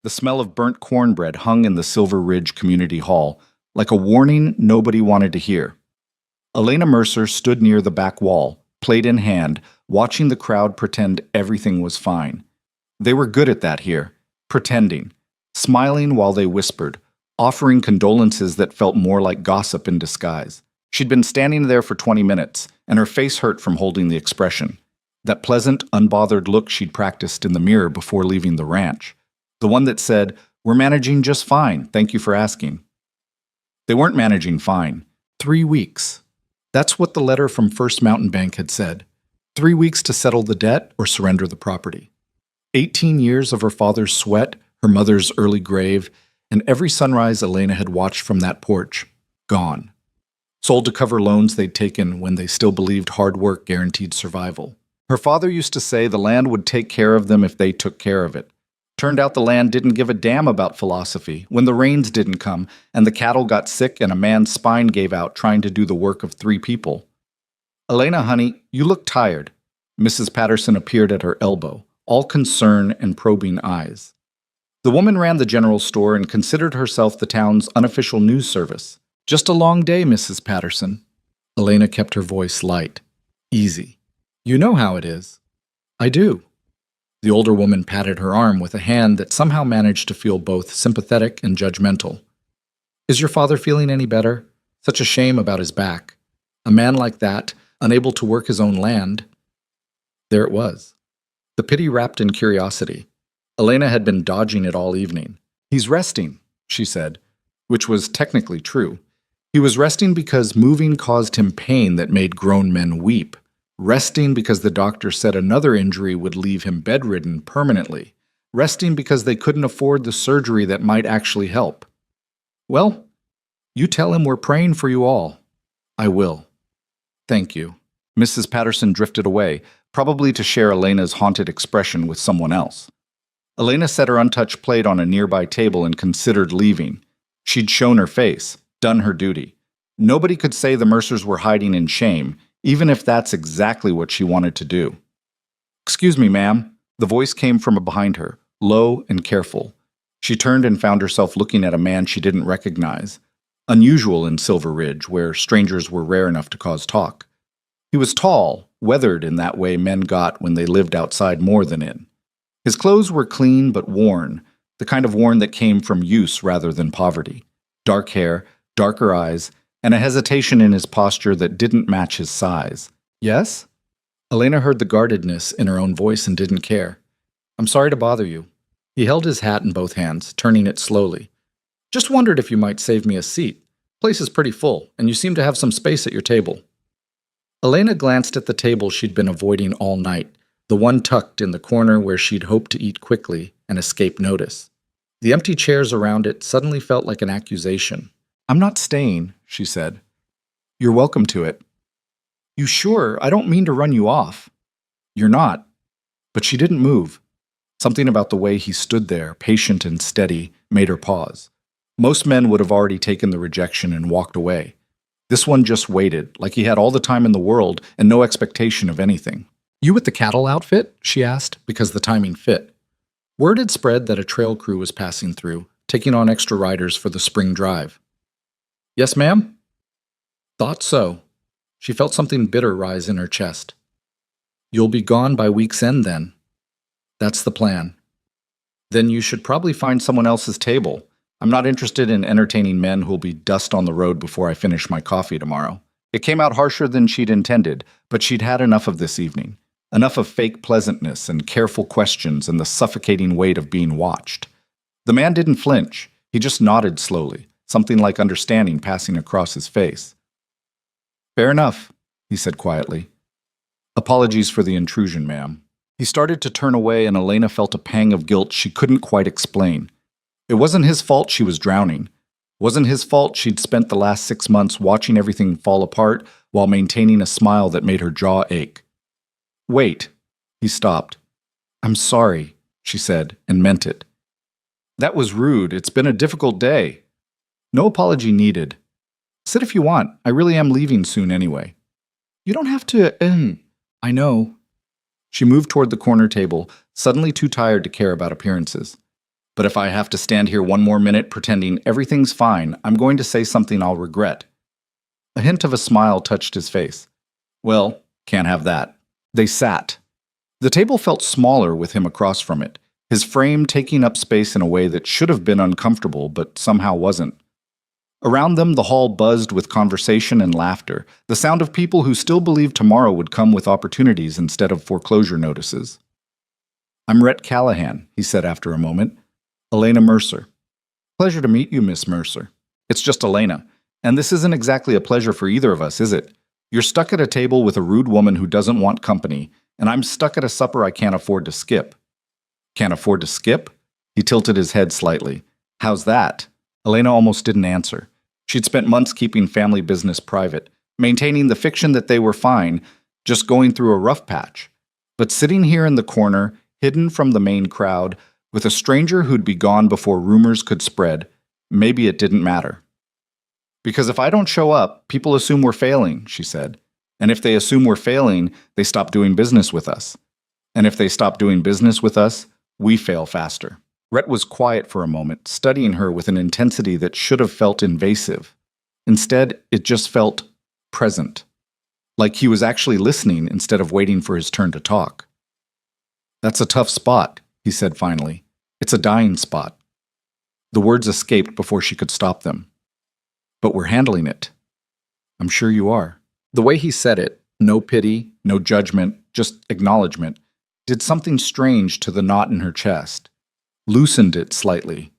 The smell of burnt cornbread hung in the Silver Ridge Community Hall, like a warning nobody wanted to hear. Elena Mercer stood near the back wall, plate in hand, watching the crowd pretend everything was fine. They were good at that here, pretending, smiling while they whispered, offering condolences that felt more like gossip in disguise. She'd been standing there for 20 minutes, and her face hurt from holding the expression. That pleasant, unbothered look she'd practiced in the mirror before leaving the ranch. The one that said, "We're managing just fine, thank you for asking." They weren't managing fine. 3 weeks. That's what the letter from First Mountain Bank had said. 3 weeks to settle the debt or surrender the property. 18 years of her father's sweat, her mother's early grave, and every sunrise Elena had watched from that porch, gone. Sold to cover loans they'd taken when they still believed hard work guaranteed survival. Her father used to say the land would take care of them if they took care of it. Turned out the land didn't give a damn about philosophy when the rains didn't come and the cattle got sick and a man's spine gave out trying to do the work of 3 people. "Elena, honey, you look tired." Mrs. Patterson appeared at her elbow, all concern and probing eyes. The woman ran the general store and considered herself the town's unofficial news service. "Just a long day, Mrs. Patterson." Elena kept her voice light, easy. "You know how it is." "I do." The older woman patted her arm with a hand that somehow managed to feel both sympathetic and judgmental. "Is your father feeling any better? Such a shame about his back. A man like that, unable to work his own land." There it was. The pity wrapped in curiosity. Elena had been dodging it all evening. "He's resting," she said, which was technically true. He was resting because moving caused him pain that made grown men weep. Resting because the doctor said another injury would leave him bedridden permanently. Resting because they couldn't afford the surgery that might actually help. "Well, you tell him we're praying for you all." "I will." "Thank you." Mrs. Patterson drifted away, probably to share Elena's haunted expression with someone else. Elena set her untouched plate on a nearby table and considered leaving. She'd shown her face, done her duty. Nobody could say the Mercers were hiding in shame, even if that's exactly what she wanted to do. "Excuse me, ma'am." The voice came from behind her, low and careful. She turned and found herself looking at a man she didn't recognize. Unusual in Silver Ridge, where strangers were rare enough to cause talk. He was tall, weathered in that way men got when they lived outside more than in. His clothes were clean but worn, the kind of worn that came from use rather than poverty. Dark hair, darker eyes, and a hesitation in his posture that didn't match his size. "Yes?" Elena heard the guardedness in her own voice and didn't care. "I'm sorry to bother you." He held his hat in both hands, turning it slowly. "Just wondered if you might save me a seat. Place is pretty full, and you seem to have some space at your table." Elena glanced at the table she'd been avoiding all night, the one tucked in the corner where she'd hoped to eat quickly and escape notice. The empty chairs around it suddenly felt like an accusation. "I'm not staying," she said. "You're welcome to it." "You sure? I don't mean to run you off." "You're not." But she didn't move. Something about the way he stood there, patient and steady, made her pause. Most men would have already taken the rejection and walked away. This one just waited, like he had all the time in the world and no expectation of anything. "You with the cattle outfit?" she asked, because the timing fit. Word had spread that a trail crew was passing through, taking on extra riders for the spring drive. "Yes, ma'am?" "Thought so." She felt something bitter rise in her chest. "You'll be gone by week's end, then?" "That's the plan." "Then you should probably find someone else's table. I'm not interested in entertaining men who'll be dust on the road before I finish my coffee tomorrow." It came out harsher than she'd intended, but she'd had enough of this evening. Enough of fake pleasantness and careful questions and the suffocating weight of being watched. The man didn't flinch. He just nodded slowly, something like understanding passing across his face. "Fair enough," he said quietly. "Apologies for the intrusion, ma'am." He started to turn away and Elena felt a pang of guilt she couldn't quite explain. It wasn't his fault she was drowning. It wasn't his fault she'd spent the last 6 months watching everything fall apart while maintaining a smile that made her jaw ache. "Wait." He stopped. "I'm sorry," she said, and meant it. "That was rude. It's been a difficult day." "No apology needed." "Sit if you want. I really am leaving soon anyway." "You don't have to, I know." She moved toward the corner table, suddenly too tired to care about appearances. But if I have to stand here one more minute pretending everything's fine, I'm going to say something I'll regret. A hint of a smile touched his face. Well, can't have that. They sat. The table felt smaller with him across from it, his frame taking up space in a way that should have been uncomfortable but somehow wasn't. Around them, the hall buzzed with conversation and laughter, the sound of people who still believed tomorrow would come with opportunities instead of foreclosure notices. "I'm Rhett Callahan," he said after a moment. "Elena Mercer." "Pleasure to meet you, Miss Mercer." "It's just Elena. And this isn't exactly a pleasure for either of us, is it? You're stuck at a table with a rude woman who doesn't want company, and I'm stuck at a supper I can't afford to skip." "Can't afford to skip?" He tilted his head slightly. "How's that?" Elena almost didn't answer. She'd spent months keeping family business private, maintaining the fiction that they were fine, just going through a rough patch. But sitting here in the corner, hidden from the main crowd, with a stranger who'd be gone before rumors could spread, maybe it didn't matter. "Because if I don't show up, people assume we're failing," she said. "And if they assume we're failing, they stop doing business with us. And if they stop doing business with us, we fail faster." Rhett was quiet for a moment, studying her with an intensity that should have felt invasive. Instead, it just felt present, like he was actually listening instead of waiting for his turn to talk. "That's a tough spot," he said finally. "It's a dying spot." The words escaped before she could stop them. "But we're handling it." "I'm sure you are." The way he said it, no pity, no judgment, just acknowledgement, did something strange to the knot in her chest. Loosened it slightly.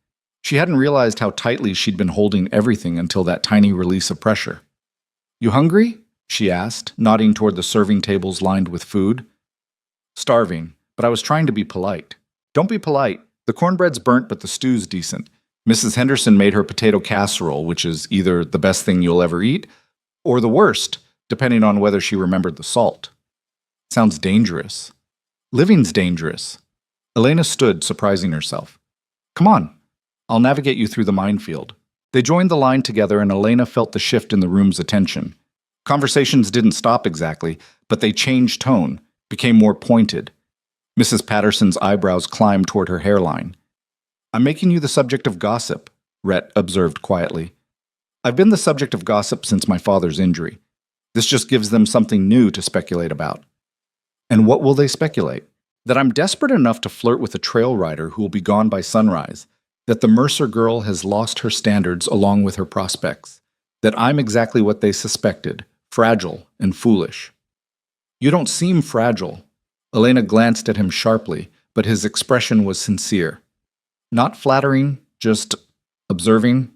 She hadn't realized how tightly she'd been holding everything until that tiny release of pressure. "You hungry?" she asked, nodding toward the serving tables lined with food. "Starving, but I was trying to be polite." "Don't be polite. The cornbread's burnt, but the stew's decent. Mrs. Henderson made her potato casserole, which is either the best thing you'll ever eat, or the worst, depending on whether she remembered the salt." Sounds dangerous. Living's dangerous. Elena stood, surprising herself. "Come on. I'll navigate you through the minefield." They joined the line together, and Elena felt the shift in the room's attention. Conversations didn't stop exactly, but they changed tone, became more pointed. Mrs. Patterson's eyebrows climbed toward her hairline. "I'm making you the subject of gossip," Rhett observed quietly. "I've been the subject of gossip since my father's injury. This just gives them something new to speculate about." "And what will they speculate?" "That I'm desperate enough to flirt with a trail rider who will be gone by sunrise. That the Mercer girl has lost her standards along with her prospects. That I'm exactly what they suspected, fragile and foolish." "You don't seem fragile." Elena glanced at him sharply, but his expression was sincere. Not flattering, just observing.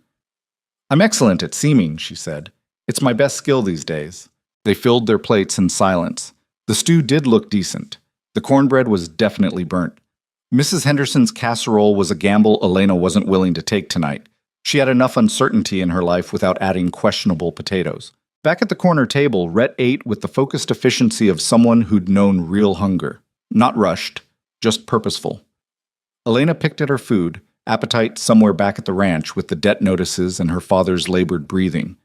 "I'm excellent at seeming," she said. "It's my best skill these days." They filled their plates in silence. The stew did look decent. The cornbread was definitely burnt. Mrs. Henderson's casserole was a gamble Elena wasn't willing to take tonight. She had enough uncertainty in her life without adding questionable potatoes. Back at the corner table, Rhett ate with the focused efficiency of someone who'd known real hunger. Not rushed, just purposeful. Elena picked at her food, appetite somewhere back at the ranch with the debt notices and her father's labored breathing.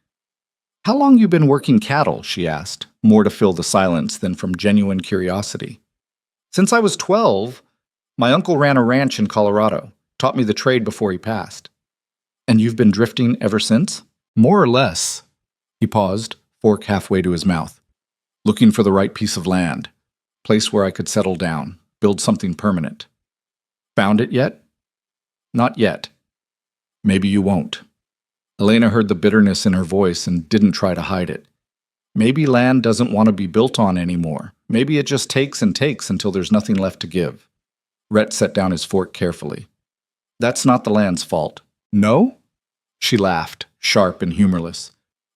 "How long you been working cattle?" she asked, more to fill the silence than from genuine curiosity. "Since I was 12. My uncle ran a ranch in Colorado, taught me the trade before he passed." "And you've been drifting ever since?" "More or less." He paused, fork halfway to his mouth. "Looking for the right piece of land. Place where I could settle down, build something permanent." "Found it yet?" "Not yet." "Maybe you won't." Elena heard the bitterness in her voice and didn't try to hide it. Maybe land doesn't want to be built on anymore. Maybe it just takes and takes until there's nothing left to give. Rhett set down his fork carefully. "That's not the land's fault." "No?" She laughed, sharp and humorless.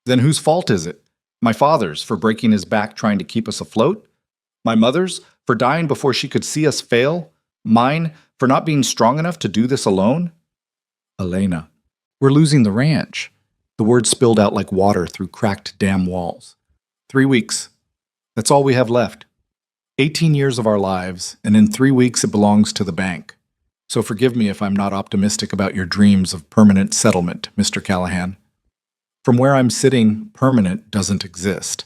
"Then whose fault is it? My father's, for breaking his back trying to keep us afloat? My mother's, for dying before she could see us fail? Mine, for not being strong enough to do this alone?" "Elena, we're losing the ranch." The words spilled out like water through cracked dam walls. 3 weeks. That's all we have left. 18 years of our lives, and in 3 weeks it belongs to the bank. So forgive me if I'm not optimistic about your dreams of permanent settlement, Mr. Callahan. From where I'm sitting, permanent doesn't exist.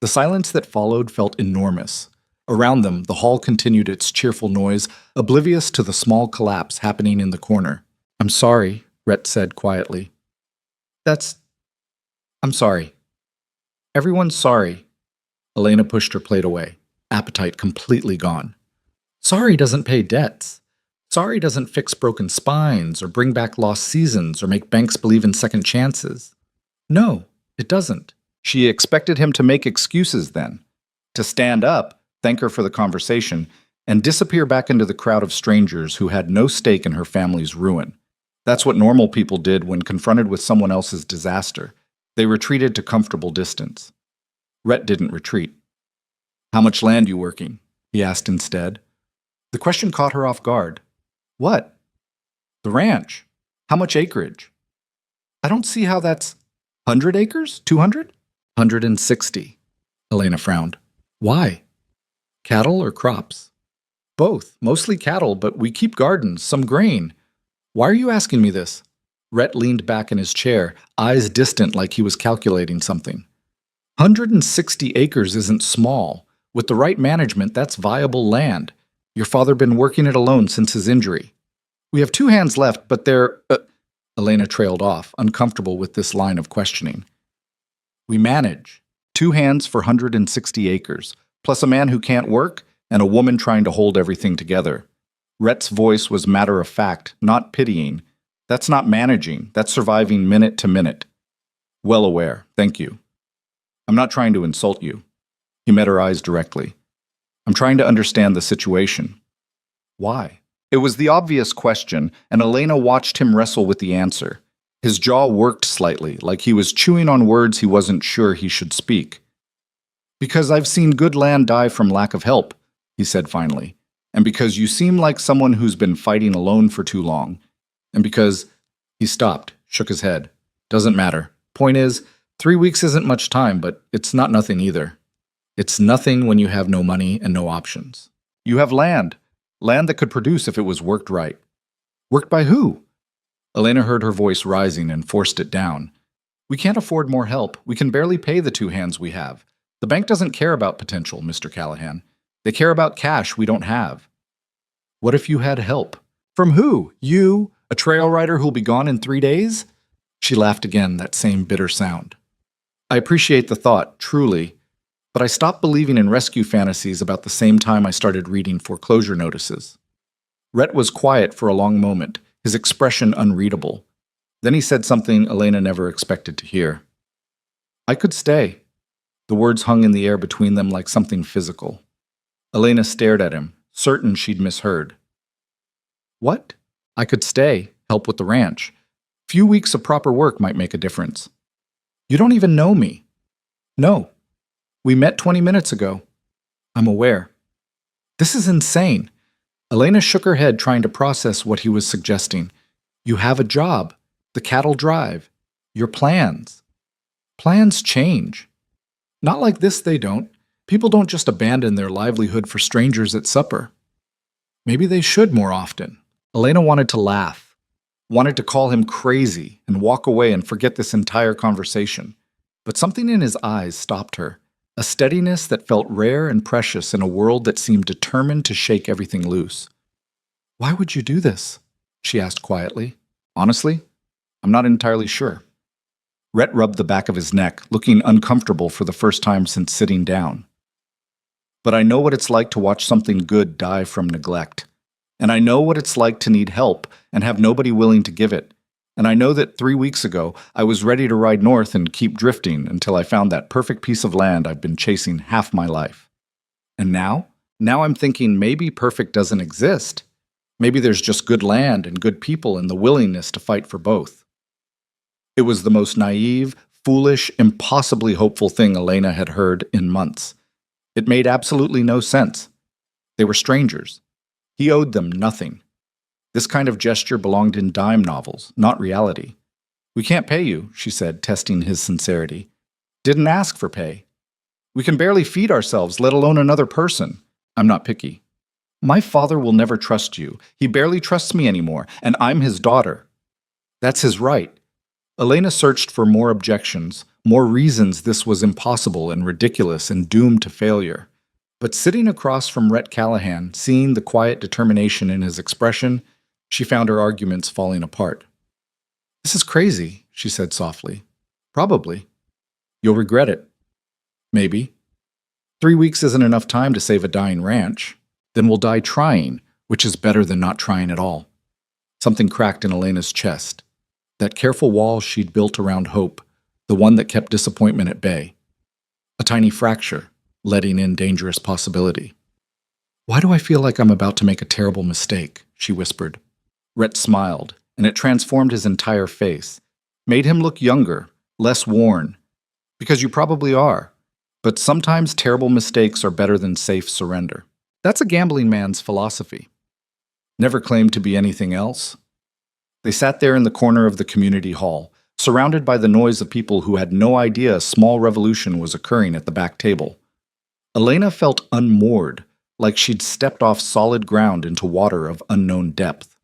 The silence that followed felt enormous. Around them, the hall continued its cheerful noise, oblivious to the small collapse happening in the corner. "I'm sorry," Rhett said quietly. I'm sorry. Everyone's sorry." Elena pushed her plate away, appetite completely gone. "Sorry doesn't pay debts. Sorry doesn't fix broken spines or bring back lost seasons or make banks believe in second chances. No, it doesn't." She expected him to make excuses then, to stand up, thank her for the conversation, and disappear back into the crowd of strangers who had no stake in her family's ruin. That's what normal people did when confronted with someone else's disaster. They retreated to comfortable distance. Rhett didn't retreat. "How much land you working?" he asked instead. The question caught her off guard. "What?" "The ranch. How much acreage?" "I don't see how that's 100 acres? 200? 160. Elena frowned. "Why? Cattle or crops?" "Both. Mostly cattle, but we keep gardens, some grain. Why are you asking me this?" Rhett leaned back in his chair, eyes distant like he was calculating something. 160 acres isn't small. With the right management, that's viable land. Your father been working it alone since his injury. We have 2 hands left, but they're... Elena trailed off, uncomfortable with this line of questioning. "We manage. 2 hands for 160 acres, plus a man who can't work and a woman trying to hold everything together." Rhett's voice was matter-of-fact, not pitying. "That's not managing. That's surviving minute to minute." "Well aware. Thank you. I'm not trying to insult you." He met her eyes directly. "I'm trying to understand the situation." "Why?" It was the obvious question, and Elena watched him wrestle with the answer. His jaw worked slightly, like he was chewing on words he wasn't sure he should speak. "Because I've seen good land die from lack of help," he said finally. "And because you seem like someone who's been fighting alone for too long. And because..." He stopped, shook his head. "Doesn't matter. Point is, 3 weeks isn't much time, but it's not nothing either. It's nothing when you have no money and no options. You have land. Land that could produce if it was worked right." "Worked by who?" Elena heard her voice rising and forced it down. "We can't afford more help. We can barely pay the 2 hands we have. The bank doesn't care about potential, Mr. Callahan. They care about cash we don't have." "What if you had help?" "From who? You? A trail rider who'll be gone in 3 days?" She laughed again, that same bitter sound. "I appreciate the thought, truly, but I stopped believing in rescue fantasies about the same time I started reading foreclosure notices." Rhett was quiet for a long moment, his expression unreadable. Then he said something Elena never expected to hear. "I could stay." The words hung in the air between them like something physical. Elena stared at him, certain she'd misheard. "What?" "I could stay, help with the ranch. Few weeks of proper work might make a difference." "You don't even know me." "No. We met 20 minutes ago." "I'm aware." "This is insane." Elena shook her head, trying to process what he was suggesting. "You have a job. The cattle drive. Your plans. Plans change. Not like this, they don't. People don't just abandon their livelihood for strangers at supper." "Maybe they should more often." Elena wanted to laugh, wanted to call him crazy and walk away and forget this entire conversation. But something in his eyes stopped her, a steadiness that felt rare and precious in a world that seemed determined to shake everything loose. "Why would you do this?" she asked quietly. "Honestly, I'm not entirely sure." Rhett rubbed the back of his neck, looking uncomfortable for the first time since sitting down. "But I know what it's like to watch something good die from neglect. And I know what it's like to need help and have nobody willing to give it. And I know that 3 weeks ago, I was ready to ride north and keep drifting until I found that perfect piece of land I've been chasing half my life. And now? Now I'm thinking maybe perfect doesn't exist. Maybe there's just good land and good people and the willingness to fight for both." It was the most naive, foolish, impossibly hopeful thing Elena had heard in months. It made absolutely no sense. They were strangers. He owed them nothing. This kind of gesture belonged in dime novels, not reality. "We can't pay you," she said, testing his sincerity. "Didn't ask for pay. We can barely feed ourselves, let alone another person. I'm not picky. My father will never trust you. He barely trusts me anymore, and I'm his daughter." "That's his right." Elena searched for more objections, more reasons this was impossible and ridiculous and doomed to failure. But sitting across from Rhett Callahan, seeing the quiet determination in his expression, she found her arguments falling apart. "This is crazy," she said softly. "Probably. You'll regret it. Maybe. 3 weeks isn't enough time to save a dying ranch. Then we'll die trying, which is better than not trying at all." Something cracked in Elena's chest. That careful wall she'd built around hope, the one that kept disappointment at bay. A tiny fracture, letting in dangerous possibility. "Why do I feel like I'm about to make a terrible mistake?" she whispered. Rhett smiled, and it transformed his entire face, made him look younger, less worn. "Because you probably are. But sometimes terrible mistakes are better than safe surrender. That's a gambling man's philosophy. Never claimed to be anything else." They sat there in the corner of the community hall, surrounded by the noise of people who had no idea a small revolution was occurring at the back table. Elena felt unmoored, like she'd stepped off solid ground into water of unknown depth.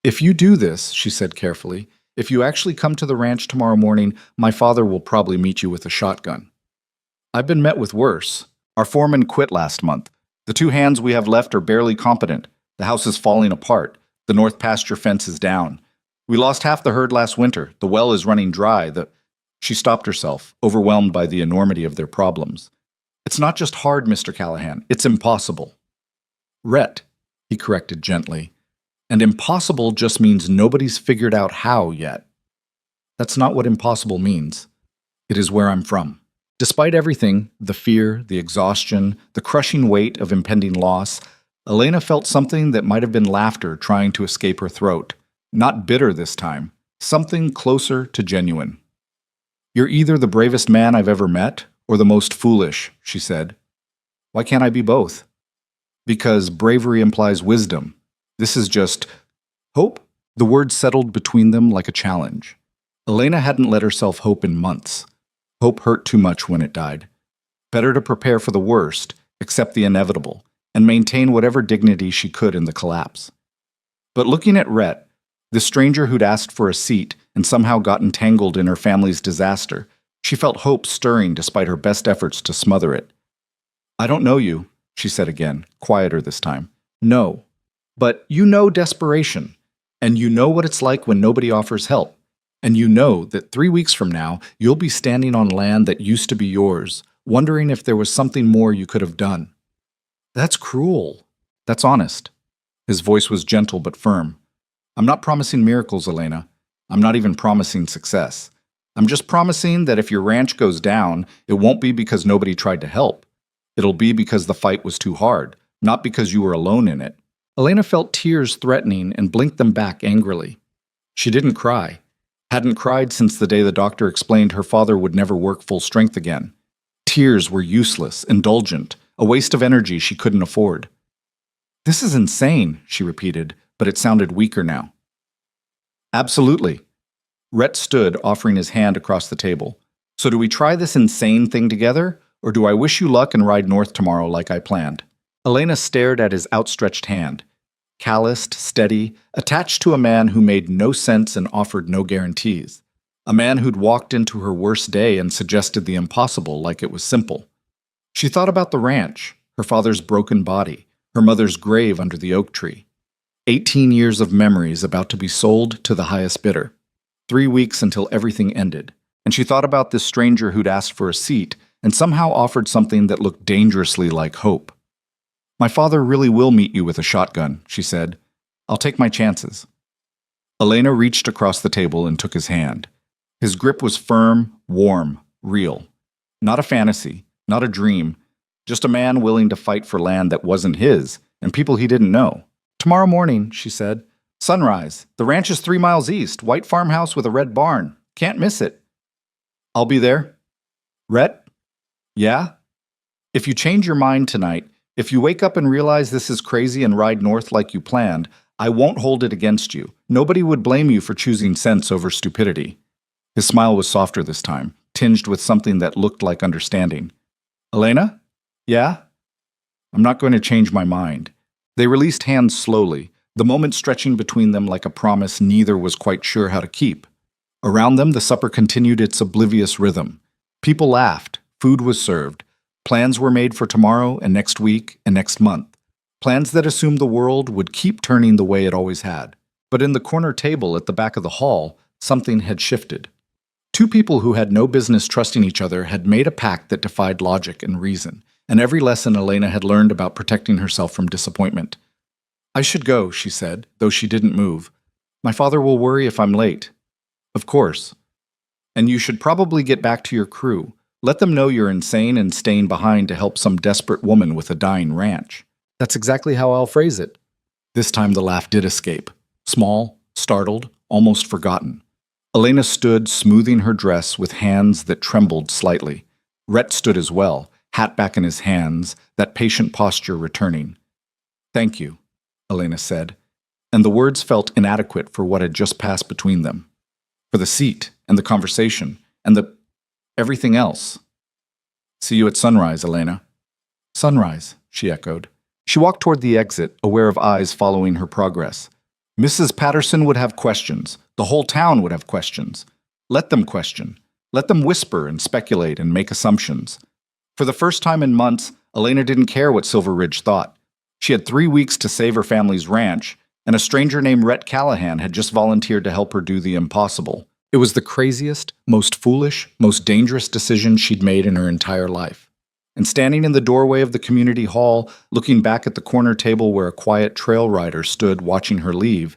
"If you do this," she said carefully, "if you actually come to the ranch tomorrow morning, my father will probably meet you with a shotgun. I've been met with worse. Our foreman quit last month. The 2 hands we have left are barely competent. The house is falling apart. The north pasture fence is down. We lost half the herd last winter. The well is running dry. She stopped herself, overwhelmed by the enormity of their problems. "It's not just hard, Mr. Callahan. It's impossible." "Rhett," he corrected gently. "And impossible just means nobody's figured out how yet. That's not what impossible means. It is where I'm from." Despite everything, the fear, the exhaustion, the crushing weight of impending loss, Elena felt something that might have been laughter trying to escape her throat. Not bitter this time, something closer to genuine. "You're either the bravest man I've ever met, or the most foolish," she said. "Why can't I be both?" "Because bravery implies wisdom. This is just hope." The words settled between them like a challenge. Elena hadn't let herself hope in months. Hope hurt too much when it died. Better to prepare for the worst, accept the inevitable, and maintain whatever dignity she could in the collapse. But looking at Rhett, the stranger who'd asked for a seat and somehow got entangled in her family's disaster, she felt hope stirring despite her best efforts to smother it. "I don't know you," she said again, quieter this time. "No. But you know desperation, and you know what it's like when nobody offers help, and you know that 3 weeks from now you'll be standing on land that used to be yours, wondering if there was something more you could have done." "That's cruel." "That's honest." His voice was gentle but firm. "I'm not promising miracles, Elena. I'm not even promising success. I'm just promising that if your ranch goes down, it won't be because nobody tried to help. It'll be because the fight was too hard, not because you were alone in it." Elena felt tears threatening and blinked them back angrily. She didn't cry. Hadn't cried since the day the doctor explained her father would never work full strength again. Tears were useless, indulgent, a waste of energy she couldn't afford. "This is insane," she repeated, but it sounded weaker now. "Absolutely." Rhett stood, offering his hand across the table. "So do we try this insane thing together, or do I wish you luck and ride north tomorrow like I planned?" Elena stared at his outstretched hand. Calloused, steady, attached to a man who made no sense and offered no guarantees. A man who'd walked into her worst day and suggested the impossible like it was simple. She thought about the ranch, her father's broken body, her mother's grave under the oak tree. 18 years of memories about to be sold to the highest bidder. 3 weeks until everything ended. And she thought about this stranger who'd asked for a seat and somehow offered something that looked dangerously like hope. "My father really will meet you with a shotgun," she said. "I'll take my chances." Elena reached across the table and took his hand. His grip was firm, warm, real. Not a fantasy, not a dream, just a man willing to fight for land that wasn't his and people he didn't know. "Tomorrow morning," she said. "Sunrise. The ranch is 3 miles east, white farmhouse with a red barn. Can't miss it." "I'll be there." "Rhett?" "Yeah?" "If you change your mind tonight, if you wake up and realize this is crazy and ride north like you planned, I won't hold it against you. Nobody would blame you for choosing sense over stupidity." His smile was softer this time, tinged with something that looked like understanding. "Elena?" "Yeah?" "I'm not going to change my mind." They released hands slowly, the moment stretching between them like a promise neither was quite sure how to keep. Around them, the supper continued its oblivious rhythm. People laughed, food was served, Plans were made for tomorrow and next week and next month. Plans that assumed the world would keep turning the way it always had. But in the corner table at the back of the hall, something had shifted. Two people who had no business trusting each other had made a pact that defied logic and reason, and every lesson Elena had learned about protecting herself from disappointment. "I should go," she said, though she didn't move. "My father will worry if I'm late." "Of course. And you should probably get back to your crew. Let them know you're insane and staying behind to help some desperate woman with a dying ranch." "That's exactly how I'll phrase it." This time the laugh did escape. Small, startled, almost forgotten. Elena stood, smoothing her dress with hands that trembled slightly. Rhett stood as well, hat back in his hands, that patient posture returning. "Thank you," Elena said, and the words felt inadequate for what had just passed between them. For the seat, and the conversation, and the everything else. "See you at sunrise, Elena." "Sunrise," she echoed. She walked toward the exit, aware of eyes following her progress. Mrs. Patterson would have questions. The whole town would have questions. Let them question. Let them whisper and speculate and make assumptions. For the first time in months, Elena didn't care what Silver Ridge thought. She had 3 weeks to save her family's ranch, and a stranger named Rhett Callahan had just volunteered to help her do the impossible. It was the craziest, most foolish, most dangerous decision she'd made in her entire life. And standing in the doorway of the community hall, looking back at the corner table where a quiet trail rider stood watching her leave,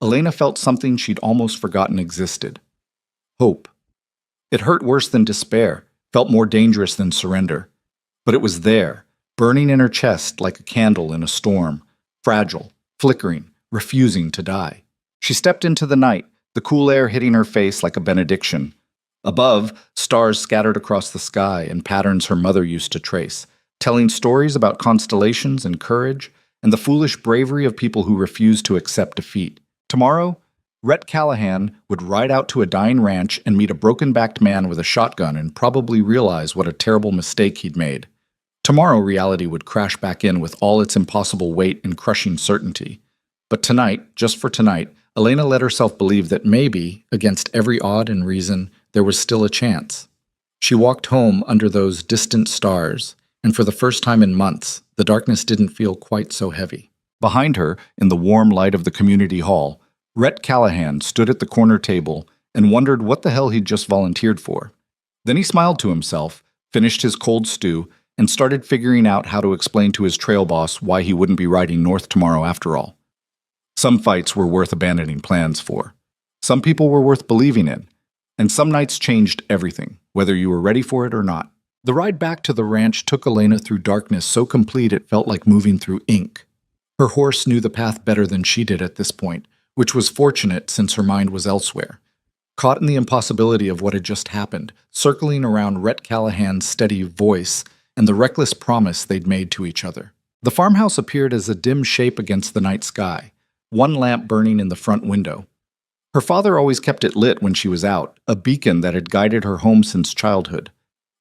Elena felt something she'd almost forgotten existed. Hope. It hurt worse than despair, felt more dangerous than surrender. But it was there, burning in her chest like a candle in a storm, fragile, flickering, refusing to die. She stepped into the night, the cool air hitting her face like a benediction. Above, stars scattered across the sky in patterns her mother used to trace, telling stories about constellations and courage and the foolish bravery of people who refuse to accept defeat. Tomorrow, Rhett Callahan would ride out to a dying ranch and meet a broken-backed man with a shotgun and probably realize what a terrible mistake he'd made. Tomorrow, reality would crash back in with all its impossible weight and crushing certainty. But tonight, just for tonight, Elena let herself believe that maybe, against every odd and reason, there was still a chance. She walked home under those distant stars, and for the first time in months, the darkness didn't feel quite so heavy. Behind her, in the warm light of the community hall, Rhett Callahan stood at the corner table and wondered what the hell he'd just volunteered for. Then he smiled to himself, finished his cold stew, and started figuring out how to explain to his trail boss why he wouldn't be riding north tomorrow after all. Some fights were worth abandoning plans for. Some people were worth believing in. And some nights changed everything, whether you were ready for it or not. The ride back to the ranch took Elena through darkness so complete it felt like moving through ink. Her horse knew the path better than she did at this point, which was fortunate since her mind was elsewhere. Caught in the impossibility of what had just happened, circling around Rhett Callahan's steady voice and the reckless promise they'd made to each other. The farmhouse appeared as a dim shape against the night sky, one lamp burning in the front window. Her father always kept it lit when she was out, a beacon that had guided her home since childhood.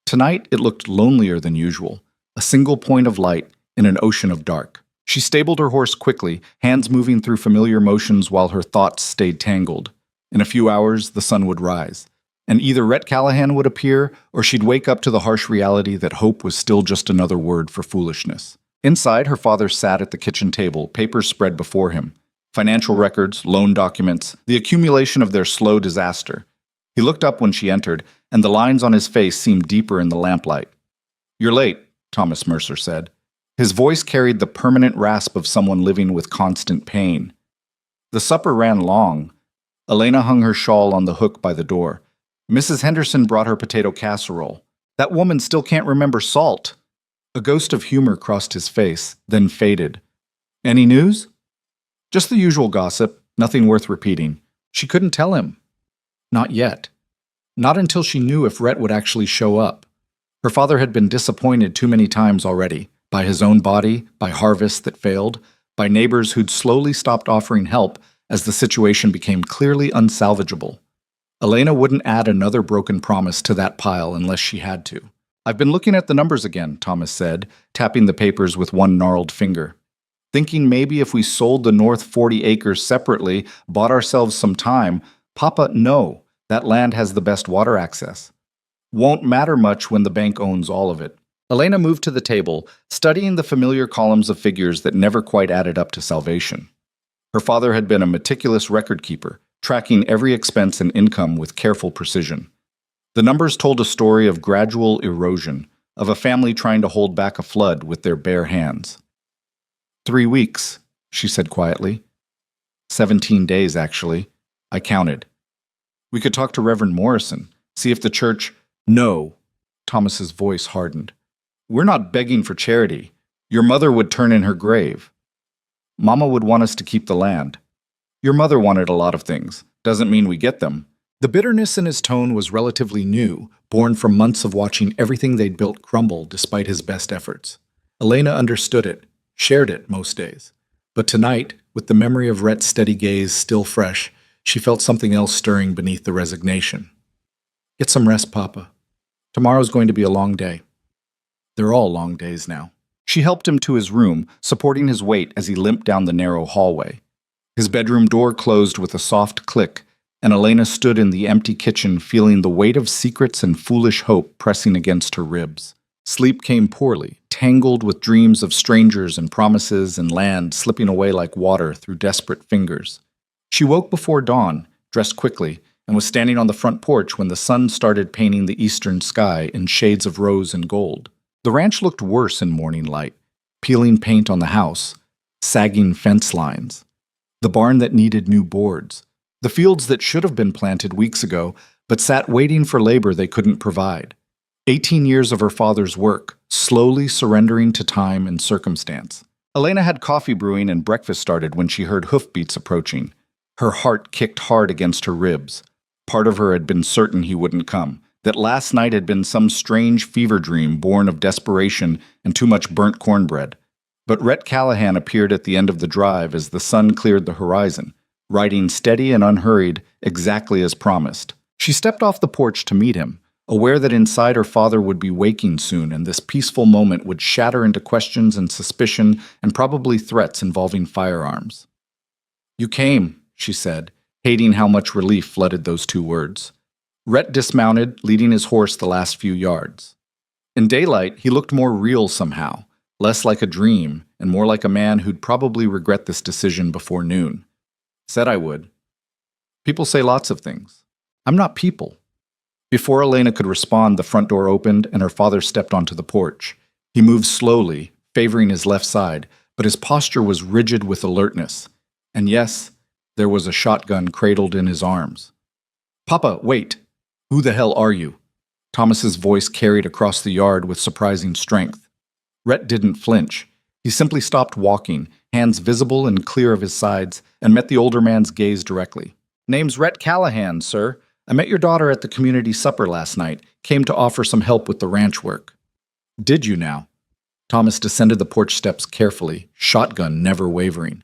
Tonight, it looked lonelier than usual, a single point of light in an ocean of dark. She stabled her horse quickly, hands moving through familiar motions while her thoughts stayed tangled. In a few hours, the sun would rise, and either Rhett Callahan would appear, or she'd wake up to the harsh reality that hope was still just another word for foolishness. Inside, her father sat at the kitchen table, papers spread before him. Financial records, loan documents, the accumulation of their slow disaster. He looked up when she entered, and the lines on his face seemed deeper in the lamplight. "You're late," Thomas Mercer said. His voice carried the permanent rasp of someone living with constant pain. The supper ran long. Elena hung her shawl on the hook by the door. Mrs. Henderson brought her potato casserole. That woman still can't remember salt. A ghost of humor crossed his face, then faded. "Any news?" "Just the usual gossip, nothing worth repeating." She couldn't tell him. Not yet. Not until she knew if Rhett would actually show up. Her father had been disappointed too many times already, by his own body, by harvests that failed, by neighbors who'd slowly stopped offering help as the situation became clearly unsalvageable. Elena wouldn't add another broken promise to that pile unless she had to. "I've been looking at the numbers again," Thomas said, tapping the papers with one gnarled finger. "Thinking maybe if we sold the north 40 acres separately, bought ourselves some time, Papa, no, that land has the best water access. Won't matter much when the bank owns all of it. Elena moved to the table, studying the familiar columns of figures that never quite added up to salvation. Her father had been a meticulous record keeper, tracking every expense and income with careful precision. The numbers told a story of gradual erosion, of a family trying to hold back a flood with their bare hands. 3 weeks, she said quietly. 17 days, actually. I counted. We could talk to Reverend Morrison, see if the church— No, Thomas's voice hardened. We're not begging for charity. Your mother would turn in her grave. Mama would want us to keep the land. Your mother wanted a lot of things. Doesn't mean we get them. The bitterness in his tone was relatively new, born from months of watching everything they'd built crumble despite his best efforts. Elena understood it, shared it most days. But tonight, with the memory of Rhett's steady gaze still fresh, she felt something else stirring beneath the resignation. Get some rest, Papa. Tomorrow's going to be a long day. They're all long days now. She helped him to his room, supporting his weight as he limped down the narrow hallway. His bedroom door closed with a soft click, and Elena stood in the empty kitchen feeling the weight of secrets and foolish hope pressing against her ribs. Sleep came poorly, tangled with dreams of strangers and promises and land slipping away like water through desperate fingers. She woke before dawn, dressed quickly, and was standing on the front porch when the sun started painting the eastern sky in shades of rose and gold. The ranch looked worse in morning light, peeling paint on the house, sagging fence lines, the barn that needed new boards, the fields that should have been planted weeks ago but sat waiting for labor they couldn't provide. 18 years of her father's work, slowly surrendering to time and circumstance. Elena had coffee brewing and breakfast started when she heard hoofbeats approaching. Her heart kicked hard against her ribs. Part of her had been certain he wouldn't come, that last night had been some strange fever dream born of desperation and too much burnt cornbread. But Rhett Callahan appeared at the end of the drive as the sun cleared the horizon, riding steady and unhurried, exactly as promised. She stepped off the porch to meet him, aware that inside her father would be waking soon and this peaceful moment would shatter into questions and suspicion and probably threats involving firearms. You came, she said, hating how much relief flooded those two words. Rhett dismounted, leading his horse the last few yards. In daylight, he looked more real somehow, less like a dream and more like a man who'd probably regret this decision before noon. Said I would. People say lots of things. I'm not people. Before Elena could respond, the front door opened and her father stepped onto the porch. He moved slowly, favoring his left side, but his posture was rigid with alertness. And yes, there was a shotgun cradled in his arms. Papa, wait! Who the hell are you? Thomas's voice carried across the yard with surprising strength. Rhett didn't flinch. He simply stopped walking, hands visible and clear of his sides, and met the older man's gaze directly. Name's Rhett Callahan, sir. I met your daughter at the community supper last night, came to offer some help with the ranch work. Did you now? Thomas descended the porch steps carefully, shotgun never wavering.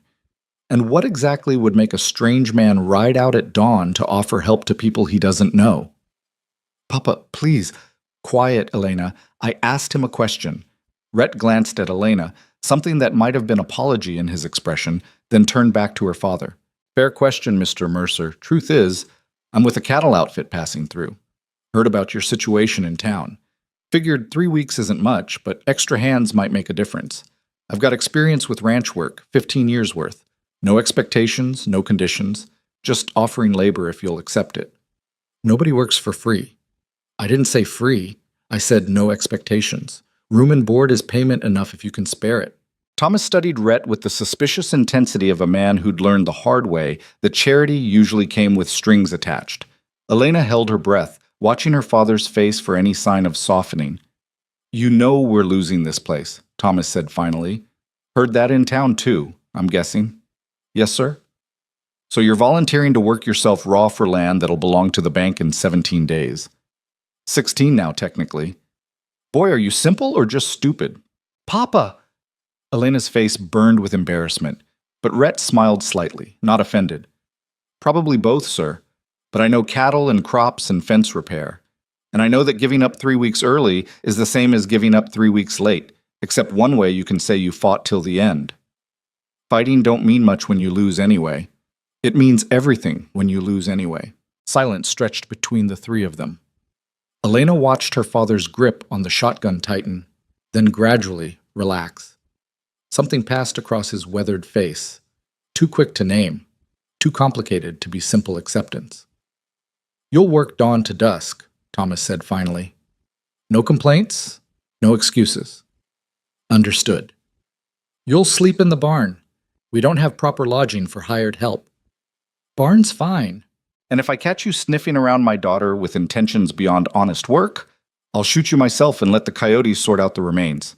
And what exactly would make a strange man ride out at dawn to offer help to people he doesn't know? Papa, please. Quiet, Elena. I asked him a question. Rhett glanced at Elena, something that might have been apology in his expression, then turned back to her father. Fair question, Mr. Mercer. Truth is, I'm with a cattle outfit passing through. Heard about your situation in town. Figured 3 weeks isn't much, but extra hands might make a difference. I've got experience with ranch work, 15 years worth. No expectations, no conditions, just offering labor if you'll accept it. Nobody works for free. I didn't say free. I said no expectations. Room and board is payment enough if you can spare it. Thomas studied Rhett with the suspicious intensity of a man who'd learned the hard way that charity usually came with strings attached. Elena held her breath, watching her father's face for any sign of softening. You know we're losing this place, Thomas said finally. Heard that in town too, I'm guessing. Yes, sir? So you're volunteering to work yourself raw for land that'll belong to the bank in 17 days. 16 now, technically. Boy, are you simple or just stupid? Papa! Elena's face burned with embarrassment, but Rhett smiled slightly, not offended. Probably both, sir, but I know cattle and crops and fence repair. And I know that giving up 3 weeks early is the same as giving up 3 weeks late, except one way you can say you fought till the end. Fighting don't mean much when you lose anyway. It means everything when you lose anyway. Silence stretched between the three of them. Elena watched her father's grip on the shotgun tighten. then gradually relax. Something passed across his weathered face, too quick to name, too complicated to be simple acceptance. "You'll work dawn to dusk," Thomas said finally. "No complaints, no excuses." "Understood." "You'll sleep in the barn. We don't have proper lodging for hired help." "Barn's fine." "And if I catch you sniffing around my daughter with intentions beyond honest work, I'll shoot you myself and let the coyotes sort out the remains."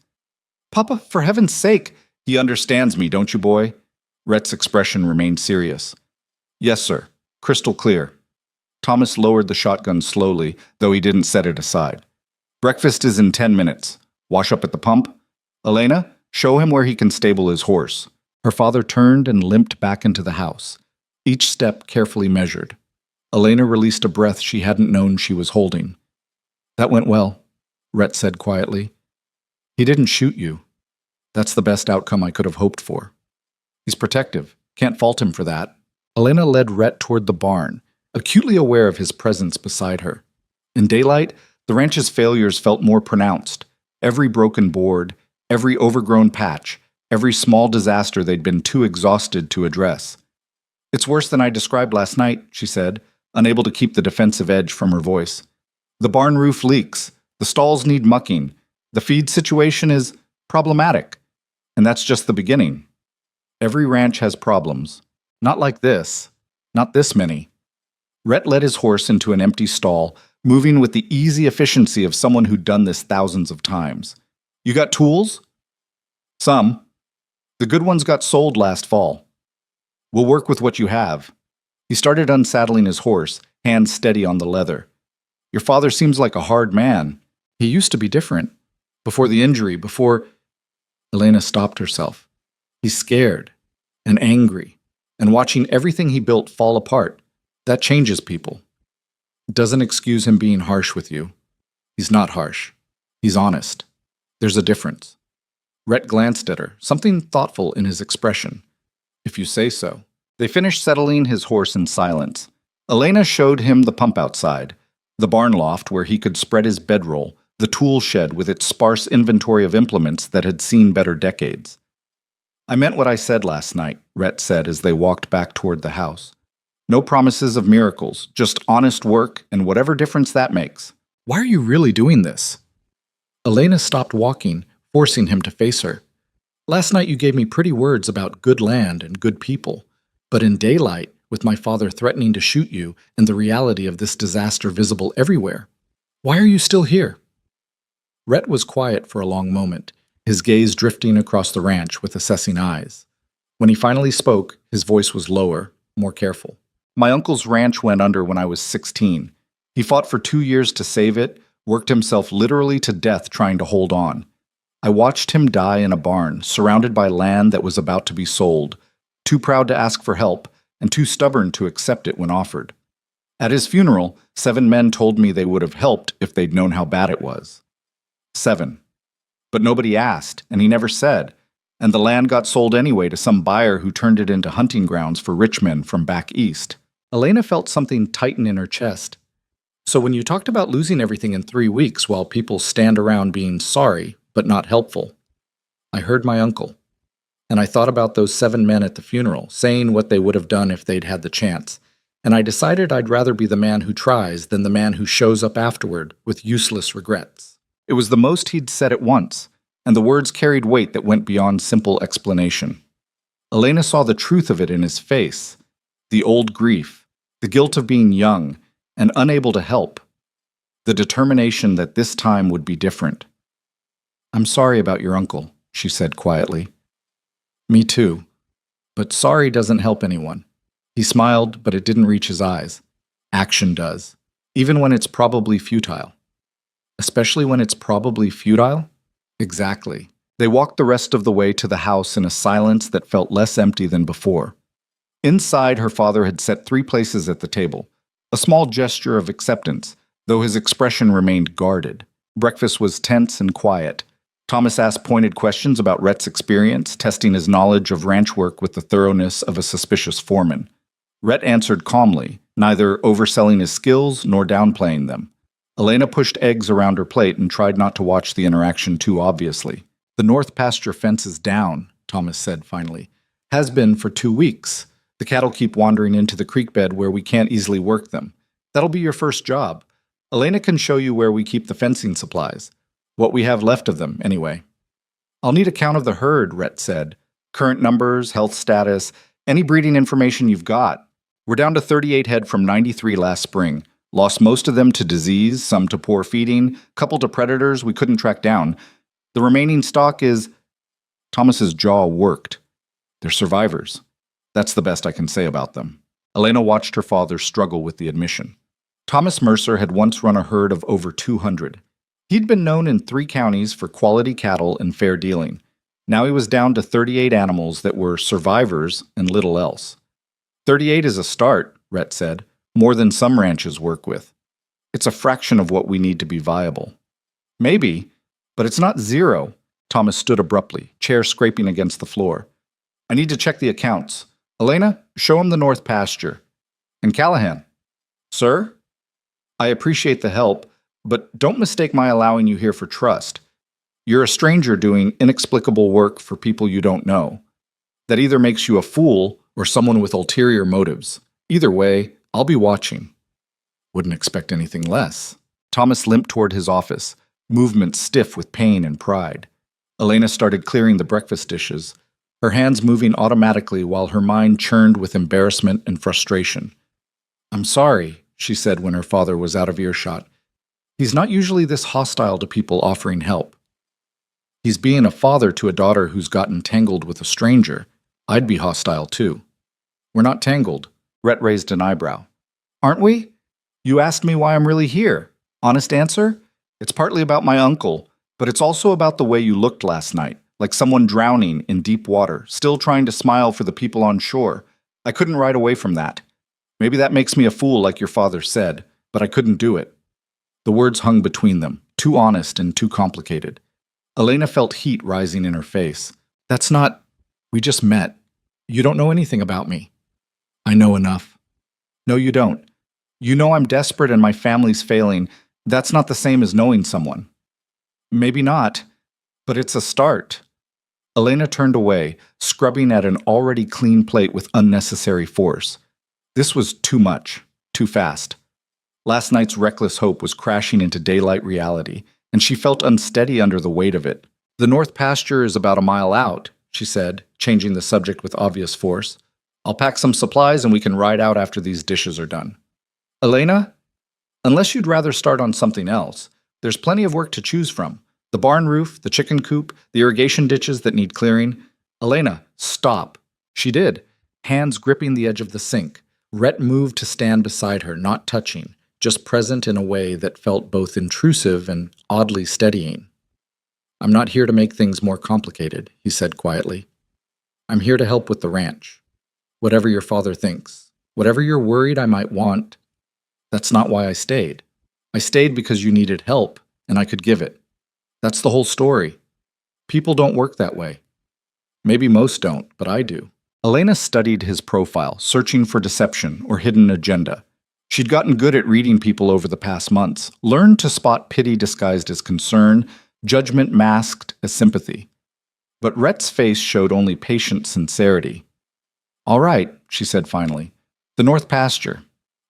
"Papa, for heaven's sake!" "He understands me, don't you, boy?" Rhett's expression remained serious. "Yes, sir. Crystal clear." Thomas lowered the shotgun slowly, though he didn't set it aside. "Breakfast is in 10 minutes. Wash up at the pump. Elena, show him where he can stable his horse." Her father turned and limped back into the house, each step carefully measured. Elena released a breath she hadn't known she was holding. "That went well," Rhett said quietly. "He didn't shoot you. That's the best outcome I could have hoped for. He's protective. Can't fault him for that." Elena led Rhett toward the barn, acutely aware of his presence beside her. In daylight, the ranch's failures felt more pronounced. Every broken board, every overgrown patch, every small disaster they'd been too exhausted to address. "It's worse than I described last night," she said, unable to keep the defensive edge from her voice. "The barn roof leaks. The stalls need mucking. The feed situation is problematic. And that's just the beginning. Every ranch has problems. Not like this. Not this many." Rhett led his horse into an empty stall, moving with the easy efficiency of someone who'd done this thousands of times. "You got tools?" "Some. The good ones got sold last fall. We'll work with what you have." He started unsaddling his horse, hands steady on the leather. "Your father seems like a hard man. He used to be different. Before the injury, before—" Elena stopped herself. "He's scared and angry and watching everything he built fall apart. That changes people. It doesn't excuse him being harsh with you. He's not harsh. He's honest. There's a difference." Rhett glanced at her, something thoughtful in his expression. "If you say so." They finished settling his horse in silence. Elena showed him the pump outside, the barn loft where he could spread his bedroll, the tool shed with its sparse inventory of implements that had seen better decades. "I meant what I said last night," Rhett said as they walked back toward the house. "No promises of miracles, just honest work and whatever difference that makes." "Why are you really doing this?" Elena stopped walking, forcing him to face her. "Last night you gave me pretty words about good land and good people, but in daylight, with my father threatening to shoot you and the reality of this disaster visible everywhere, why are you still here?" Rhett was quiet for a long moment, his gaze drifting across the ranch with assessing eyes. When he finally spoke, his voice was lower, more careful. "My uncle's ranch went under when I was 16. He fought for 2 years to save it, worked himself literally to death trying to hold on. I watched him die in a barn, surrounded by land that was about to be sold, too proud to ask for help and too stubborn to accept it when offered. At his funeral, 7 men told me they would have helped if they'd known how bad it was. 7. But nobody asked, and he never said, and the land got sold anyway to some buyer who turned it into hunting grounds for rich men from back east." Elena felt something tighten in her chest. "So when you talked about losing everything in 3 weeks while people stand around being sorry, but not helpful, I heard my uncle. And I thought about those 7 men at the funeral, saying what they would have done if they'd had the chance. And I decided I'd rather be the man who tries than the man who shows up afterward with useless regrets." It was the most he'd said at once, and the words carried weight that went beyond simple explanation. Elena saw the truth of it in his face, the old grief, the guilt of being young and unable to help, the determination that this time would be different. "I'm sorry about your uncle," she said quietly. "Me too. But sorry doesn't help anyone." He smiled, but it didn't reach his eyes. Action does, even when it's probably futile. Especially when it's probably futile? Exactly. They walked the rest of the way to the house in a silence that felt less empty than before. Inside, her father had set 3 places at the table, a small gesture of acceptance, though his expression remained guarded. Breakfast was tense and quiet. Thomas asked pointed questions about Rhett's experience, testing his knowledge of ranch work with the thoroughness of a suspicious foreman. Rhett answered calmly, neither overselling his skills nor downplaying them. Elena pushed eggs around her plate and tried not to watch the interaction too obviously. The north pasture fence is down, Thomas said finally. Has been for 2 weeks. The cattle keep wandering into the creek bed where we can't easily work them. That'll be your first job. Elena can show you where we keep the fencing supplies. What we have left of them, anyway. I'll need a count of the herd, Rhett said. Current numbers, health status, any breeding information you've got. We're down to 38 head from 93 last spring. Lost most of them to disease, some to poor feeding, couple to predators we couldn't track down. The remaining stock is... Thomas's jaw worked. They're survivors. That's the best I can say about them. Elena watched her father struggle with the admission. Thomas Mercer had once run a herd of over 200. He'd been known in 3 counties for quality cattle and fair dealing. Now he was down to 38 animals that were survivors and little else. 38 is a start, Rhett said, more than some ranches work with. It's a fraction of what we need to be viable. Maybe, but it's not zero. Thomas stood abruptly, chair scraping against the floor. I need to check the accounts. Elena, show him the north pasture. And Callahan. Sir? I appreciate the help, but don't mistake my allowing you here for trust. You're a stranger doing inexplicable work for people you don't know. That either makes you a fool or someone with ulterior motives. Either way, I'll be watching. Wouldn't expect anything less. Thomas limped toward his office, movement stiff with pain and pride. Elena started clearing the breakfast dishes, her hands moving automatically while her mind churned with embarrassment and frustration. I'm sorry, she said when her father was out of earshot. He's not usually this hostile to people offering help. He's being a father to a daughter who's gotten tangled with a stranger. I'd be hostile too. We're not tangled. Rhett raised an eyebrow. Aren't we? You asked me why I'm really here. Honest answer? It's partly about my uncle, but it's also about the way you looked last night, like someone drowning in deep water, still trying to smile for the people on shore. I couldn't ride away from that. Maybe that makes me a fool like your father said, but I couldn't do it. The words hung between them, too honest and too complicated. Elena felt heat rising in her face. That's not... We just met. You don't know anything about me. I know enough. No, you don't. You know I'm desperate and my family's failing. That's not the same as knowing someone. Maybe not, but it's a start. Elena turned away, scrubbing at an already clean plate with unnecessary force. This was too much, too fast. Last night's reckless hope was crashing into daylight reality, and she felt unsteady under the weight of it. The north pasture is about a mile out, she said, changing the subject with obvious force. I'll pack some supplies and we can ride out after these dishes are done. Elena? Unless you'd rather start on something else, there's plenty of work to choose from. The barn roof, the chicken coop, the irrigation ditches that need clearing. Elena, stop. She did, hands gripping the edge of the sink. Rhett moved to stand beside her, not touching, just present in a way that felt both intrusive and oddly steadying. I'm not here to make things more complicated, he said quietly. I'm here to help with the ranch. Whatever your father thinks, whatever you're worried I might want, that's not why I stayed. I stayed because you needed help, and I could give it. That's the whole story. People don't work that way. Maybe most don't, but I do. Elena studied his profile, searching for deception or hidden agenda. She'd gotten good at reading people over the past months, learned to spot pity disguised as concern, judgment masked as sympathy. But Rhett's face showed only patient sincerity. All right, she said finally. The north pasture.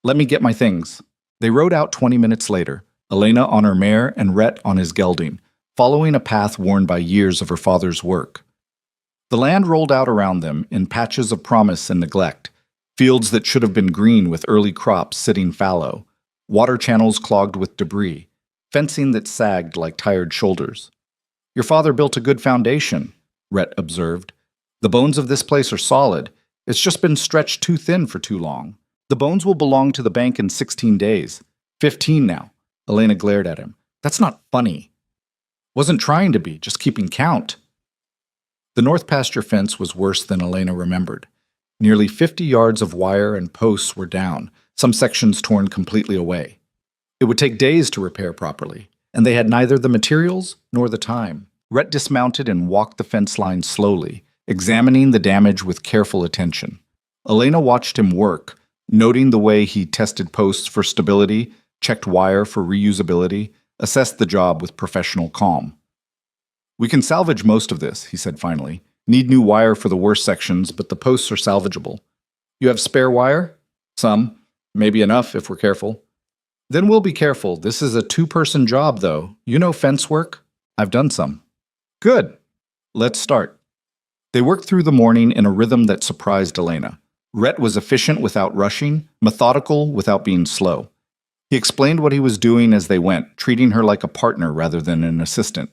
Let me get my things. They rode out 20 minutes later, Elena on her mare and Rhett on his gelding, following a path worn by years of her father's work. The land rolled out around them in patches of promise and neglect, fields that should have been green with early crops sitting fallow, water channels clogged with debris, fencing that sagged like tired shoulders. Your father built a good foundation, Rhett observed. The bones of this place are solid. It's just been stretched too thin for too long. The bones will belong to the bank in 16 days. 15 now. Elena glared at him. That's not funny. Wasn't trying to be, just keeping count. The north pasture fence was worse than Elena remembered. Nearly 50 yards of wire and posts were down, some sections torn completely away. It would take days to repair properly, and they had neither the materials nor the time. Rhett dismounted and walked the fence line slowly, examining the damage with careful attention. Elena watched him work, noting the way he tested posts for stability, checked wire for reusability, assessed the job with professional calm. "We can salvage most of this," he said finally. "Need new wire for the worst sections, but the posts are salvageable. You have spare wire?" "Some. Maybe enough if we're careful." "Then we'll be careful. This is a two-person job, though. You know fence work?" "I've done some." "Good. Let's start." They worked through the morning in a rhythm that surprised Elena. Rhett was efficient without rushing, methodical without being slow. He explained what he was doing as they went, treating her like a partner rather than an assistant.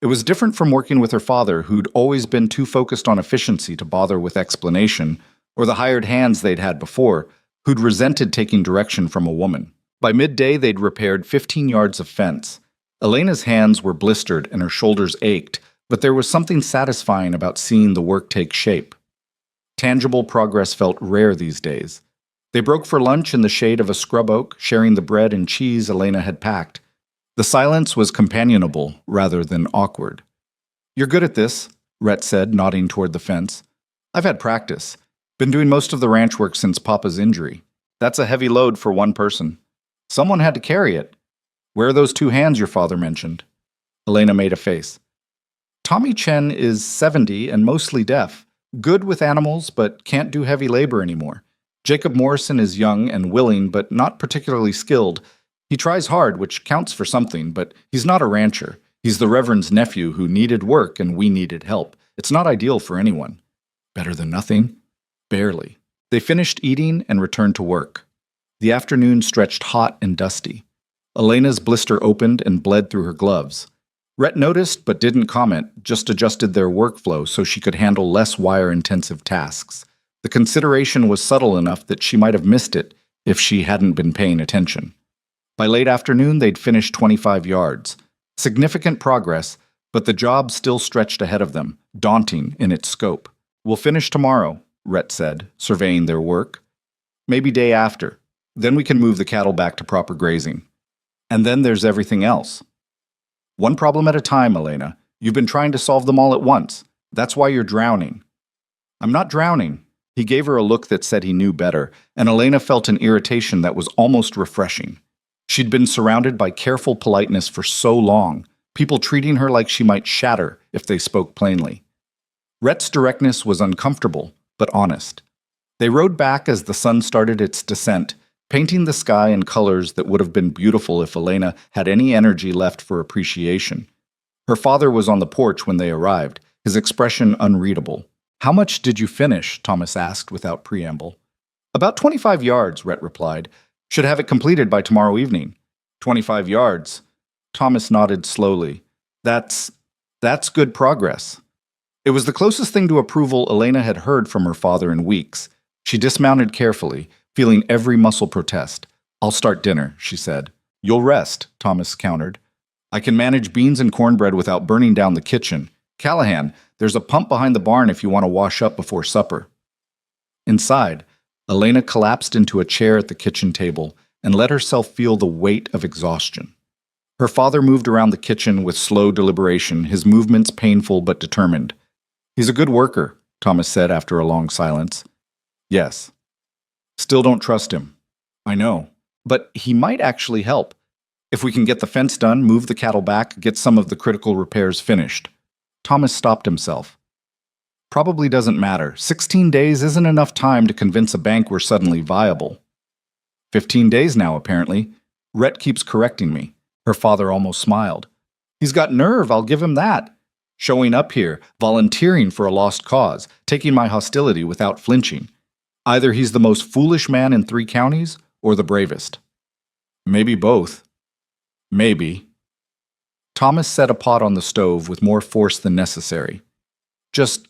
It was different from working with her father, who'd always been too focused on efficiency to bother with explanation, or the hired hands they'd had before, who'd resented taking direction from a woman. By midday, they'd repaired 15 yards of fence. Elena's hands were blistered and her shoulders ached, but there was something satisfying about seeing the work take shape. Tangible progress felt rare these days. They broke for lunch in the shade of a scrub oak, sharing the bread and cheese Elena had packed. The silence was companionable rather than awkward. "You're good at this," Rhett said, nodding toward the fence. "I've had practice. Been doing most of the ranch work since Papa's injury. That's a heavy load for one person. Someone had to carry it. Where are those two hands your father mentioned?" Elena made a face. "Tommy Chen is 70 and mostly deaf. Good with animals, but can't do heavy labor anymore. Jacob Morrison is young and willing, but not particularly skilled. He tries hard, which counts for something, but he's not a rancher. He's the Reverend's nephew who needed work and we needed help. It's not ideal for anyone." "Better than nothing?" "Barely." They finished eating and returned to work. The afternoon stretched hot and dusty. Elena's blister opened and bled through her gloves. Rhett noticed but didn't comment, just adjusted their workflow so she could handle less wire-intensive tasks. The consideration was subtle enough that she might have missed it if she hadn't been paying attention. By late afternoon, they'd finished 25 yards. Significant progress, but the job still stretched ahead of them, daunting in its scope. "We'll finish tomorrow," Rhett said, surveying their work. "Maybe day after. Then we can move the cattle back to proper grazing. And then there's everything else." "One problem at a time, Elena. You've been trying to solve them all at once. That's why you're drowning." "I'm not drowning." He gave her a look that said he knew better, and Elena felt an irritation that was almost refreshing. She'd been surrounded by careful politeness for so long, people treating her like she might shatter if they spoke plainly. Rhett's directness was uncomfortable, but honest. They rode back as the sun started its descent, painting the sky in colors that would have been beautiful if Elena had any energy left for appreciation. Her father was on the porch when they arrived, his expression unreadable. "How much did you finish?" Thomas asked without preamble. "About 25 yards, Rhett replied. "Should have it completed by tomorrow evening." 25 yards. Thomas nodded slowly. That's good progress." It was the closest thing to approval Elena had heard from her father in weeks. She dismounted carefully, feeling every muscle protest. "I'll start dinner," she said. "You'll rest," Thomas countered. "I can manage beans and cornbread without burning down the kitchen. Callahan, there's a pump behind the barn if you want to wash up before supper." Inside, Elena collapsed into a chair at the kitchen table and let herself feel the weight of exhaustion. Her father moved around the kitchen with slow deliberation, his movements painful but determined. "He's a good worker," Thomas said after a long silence. "Yes." "Still don't trust him." "I know. But he might actually help. If we can get the fence done, move the cattle back, get some of the critical repairs finished." Thomas stopped himself. "Probably doesn't matter. 16 days isn't enough time to convince a bank we're suddenly viable." 15 days now, apparently. Rhett keeps correcting me. Her father almost smiled. "He's got nerve, I'll give him that. Showing up here, volunteering for a lost cause, taking my hostility without flinching. Either he's the most foolish man in 3 counties, or the bravest." "Maybe both." "Maybe." Thomas set a pot on the stove with more force than necessary. "Just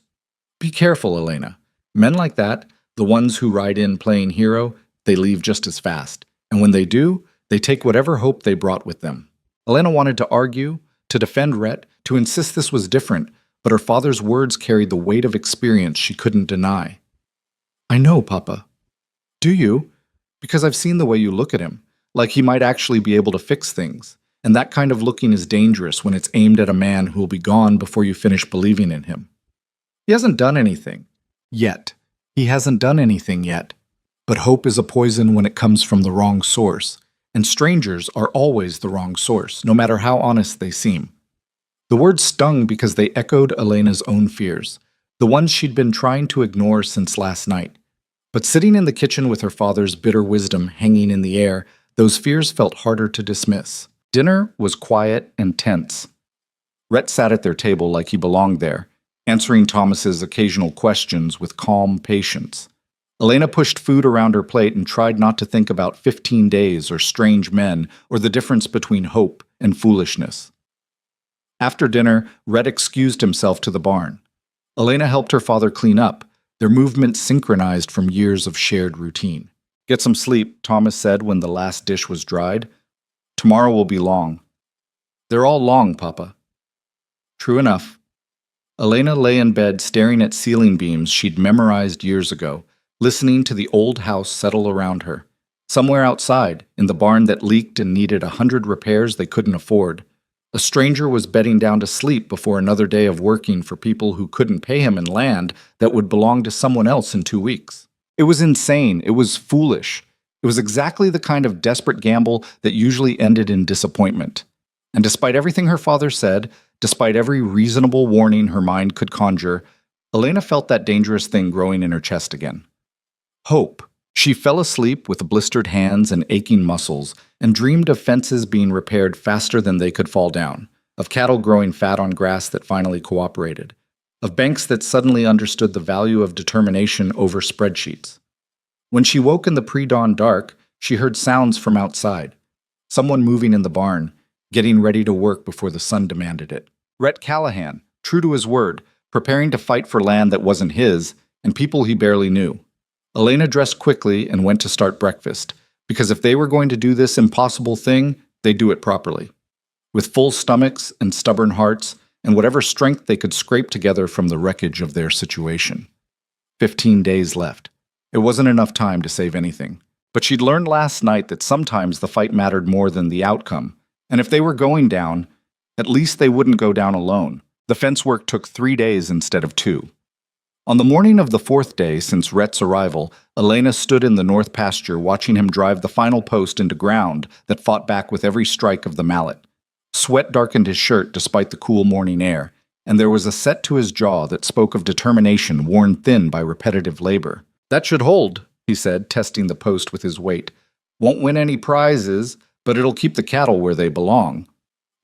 be careful, Elena. Men like that, the ones who ride in playing hero, they leave just as fast. And when they do, they take whatever hope they brought with them." Elena wanted to argue, to defend Rhett, to insist this was different, but her father's words carried the weight of experience she couldn't deny. "I know, Papa." "Do you?" "Because I've seen the way you look at him, like he might actually be able to fix things. And that kind of looking is dangerous when it's aimed at a man who will be gone before you finish believing in him." "He hasn't done anything. Yet. He hasn't done anything yet. But hope is a poison when it comes from the wrong source. and strangers are always the wrong source, no matter how honest they seem. The words stung because they echoed Elena's own fears, the ones she'd been trying to ignore since last night. But sitting in the kitchen with her father's bitter wisdom hanging in the air, those fears felt harder to dismiss. Dinner was quiet and tense. Rhett sat at their table like he belonged there, answering Thomas's occasional questions with calm patience. Elena pushed food around her plate and tried not to think about 15 days or strange men or the difference between hope and foolishness. After dinner, Rhett excused himself to the barn. Elena helped her father clean up, their movements synchronized from years of shared routine. "Get some sleep," Thomas said when the last dish was dried. "Tomorrow will be long." "They're all long, Papa." True enough. Elena lay in bed staring at ceiling beams she'd memorized years ago, listening to the old house settle around her. Somewhere outside, in the barn that leaked and needed 100 repairs they couldn't afford, a stranger was bedding down to sleep before another day of working for people who couldn't pay him in land that would belong to someone else in 2 weeks. It was insane. It was foolish. It was exactly the kind of desperate gamble that usually ended in disappointment. And despite everything her father said, despite every reasonable warning her mind could conjure, Elena felt that dangerous thing growing in her chest again. Hope. She fell asleep with blistered hands and aching muscles and dreamed of fences being repaired faster than they could fall down, of cattle growing fat on grass that finally cooperated, of banks that suddenly understood the value of determination over spreadsheets. When she woke in the pre-dawn dark, she heard sounds from outside. Someone moving in the barn, getting ready to work before the sun demanded it. Rhett Callahan, true to his word, preparing to fight for land that wasn't his and people he barely knew. Elena dressed quickly and went to start breakfast, because if they were going to do this impossible thing, they'd do it properly. With full stomachs and stubborn hearts, and whatever strength they could scrape together from the wreckage of their situation. 15 days left. It wasn't enough time to save anything. But she'd learned last night that sometimes the fight mattered more than the outcome, and if they were going down, at least they wouldn't go down alone. The fence work took 3 days instead of 2. On the morning of the 4th day since Rhett's arrival, Elena stood in the north pasture watching him drive the final post into ground that fought back with every strike of the mallet. Sweat darkened his shirt despite the cool morning air, and there was a set to his jaw that spoke of determination worn thin by repetitive labor. "That should hold," he said, testing the post with his weight. "Won't win any prizes, but it'll keep the cattle where they belong."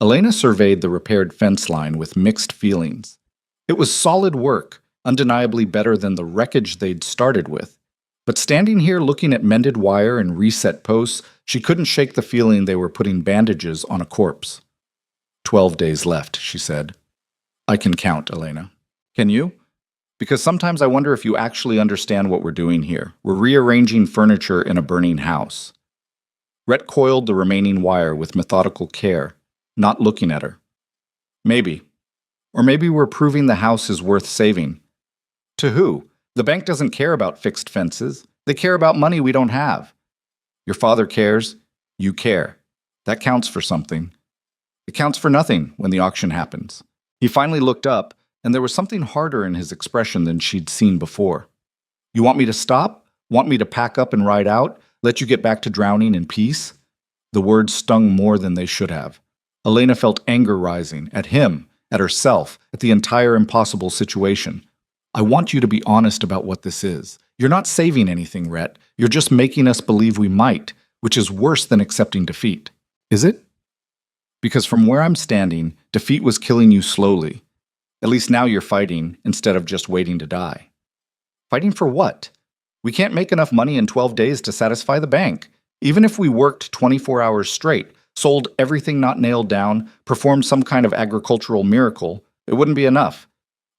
Elena surveyed the repaired fence line with mixed feelings. It was solid work, undeniably better than the wreckage they'd started with. But standing here looking at mended wire and reset posts, she couldn't shake the feeling they were putting bandages on a corpse. 12 days left, she said. "I can count, Elena." "Can you?" "Because sometimes I wonder if you actually understand what we're doing here. We're rearranging furniture in a burning house." Rhett coiled the remaining wire with methodical care, not looking at her. "Maybe. Or maybe we're proving the house is worth saving." "To who? The bank doesn't care about fixed fences. They care about money we don't have." "Your father cares. You care. That counts for something." "It counts for nothing when the auction happens." He finally looked up, and there was something harder in his expression than she'd seen before. "You want me to stop? Want me to pack up and ride out? Let you get back to drowning in peace?" The words stung more than they should have. Elena felt anger rising, at him, at herself, at the entire impossible situation. "I want you to be honest about what this is. You're not saving anything, Rhett. You're just making us believe we might, which is worse than accepting defeat." "Is it?" "Because from where I'm standing, defeat was killing you slowly. At least now you're fighting, instead of just waiting to die." "Fighting for what? We can't make enough money in 12 days to satisfy the bank. Even if we worked 24 hours straight, sold everything not nailed down, performed some kind of agricultural miracle, it wouldn't be enough.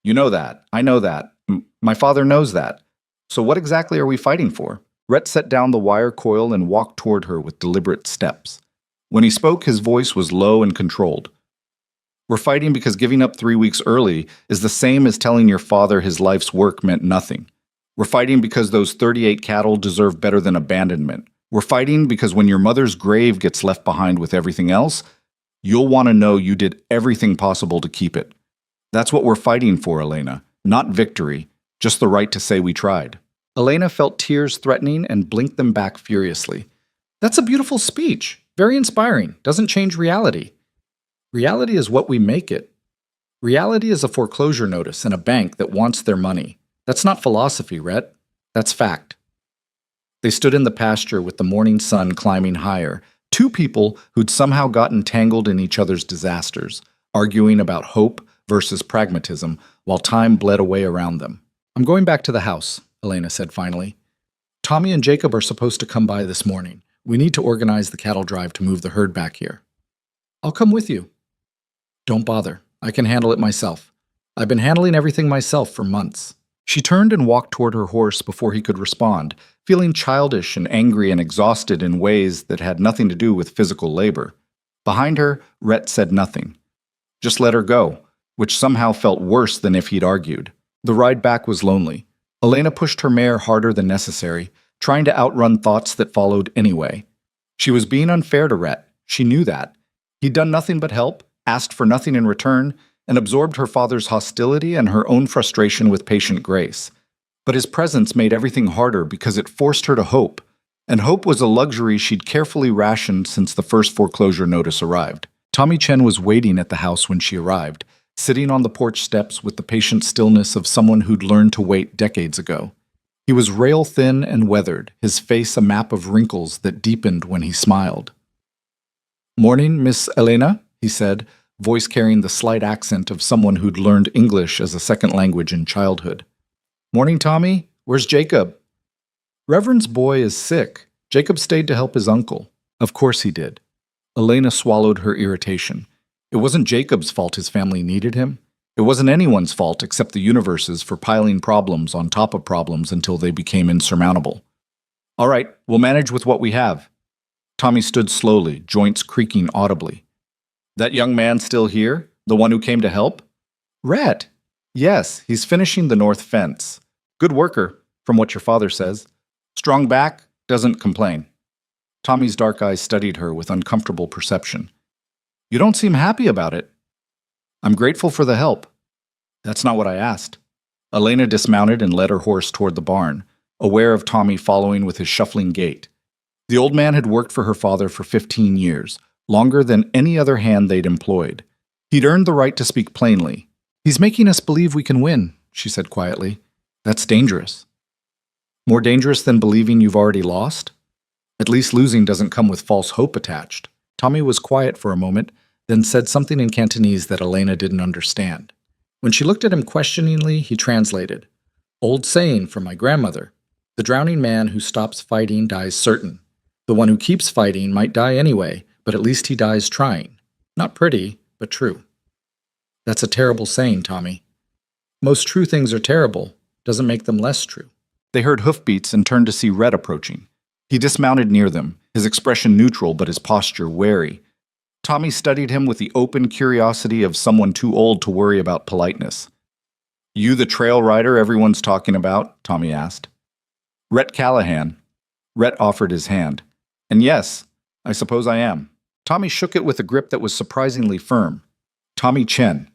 You know that. I know that. My father knows that. So what exactly are we fighting for?" Rhett set down the wire coil and walked toward her with deliberate steps. When he spoke, his voice was low and controlled. "We're fighting because giving up 3 weeks early is the same as telling your father his life's work meant nothing. We're fighting because those 38 cattle deserve better than abandonment. We're fighting because when your mother's grave gets left behind with everything else, you'll want to know you did everything possible to keep it. That's what we're fighting for, Elena. Not victory, just the right to say we tried." Elena felt tears threatening and blinked them back furiously. That's a beautiful speech. Very inspiring. Doesn't change reality. Reality is what we make it. Reality is a foreclosure notice and a bank that wants their money. That's not philosophy, Rhett. That's fact. They stood in the pasture with the morning sun climbing higher, two people who'd somehow gotten tangled in each other's disasters, arguing about hope versus pragmatism while time bled away around them. I'm going back to the house, Elena said finally. Tommy and Jacob are supposed to come by this morning. We need to organize the cattle drive to move the herd back here. I'll come with you. Don't bother. I can handle it myself. I've been handling everything myself for months. She turned and walked toward her horse before he could respond, feeling childish and angry and exhausted in ways that had nothing to do with physical labor. Behind her, Rhett said nothing. Just let her go, which somehow felt worse than if he'd argued. The ride back was lonely. Elena pushed her mare harder than necessary, trying to outrun thoughts that followed anyway. She was being unfair to Rhett. She knew that. He'd done nothing but help, asked for nothing in return, and absorbed her father's hostility and her own frustration with patient grace. But his presence made everything harder because it forced her to hope, and hope was a luxury she'd carefully rationed since the first foreclosure notice arrived. Tommy Chen was waiting at the house when she arrived, sitting on the porch steps with the patient stillness of someone who'd learned to wait decades ago. He was rail-thin and weathered, his face a map of wrinkles that deepened when he smiled. "Morning, Miss Elena," he said, voice carrying the slight accent of someone who'd learned English as a second language in childhood. "Morning, Tommy. Where's Jacob?" "Reverend's boy is sick. Jacob stayed to help his uncle." Of course he did. Elena swallowed her irritation. It wasn't Jacob's fault his family needed him. It wasn't anyone's fault except the universe's for piling problems on top of problems until they became insurmountable. "All right, we'll manage with what we have." Tommy stood slowly, joints creaking audibly. "That young man still here? The one who came to help?" "Rhett." "Yes, he's finishing the north fence. Good worker, from what your father says. Strong back, doesn't complain." Tommy's dark eyes studied her with uncomfortable perception. "You don't seem happy about it." "I'm grateful for the help." "That's not what I asked." Elena dismounted and led her horse toward the barn, aware of Tommy following with his shuffling gait. The old man had worked for her father for 15 years, longer than any other hand they'd employed. He'd earned the right to speak plainly. "He's making us believe we can win," she said quietly. "That's dangerous." "More dangerous than believing you've already lost?" "At least losing doesn't come with false hope attached." Tommy was quiet for a moment, then said something in Cantonese that Elena didn't understand. When she looked at him questioningly, he translated. "Old saying from my grandmother. The drowning man who stops fighting dies certain. The one who keeps fighting might die anyway, but at least he dies trying. Not pretty, but true." "That's a terrible saying, Tommy." "Most true things are terrible. Doesn't make them less true." They heard hoofbeats and turned to see Rhett approaching. He dismounted near them, his expression neutral but his posture wary. Tommy studied him with the open curiosity of someone too old to worry about politeness. "You the trail rider everyone's talking about?" Tommy asked. "Rhett Callahan." Rhett offered his hand. "And yes, I suppose I am." Tommy shook it with a grip that was surprisingly firm. "Tommy Chen.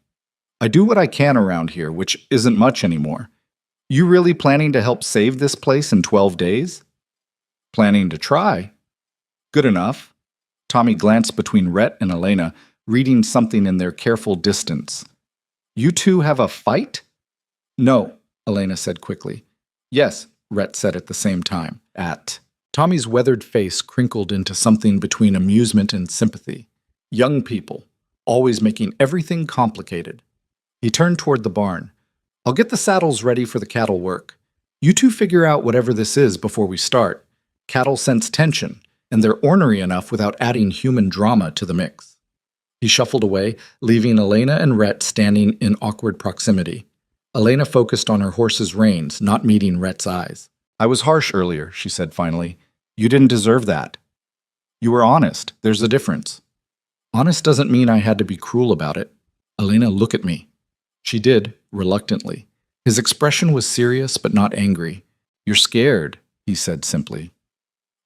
I do what I can around here, which isn't much anymore. You really planning to help save this place in 12 days? "Planning to try." "Good enough." Tommy glanced between Rhett and Elena, reading something in their careful distance. "You two have a fight?" "No," Elena said quickly. "Yes," Rhett said at the same time. Tommy's weathered face crinkled into something between amusement and sympathy. Young people, always making everything complicated. He turned toward the barn. "I'll get the saddles ready for the cattle work. You two figure out whatever this is before we start. Cattle sense tension, and they're ornery enough without adding human drama to the mix." He shuffled away, leaving Elena and Rhett standing in awkward proximity. Elena focused on her horse's reins, not meeting Rhett's eyes. "I was harsh earlier," she said finally. "You didn't deserve that." "You were honest. There's a difference." "Honest doesn't mean I had to be cruel about it." "Elena, look at me." She did, reluctantly. His expression was serious but not angry. "You're scared," he said simply.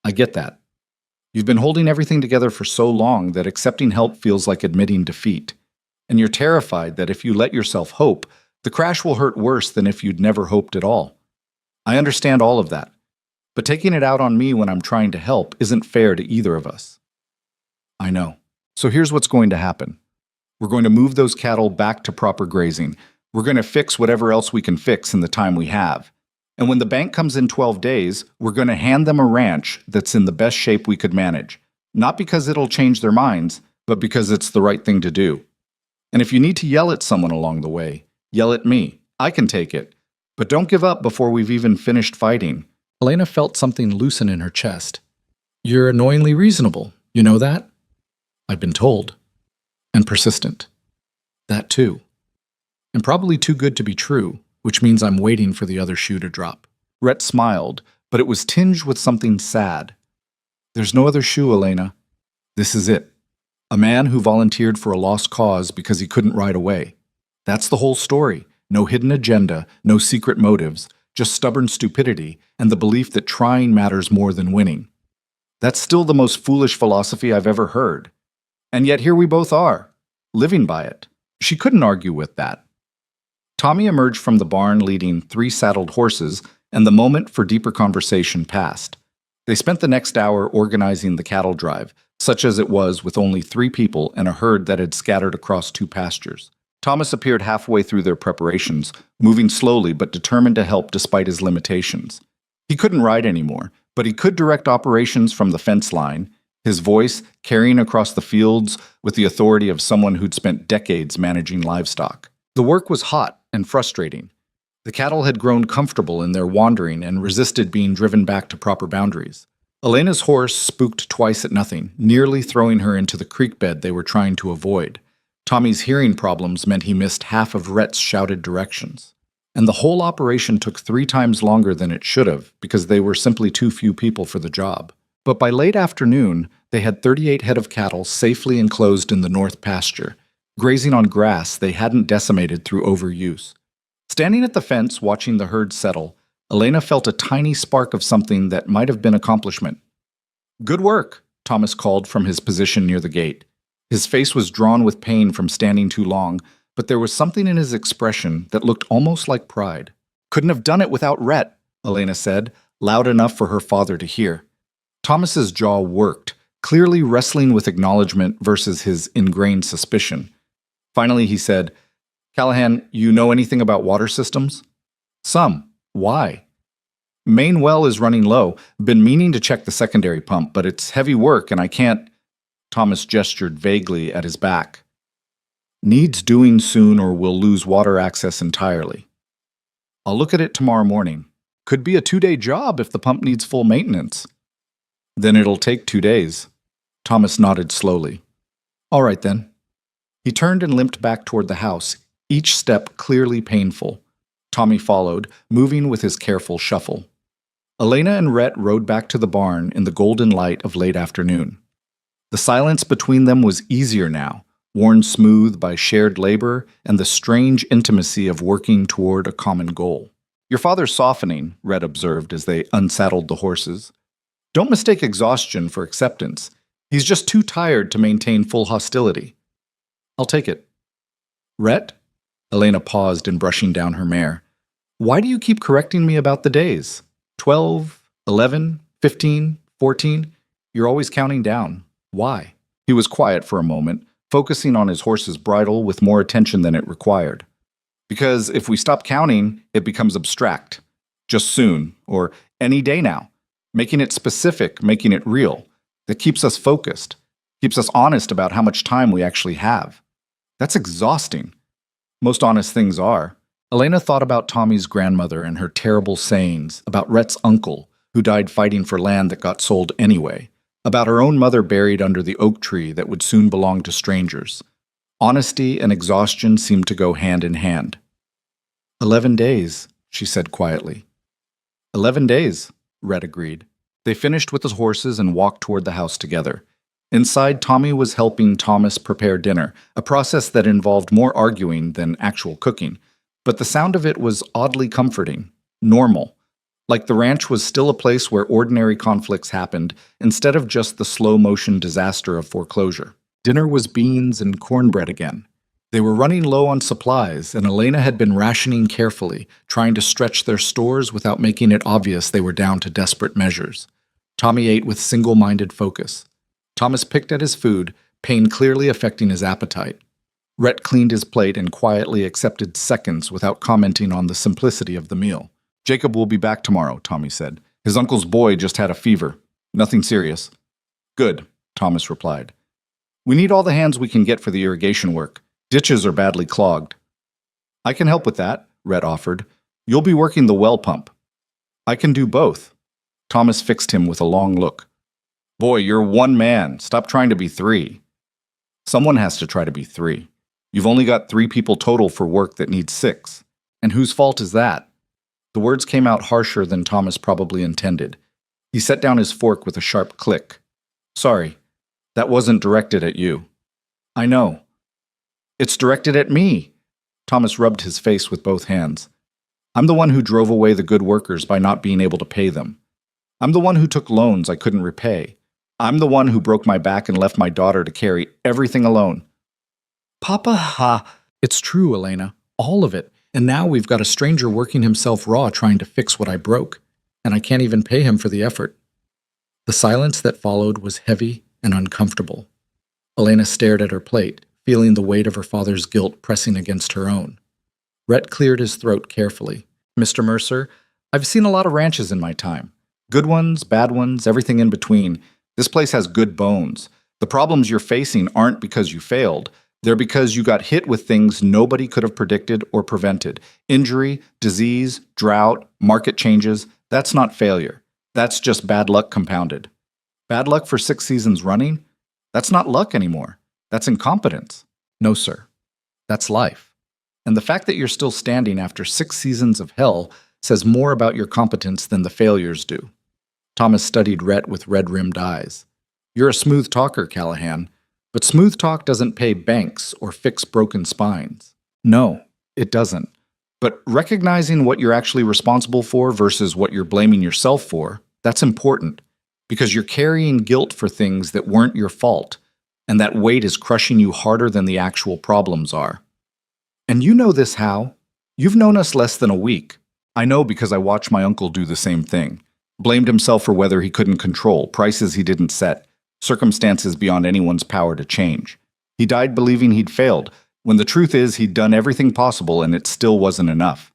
"I get that. You've been holding everything together for so long that accepting help feels like admitting defeat. And you're terrified that if you let yourself hope, the crash will hurt worse than if you'd never hoped at all. I understand all of that. But taking it out on me when I'm trying to help isn't fair to either of us. I know. So here's what's going to happen. We're going to move those cattle back to proper grazing. We're going to fix whatever else we can fix in the time we have. And when the bank comes in 12 days, we're going to hand them a ranch that's in the best shape we could manage. Not because it'll change their minds, but because it's the right thing to do. And if you need to yell at someone along the way, yell at me. I can take it. But don't give up before we've even finished fighting. Elena felt something loosen in her chest. You're annoyingly reasonable. You know that? I've been told. And persistent. That too. And probably too good to be true, which means I'm waiting for the other shoe to drop. Rhett smiled, but it was tinged with something sad. There's no other shoe, Elena. This is it. A man who volunteered for a lost cause because he couldn't ride away. That's the whole story. No hidden agenda, no secret motives, just stubborn stupidity and the belief that trying matters more than winning. That's still the most foolish philosophy I've ever heard. And yet here we both are, living by it. She couldn't argue with that. Tommy emerged from the barn leading 3 saddled horses, and the moment for deeper conversation passed. They spent the next hour organizing the cattle drive, such as it was with only 3 people and a herd that had scattered across 2 pastures. Thomas appeared halfway through their preparations, moving slowly but determined to help despite his limitations. He couldn't ride anymore, but he could direct operations from the fence line, his voice carrying across the fields with the authority of someone who'd spent decades managing livestock. The work was hot and frustrating. The cattle had grown comfortable in their wandering and resisted being driven back to proper boundaries. Elena's horse spooked twice at nothing, nearly throwing her into the creek bed they were trying to avoid. Tommy's hearing problems meant he missed half of Rhett's shouted directions. And the whole operation took 3 times longer than it should have because they were simply too few people for the job. But by late afternoon, they had 38 head of cattle safely enclosed in the north pasture, grazing on grass they hadn't decimated through overuse. Standing at the fence watching the herd settle, Elena felt a tiny spark of something that might have been accomplishment. "Good work," Thomas called from his position near the gate. His face was drawn with pain from standing too long, but there was something in his expression that looked almost like pride. "Couldn't have done it without Rhett," Elena said, loud enough for her father to hear. Thomas's jaw worked, clearly wrestling with acknowledgement versus his ingrained suspicion. Finally, he said, "Callahan, you know anything about water systems?" "Some. Why?" "Main well is running low. Been meaning to check the secondary pump, but it's heavy work and I can't—" Thomas gestured vaguely at his back. "Needs doing soon or we'll lose water access entirely. I'll look at it tomorrow morning. Could be a 2-day job if the pump needs full maintenance." "Then it'll take 2 days." Thomas nodded slowly. "All right then." He turned and limped back toward the house, each step clearly painful. Tommy followed, moving with his careful shuffle. Elena and Rhett rode back to the barn in the golden light of late afternoon. The silence between them was easier now, worn smooth by shared labor and the strange intimacy of working toward a common goal. "Your father's softening," Rhett observed as they unsaddled the horses. "Don't mistake exhaustion for acceptance. He's just too tired to maintain full hostility." "I'll take it." "Rhett?" Elena paused in brushing down her mare. "Why do you keep correcting me about the days? 12, 11, 15, 14? You're always counting down. Why?" He was quiet for a moment, focusing on his horse's bridle with more attention than it required. "Because if we stop counting, it becomes abstract. Just soon, or any day now. Making it specific, making it real. That keeps us focused, keeps us honest about how much time we actually have. That's exhausting. Most honest things are." Elena thought about Tommy's grandmother and her terrible sayings, about Rhett's uncle, who died fighting for land that got sold anyway, about her own mother buried under the oak tree that would soon belong to strangers. Honesty and exhaustion seemed to go hand in hand. 11 days, she said quietly. 11 days, Rhett agreed. They finished with the horses and walked toward the house together. Inside, Tommy was helping Thomas prepare dinner, a process that involved more arguing than actual cooking. But the sound of it was oddly comforting, normal, like the ranch was still a place where ordinary conflicts happened instead of just the slow-motion disaster of foreclosure. Dinner was beans and cornbread again. They were running low on supplies, and Elena had been rationing carefully, trying to stretch their stores without making it obvious they were down to desperate measures. Tommy ate with single-minded focus. Thomas picked at his food, pain clearly affecting his appetite. Rhett cleaned his plate and quietly accepted seconds without commenting on the simplicity of the meal. "Jacob will be back tomorrow," Tommy said. "His uncle's boy just had a fever. Nothing serious." "Good," Thomas replied. "We need all the hands we can get for the irrigation work. Ditches are badly clogged." "I can help with that," Rhett offered. "You'll be working the well pump." "I can do both." Thomas fixed him with a long look. "Boy, you're one man. Stop trying to be three." "Someone has to try to be three. You've only got 3 people total for work that needs 6. And whose fault is that?" The words came out harsher than Thomas probably intended. He set down his fork with a sharp click. "Sorry, that wasn't directed at you." "I know." "It's directed at me." Thomas rubbed his face with both hands. "I'm the one who drove away the good workers by not being able to pay them. I'm the one who took loans I couldn't repay. I'm the one who broke my back and left my daughter to carry everything alone." "Papa, It's true, Elena. All of it. And now we've got a stranger working himself raw trying to fix what I broke. And I can't even pay him for the effort." The silence that followed was heavy and uncomfortable. Elena stared at her plate, feeling the weight of her father's guilt pressing against her own. Rhett cleared his throat carefully. "Mr. Mercer, I've seen a lot of ranches in my time. Good ones, bad ones, everything in between. This place has good bones. The problems you're facing aren't because you failed. They're because you got hit with things nobody could have predicted or prevented. Injury, disease, drought, market changes. That's not failure. That's just bad luck compounded. Bad luck for 6 seasons running? That's not luck anymore. That's incompetence." "No, sir. That's life. And the fact that you're still standing after 6 seasons of hell says more about your competence than the failures do." Thomas studied Rhett with red-rimmed eyes. "You're a smooth talker, Callahan. But smooth talk doesn't pay banks or fix broken spines." "No, it doesn't. But recognizing what you're actually responsible for versus what you're blaming yourself for, that's important. Because you're carrying guilt for things that weren't your fault, and that weight is crushing you harder than the actual problems are. And you know this how? You've known us less than a week. I know because I watched my uncle do the same thing. Blamed himself for weather he couldn't control, prices he didn't set, circumstances beyond anyone's power to change. He died believing he'd failed, when the truth is he'd done everything possible and it still wasn't enough.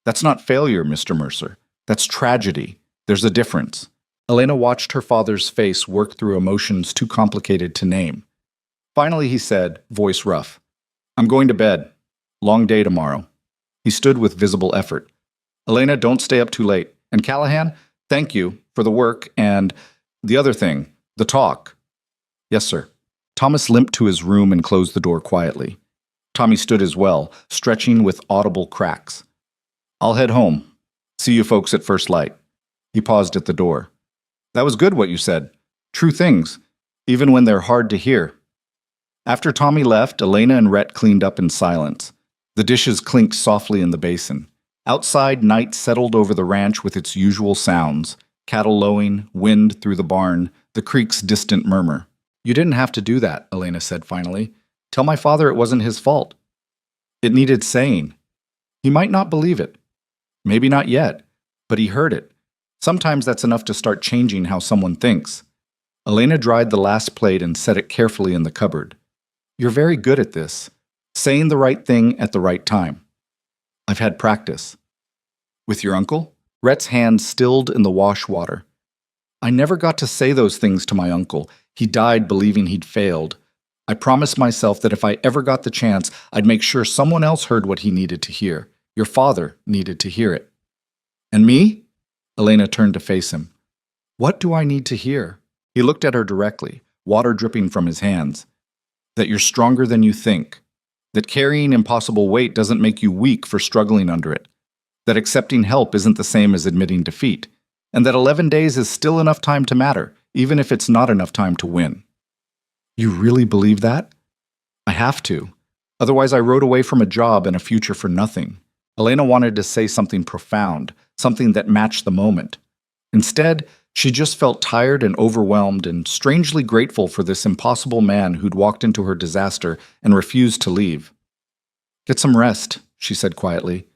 That's not failure, Mr. Mercer. That's tragedy. There's a difference." Elena watched her father's face work through emotions too complicated to name. Finally he said, voice rough, "I'm going to bed. Long day tomorrow." He stood with visible effort. "Elena, don't stay up too late. And Callahan, thank you for the work and the other thing. The talk." "Yes, sir." Thomas limped to his room and closed the door quietly. Tommy stood as well, stretching with audible cracks. "I'll head home. See you folks at first light." He paused at the door. "That was good what you said. True things, even when they're hard to hear." After Tommy left, Elena and Rhett cleaned up in silence. The dishes clinked softly in the basin. Outside, night settled over the ranch with its usual sounds. Cattle lowing, wind through the barn, the creek's distant murmur. "You didn't have to do that," Elena said finally. "Tell my father it wasn't his fault." It needed saying. He might not believe it. Maybe not yet, but he heard it. Sometimes that's enough to start changing how someone thinks. Elena dried the last plate and set it carefully in the cupboard. "You're very good at this. Saying the right thing at the right time." "I've had practice." "With your uncle?" Rhett's hand stilled in the wash water. "I never got to say those things to my uncle. He died believing he'd failed. I promised myself that if I ever got the chance, I'd make sure someone else heard what he needed to hear. Your father needed to hear it." "And me?" Elena turned to face him. "What do I need to hear?" He looked at her directly, water dripping from his hands. "That you're stronger than you think. That carrying impossible weight doesn't make you weak for struggling under it. That accepting help isn't the same as admitting defeat. And that 11 days is still enough time to matter, even if it's not enough time to win." "You really believe that?" "I have to. Otherwise I rode away from a job and a future for nothing." Elena wanted to say something profound, something that matched the moment. Instead, she just felt tired and overwhelmed and strangely grateful for this impossible man who'd walked into her disaster and refused to leave. Get some rest, she said quietly.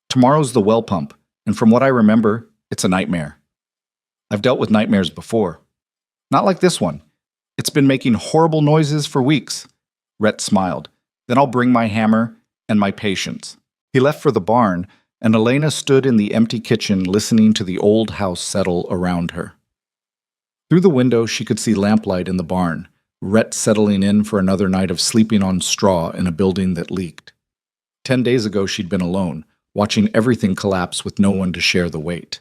Tomorrow's the well pump, and from what I remember, it's a nightmare. I've dealt with nightmares before. Not like this one. It's been making horrible noises for weeks. Rhett smiled. Then I'll bring my hammer and my patience. He left for the barn, and Elena stood in the empty kitchen listening to the old house settle around her. Through the window, she could see lamplight in the barn, Rhett settling in for another night of sleeping on straw in a building that leaked. 10 days ago, she'd been alone, watching everything collapse with no one to share the weight.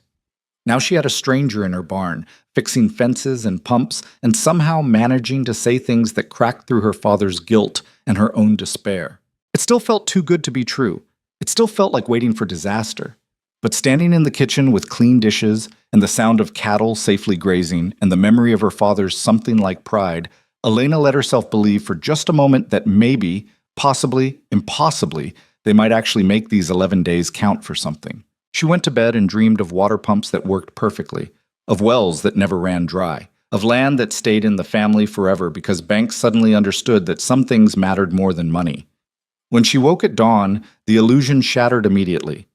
Now she had a stranger in her barn, fixing fences and pumps, and somehow managing to say things that cracked through her father's guilt and her own despair. It still felt too good to be true. It still felt like waiting for disaster. But standing in the kitchen with clean dishes and the sound of cattle safely grazing and the memory of her father's something like pride, Elena let herself believe for just a moment that maybe, possibly, impossibly, they might actually make these 11 days count for something. She went to bed and dreamed of water pumps that worked perfectly, of wells that never ran dry, of land that stayed in the family forever because banks suddenly understood that some things mattered more than money. When she woke at dawn, the illusion shattered immediately.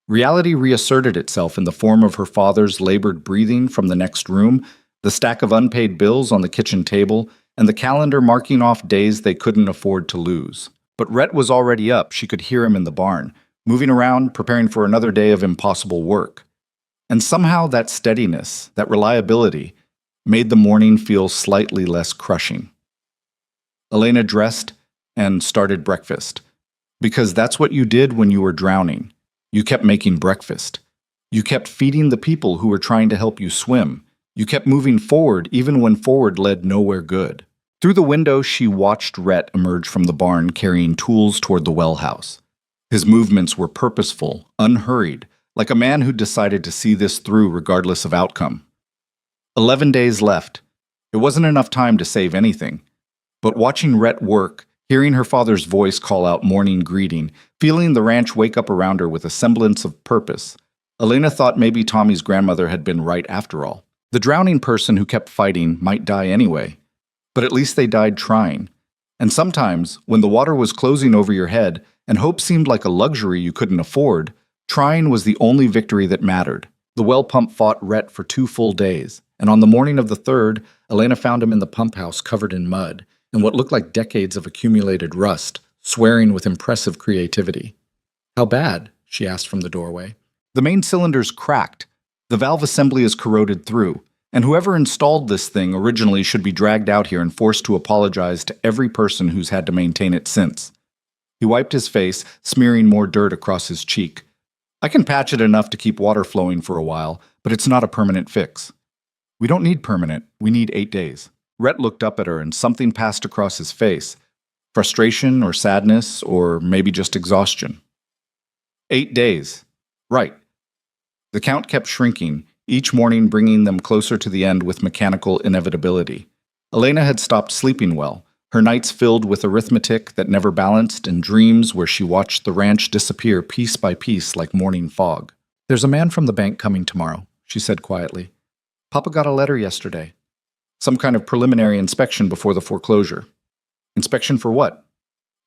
Reality reasserted itself in the form of her father's labored breathing from the next room, the stack of unpaid bills on the kitchen table, and the calendar marking off days they couldn't afford to lose. But Rhett was already up. She could hear him in the barn, moving around, preparing for another day of impossible work. And somehow that steadiness, that reliability, made the morning feel slightly less crushing. Elena dressed and started breakfast. Because that's what you did when you were drowning. You kept making breakfast. You kept feeding the people who were trying to help you swim. You kept moving forward even when forward led nowhere good. Through the window, she watched Rhett emerge from the barn carrying tools toward the well house. His movements were purposeful, unhurried, like a man who decided to see this through regardless of outcome. 11 days left. It wasn't enough time to save anything. But watching Rhett work, hearing her father's voice call out morning greeting, feeling the ranch wake up around her with a semblance of purpose, Elena thought maybe Tommy's grandmother had been right after all. The drowning person who kept fighting might die anyway, but at least they died trying. And sometimes, when the water was closing over your head and hope seemed like a luxury you couldn't afford, trying was the only victory that mattered. The well pump fought Rhett for 2 full days, and on the morning of the 3rd, Elena found him in the pump house covered in mud and what looked like decades of accumulated rust, swearing with impressive creativity. "How bad?" she asked from the doorway. "The main cylinder's cracked. The valve assembly is corroded through, and whoever installed this thing originally should be dragged out here and forced to apologize to every person who's had to maintain it since." He wiped his face, smearing more dirt across his cheek. "I can patch it enough to keep water flowing for a while, but it's not a permanent fix." "We don't need permanent. We need 8 days." Rhett looked up at her and something passed across his face. Frustration or sadness or maybe just exhaustion. 8 days. Right. The count kept shrinking, each morning bringing them closer to the end with mechanical inevitability. Elena had stopped sleeping well, her nights filled with arithmetic that never balanced and dreams where she watched the ranch disappear piece by piece like morning fog. "There's a man from the bank coming tomorrow," she said quietly. "Papa got a letter yesterday. Some kind of preliminary inspection before the foreclosure." "Inspection for what?"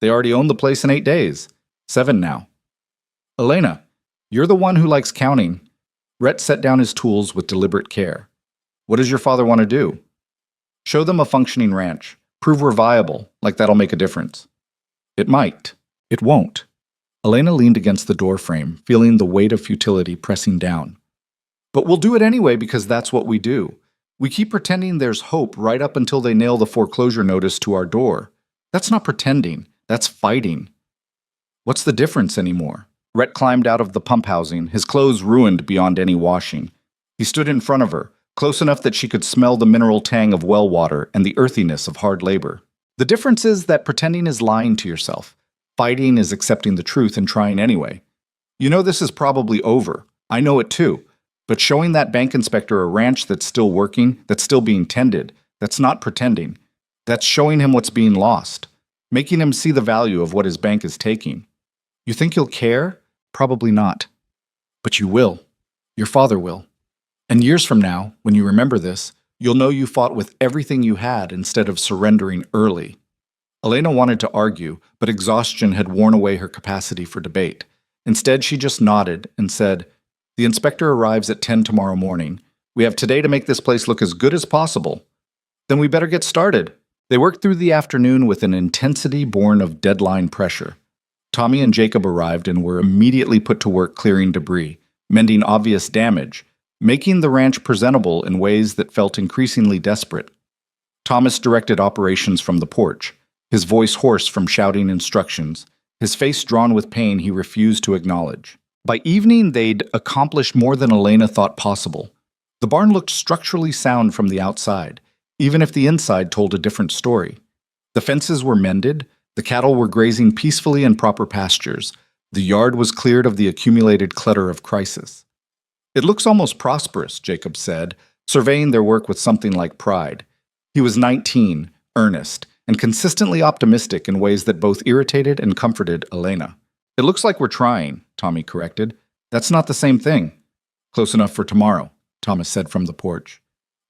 "They already own the place in 8 days. 7 now." "Elena, you're the one who likes counting." Rhett set down his tools with deliberate care. "What does your father want to do?" "Show them a functioning ranch. Prove we're viable, like that'll make a difference." "It might. It won't." Elena leaned against the doorframe, feeling the weight of futility pressing down. "But we'll do it anyway because that's what we do. We keep pretending there's hope right up until they nail the foreclosure notice to our door. That's not pretending. That's fighting." "What's the difference anymore?" Rhett climbed out of the pump housing, his clothes ruined beyond any washing. He stood in front of her, close enough that she could smell the mineral tang of well water and the earthiness of hard labor. "The difference is that pretending is lying to yourself. Fighting is accepting the truth and trying anyway. You know this is probably over. I know it too. But showing that bank inspector a ranch that's still working, that's still being tended, that's not pretending. That's showing him what's being lost, making him see the value of what his bank is taking. You think you'll care? Probably not. But you will. Your father will. And years from now, when you remember this, you'll know you fought with everything you had instead of surrendering early. Elena wanted to argue, but exhaustion had worn away her capacity for debate. Instead, she just nodded and said, "The inspector arrives at 10 tomorrow morning. We have today to make this place look as good as possible. Then we better get started." They worked through the afternoon with an intensity born of deadline pressure. Tommy and Jacob arrived and were immediately put to work clearing debris, mending obvious damage, making the ranch presentable in ways that felt increasingly desperate. Thomas directed operations from the porch, his voice hoarse from shouting instructions, his face drawn with pain he refused to acknowledge. By evening, they'd accomplished more than Elena thought possible. The barn looked structurally sound from the outside, even if the inside told a different story. The fences were mended, the cattle were grazing peacefully in proper pastures, the yard was cleared of the accumulated clutter of crisis. "It looks almost prosperous," Jacob said, surveying their work with something like pride. He was 19, earnest, and consistently optimistic in ways that both irritated and comforted Elena. "It looks like we're trying," Tommy corrected. "That's not the same thing." "Close enough for tomorrow," Thomas said from the porch.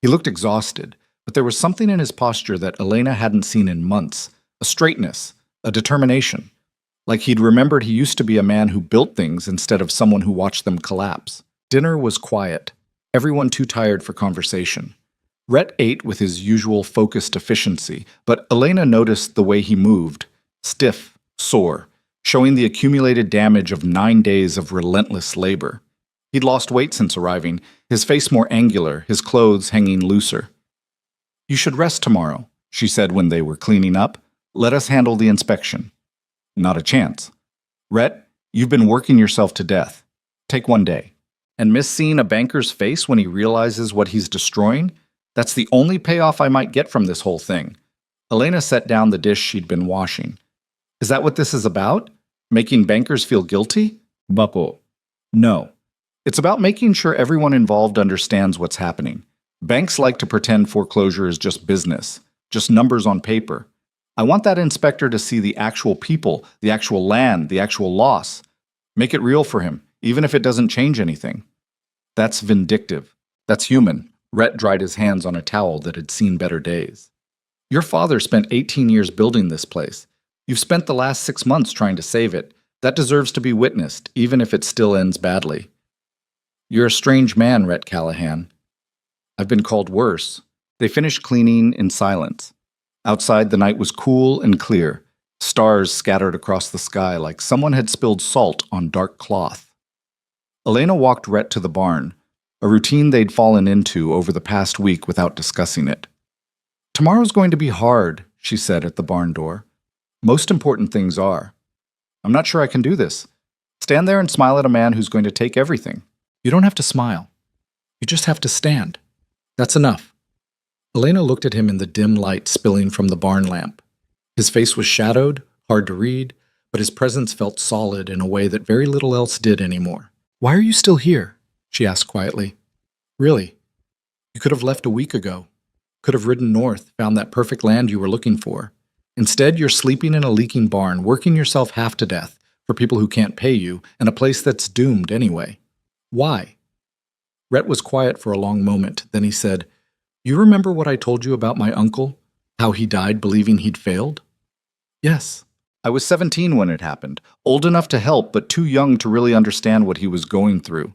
He looked exhausted, but there was something in his posture that Elena hadn't seen in months, a straightness, a determination. Like he'd remembered he used to be a man who built things instead of someone who watched them collapse. Dinner was quiet, everyone too tired for conversation. Rhett ate with his usual focused efficiency, but Elena noticed the way he moved, stiff, sore, showing the accumulated damage of 9 days of relentless labor. He'd lost weight since arriving, his face more angular, his clothes hanging looser. "You should rest tomorrow," she said when they were cleaning up. "Let us handle the inspection." "Not a chance." "Rhett, you've been working yourself to death. Take 1 day." "And miss seeing a banker's face when he realizes what he's destroying? That's the only payoff I might get from this whole thing." Elena set down the dish she'd been washing. "Is that what this is about? Making bankers feel guilty?" "Buckle." "No. It's about making sure everyone involved understands what's happening. Banks like to pretend foreclosure is just business, just numbers on paper. I want that inspector to see the actual people, the actual land, the actual loss. Make it real for him, even if it doesn't change anything." "That's vindictive. That's human." Rhett dried his hands on a towel that had seen better days. "Your father spent 18 years building this place. You've spent the last 6 months trying to save it. That deserves to be witnessed, even if it still ends badly." "You're a strange man, Rhett Callahan." "I've been called worse." They finished cleaning in silence. Outside, the night was cool and clear, stars scattered across the sky like someone had spilled salt on dark cloth. Elena walked Rhett to the barn, a routine they'd fallen into over the past week without discussing it. "Tomorrow's going to be hard," she said at the barn door. "Most important things are. I'm not sure I can do this. Stand there and smile at a man who's going to take everything." "You don't have to smile. You just have to stand. That's enough." Elena looked at him in the dim light spilling from the barn lamp. His face was shadowed, hard to read, but his presence felt solid in a way that very little else did anymore. "Why are you still here?" she asked quietly. "Really? You could have left a week ago. Could have ridden north, found that perfect land you were looking for. Instead, you're sleeping in a leaking barn, working yourself half to death for people who can't pay you, in a place that's doomed anyway. Why?" Rhett was quiet for a long moment. Then he said, "You remember what I told you about my uncle? How he died believing he'd failed?" "Yes. I was 17 when it happened, old enough to help but too young to really understand what he was going through.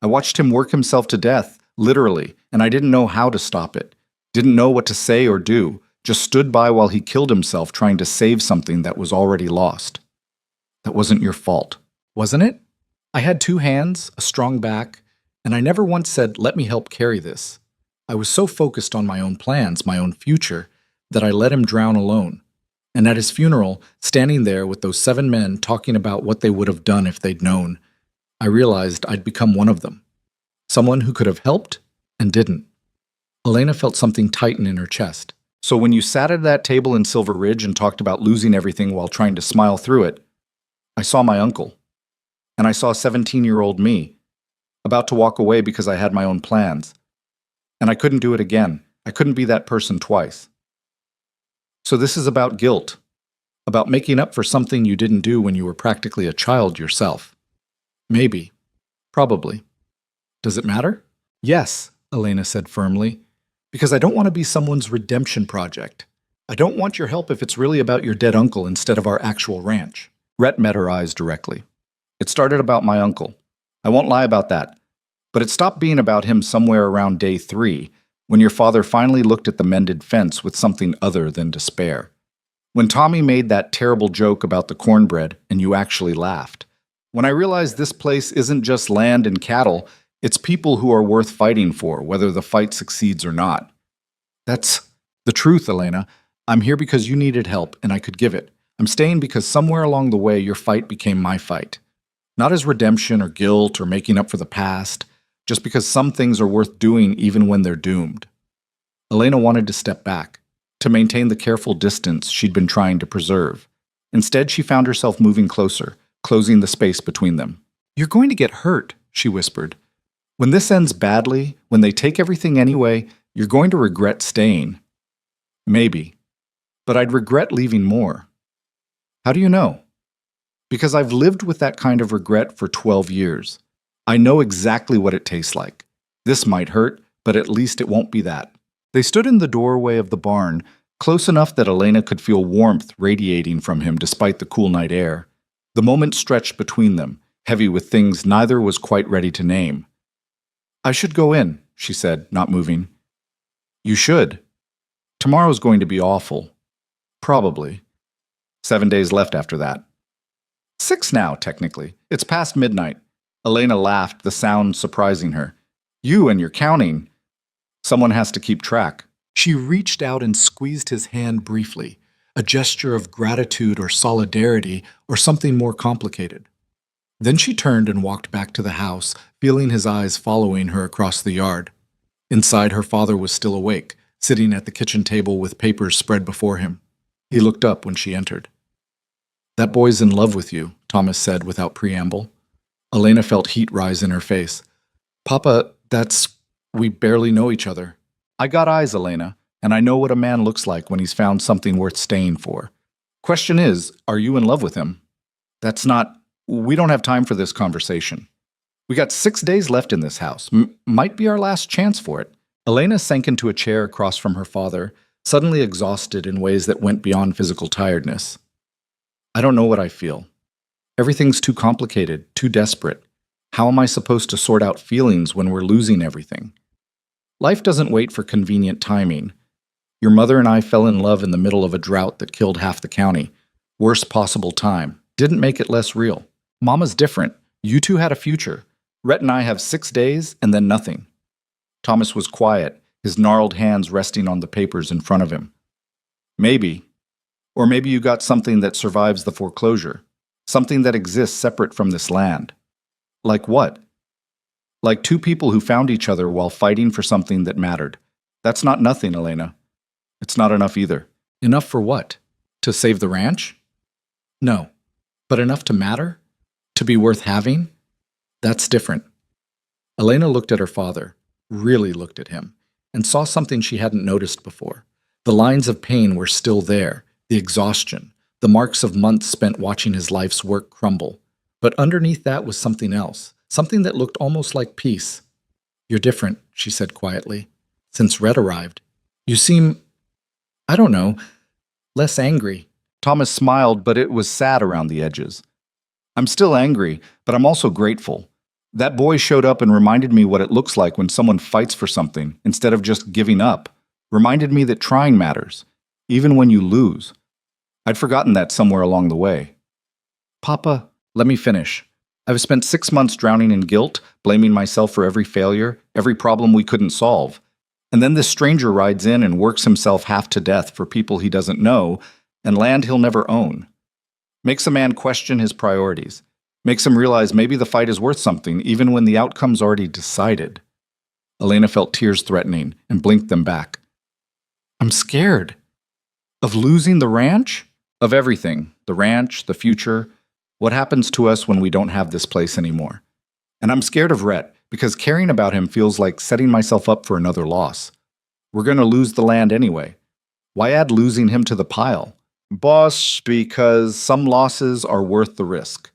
I watched him work himself to death, literally, and I didn't know how to stop it. Didn't know what to say or do, just stood by while he killed himself trying to save something that was already lost." "That wasn't your fault." "Wasn't it? I had 2 hands, a strong back, and I never once said, 'Let me help carry this.' I was so focused on my own plans, my own future, that I let him drown alone. And at his funeral, standing there with those 7 men talking about what they would have done if they'd known, I realized I'd become one of them. Someone who could have helped and didn't." Elena felt something tighten in her chest. "So when you sat at that table in Silver Ridge and talked about losing everything while trying to smile through it, I saw my uncle. And I saw 17-year-old me, about to walk away because I had my own plans. And I couldn't do it again. I couldn't be that person twice. So this is about guilt, about making up for something you didn't do when you were practically a child yourself." "Maybe. Probably. Does it matter?" "Yes," Elena said firmly, "because I don't want to be someone's redemption project. I don't want your help if it's really about your dead uncle instead of our actual ranch. Rhett met her eyes directly. It started about my uncle. I won't lie about that. But it stopped being about him somewhere around day 3, when your father finally looked at the mended fence with something other than despair. When Tommy made that terrible joke about the cornbread and you actually laughed. When I realized this place isn't just land and cattle, it's people who are worth fighting for, whether the fight succeeds or not. That's the truth, Elena. I'm here because you needed help, and I could give it. I'm staying because somewhere along the way your fight became my fight. Not as redemption or guilt or making up for the past, just because some things are worth doing even when they're doomed. Elena wanted to step back, to maintain the careful distance she'd been trying to preserve. Instead, she found herself moving closer, closing the space between them. "You're going to get hurt," she whispered. "When this ends badly, when they take everything anyway, you're going to regret staying." "Maybe. But I'd regret leaving more." "How do you know?" "Because I've lived with that kind of regret for 12 years. I know exactly what it tastes like. This might hurt, but at least it won't be that." They stood in the doorway of the barn, close enough that Elena could feel warmth radiating from him despite the cool night air. The moment stretched between them, heavy with things neither was quite ready to name. "I should go in," she said, not moving. "You should. Tomorrow's going to be awful. Probably. 7 days left after that." 6 now, technically. It's past midnight. Elena laughed, the sound surprising her. "You and your counting." "Someone has to keep track." She reached out and squeezed his hand briefly, a gesture of gratitude or solidarity or something more complicated. Then she turned and walked back to the house, feeling his eyes following her across the yard. Inside, her father was still awake, sitting at the kitchen table with papers spread before him. He looked up when she entered. "That boy's in love with you," Thomas said without preamble. Elena felt heat rise in her face. "Papa, we barely know each other." "I got eyes, Elena, and I know what a man looks like when he's found something worth staying for. Question is, are you in love with him?" We don't have time for this conversation. We got 6 days left in this house. Might be our last chance for it." Elena sank into a chair across from her father, suddenly exhausted in ways that went beyond physical tiredness. "I don't know what I feel. Everything's too complicated, too desperate. How am I supposed to sort out feelings when we're losing everything? Life doesn't wait for convenient timing. Your mother and I fell in love in the middle of a drought that killed half the county. Worst possible time. Didn't make it less real. Mama's different. You two had a future. Rhett and I have 6 days and then nothing." Thomas was quiet, his gnarled hands resting on the papers in front of him. "Maybe. Or maybe you got something that survives the foreclosure. Something that exists separate from this land." "Like what?" "Like 2 people who found each other while fighting for something that mattered. That's not nothing, Elena." "It's not enough either." "Enough for what? To save the ranch?" "No. But enough to matter? To be worth having? That's different." Elena looked at her father, really looked at him, and saw something she hadn't noticed before. The lines of pain were still there, the exhaustion, the marks of months spent watching his life's work crumble. But underneath that was something else, something that looked almost like peace. "You're different," she said quietly. "Since Rhett arrived. You seem, I don't know, less angry." Thomas smiled, but it was sad around the edges. "I'm still angry, but I'm also grateful. That boy showed up and reminded me what it looks like when someone fights for something instead of just giving up. Reminded me that trying matters, even when you lose. I'd forgotten that somewhere along the way." "Papa, let me finish. I've spent 6 months drowning in guilt, blaming myself for every failure, every problem we couldn't solve. And then this stranger rides in and works himself half to death for people he doesn't know and land he'll never own. Makes a man question his priorities. Makes him realize maybe the fight is worth something, even when the outcome's already decided." Elena felt tears threatening and blinked them back. "I'm scared." "Of losing the ranch?" "Of everything. The ranch, the future. What happens to us when we don't have this place anymore? And I'm scared of Rhett, because caring about him feels like setting myself up for another loss. We're going to lose the land anyway. Why add losing him to the pile?" "Boss, because some losses are worth the risk.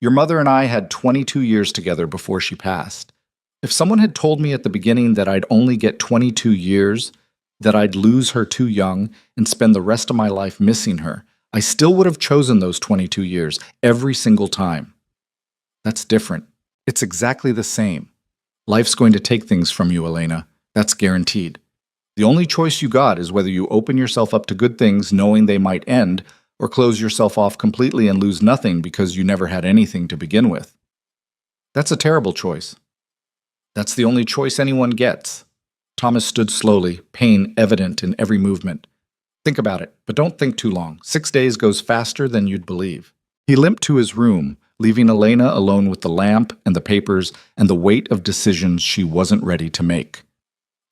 Your mother and I had 22 years together before she passed. If someone had told me at the beginning that I'd only get 22 years, that I'd lose her too young and spend the rest of my life missing her, I still would have chosen those 22 years every single time. That's different. It's exactly the same. Life's going to take things from you, Elena. That's guaranteed. The only choice you got is whether you open yourself up to good things knowing they might end, or close yourself off completely and lose nothing because you never had anything to begin with. That's a terrible choice. That's the only choice anyone gets. Thomas stood slowly, pain evident in every movement. Think about it, but don't think too long. 6 days goes faster than you'd believe. He limped to his room, leaving Elena alone with the lamp and the papers and the weight of decisions she wasn't ready to make.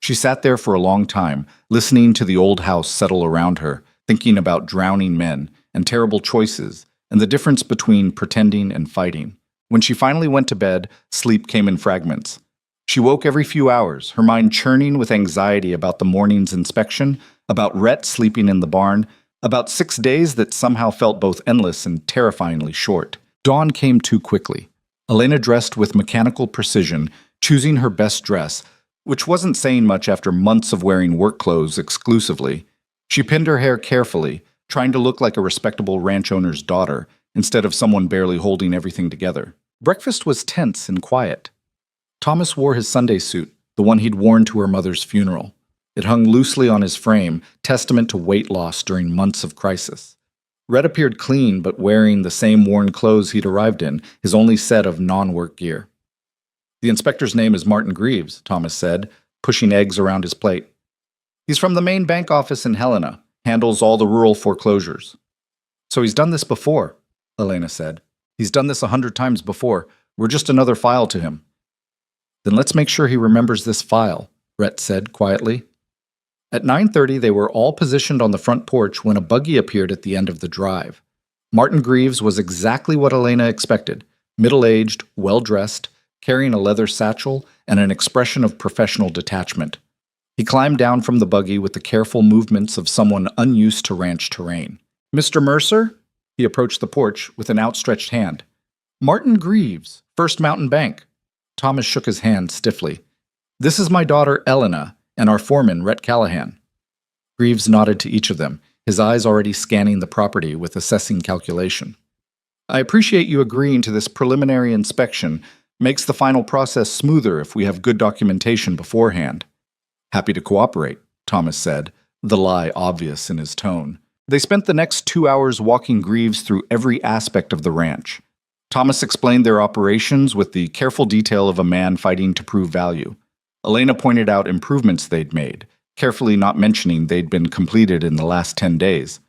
She sat there for a long time, listening to the old house settle around her, thinking about drowning men and terrible choices and the difference between pretending and fighting. When she finally went to bed, sleep came in fragments. She woke every few hours, her mind churning with anxiety about the morning's inspection, about Rhett sleeping in the barn, about 6 days that somehow felt both endless and terrifyingly short. Dawn came too quickly. Elena dressed with mechanical precision, choosing her best dress, which wasn't saying much after months of wearing work clothes exclusively. She pinned her hair carefully, trying to look like a respectable ranch owner's daughter, instead of someone barely holding everything together. Breakfast was tense and quiet. Thomas wore his Sunday suit, the one he'd worn to her mother's funeral. It hung loosely on his frame, testament to weight loss during months of crisis. Rhett appeared clean, but wearing the same worn clothes he'd arrived in, his only set of non-work gear. "The inspector's name is Martin Greaves," Thomas said, pushing eggs around his plate. "He's from the main bank office in Helena, handles all the rural foreclosures." "So he's done this before," Elena said. "He's done this 100 times before. We're just another file to him." "Then let's make sure he remembers this file," Rhett said quietly. At 9:30, they were all positioned on the front porch when a buggy appeared at the end of the drive. Martin Greaves was exactly what Elena expected, middle-aged, well-dressed, carrying a leather satchel and an expression of professional detachment. He climbed down from the buggy with the careful movements of someone unused to ranch terrain. "Mr. Mercer?" He approached the porch with an outstretched hand. "Martin Greaves, First Mountain Bank." Thomas shook his hand stiffly. "This is my daughter, Elena, and our foreman, Rhett Callahan." Greaves nodded to each of them, his eyes already scanning the property with assessing calculation. "I appreciate you agreeing to this preliminary inspection. Makes the final process smoother if we have good documentation beforehand." "Happy to cooperate," Thomas said, the lie obvious in his tone. They spent the next 2 hours walking Greaves through every aspect of the ranch. Thomas explained their operations with the careful detail of a man fighting to prove value. Elena pointed out improvements they'd made, carefully not mentioning they'd been completed in the last 10 days.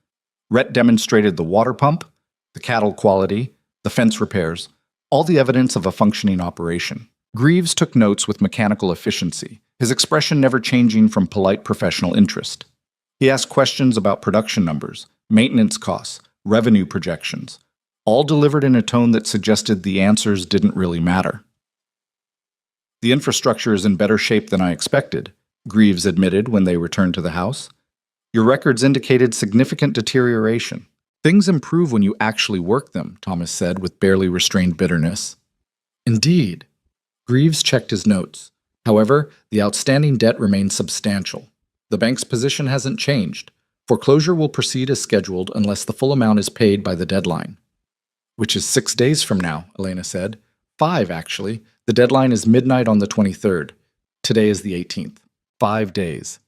Rhett demonstrated the water pump, the cattle quality, the fence repairs, all the evidence of a functioning operation. Greaves took notes with mechanical efficiency, his expression never changing from polite professional interest. He asked questions about production numbers, maintenance costs, revenue projections, all delivered in a tone that suggested the answers didn't really matter. "The infrastructure is in better shape than I expected," Greaves admitted when they returned to the house. "Your records indicated significant deterioration. Things improve when you actually work them," Thomas said with barely restrained bitterness. "Indeed." Greaves checked his notes. However, the outstanding debt remains substantial. The bank's position hasn't changed. Foreclosure will proceed as scheduled unless the full amount is paid by the deadline. "Which is 6 days from now," Elena said. 5, actually. The deadline is midnight on the 23rd. Today is the 18th. 5 days.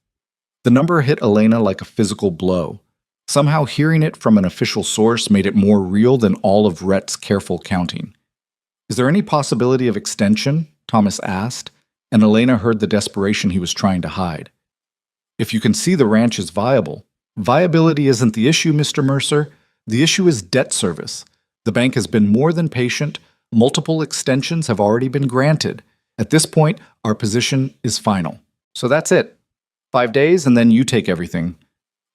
The number hit Elena like a physical blow. Somehow hearing it from an official source made it more real than all of Rhett's careful counting. "Is there any possibility of extension?" Thomas asked, and Elena heard the desperation he was trying to hide. "If you can see the ranch is viable." "Viability isn't the issue, Mr. Mercer. The issue is debt service. The bank has been more than patient. Multiple extensions have already been granted. At this point, our position is final. So that's it. 5 days and then you take everything."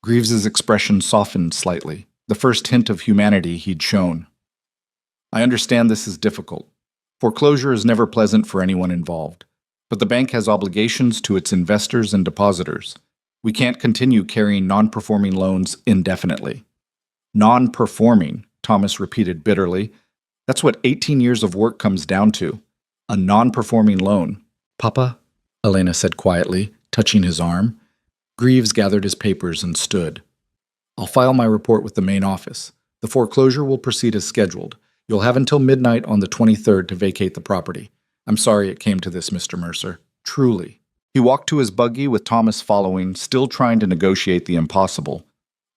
Greaves's expression softened slightly, the first hint of humanity he'd shown. "I understand this is difficult. Foreclosure is never pleasant for anyone involved. But the bank has obligations to its investors and depositors. We can't continue carrying non-performing loans indefinitely." "Non-performing," Thomas repeated bitterly. "That's what 18 years of work comes down to. A non-performing loan." "Papa," Elena said quietly, touching his arm. Greaves gathered his papers and stood. I'll file my report with the main office. The foreclosure will proceed as scheduled. You'll have until midnight on the 23rd to vacate the property. I'm sorry it came to this, Mr. Mercer. Truly. He walked to his buggy with Thomas following, still trying to negotiate the impossible.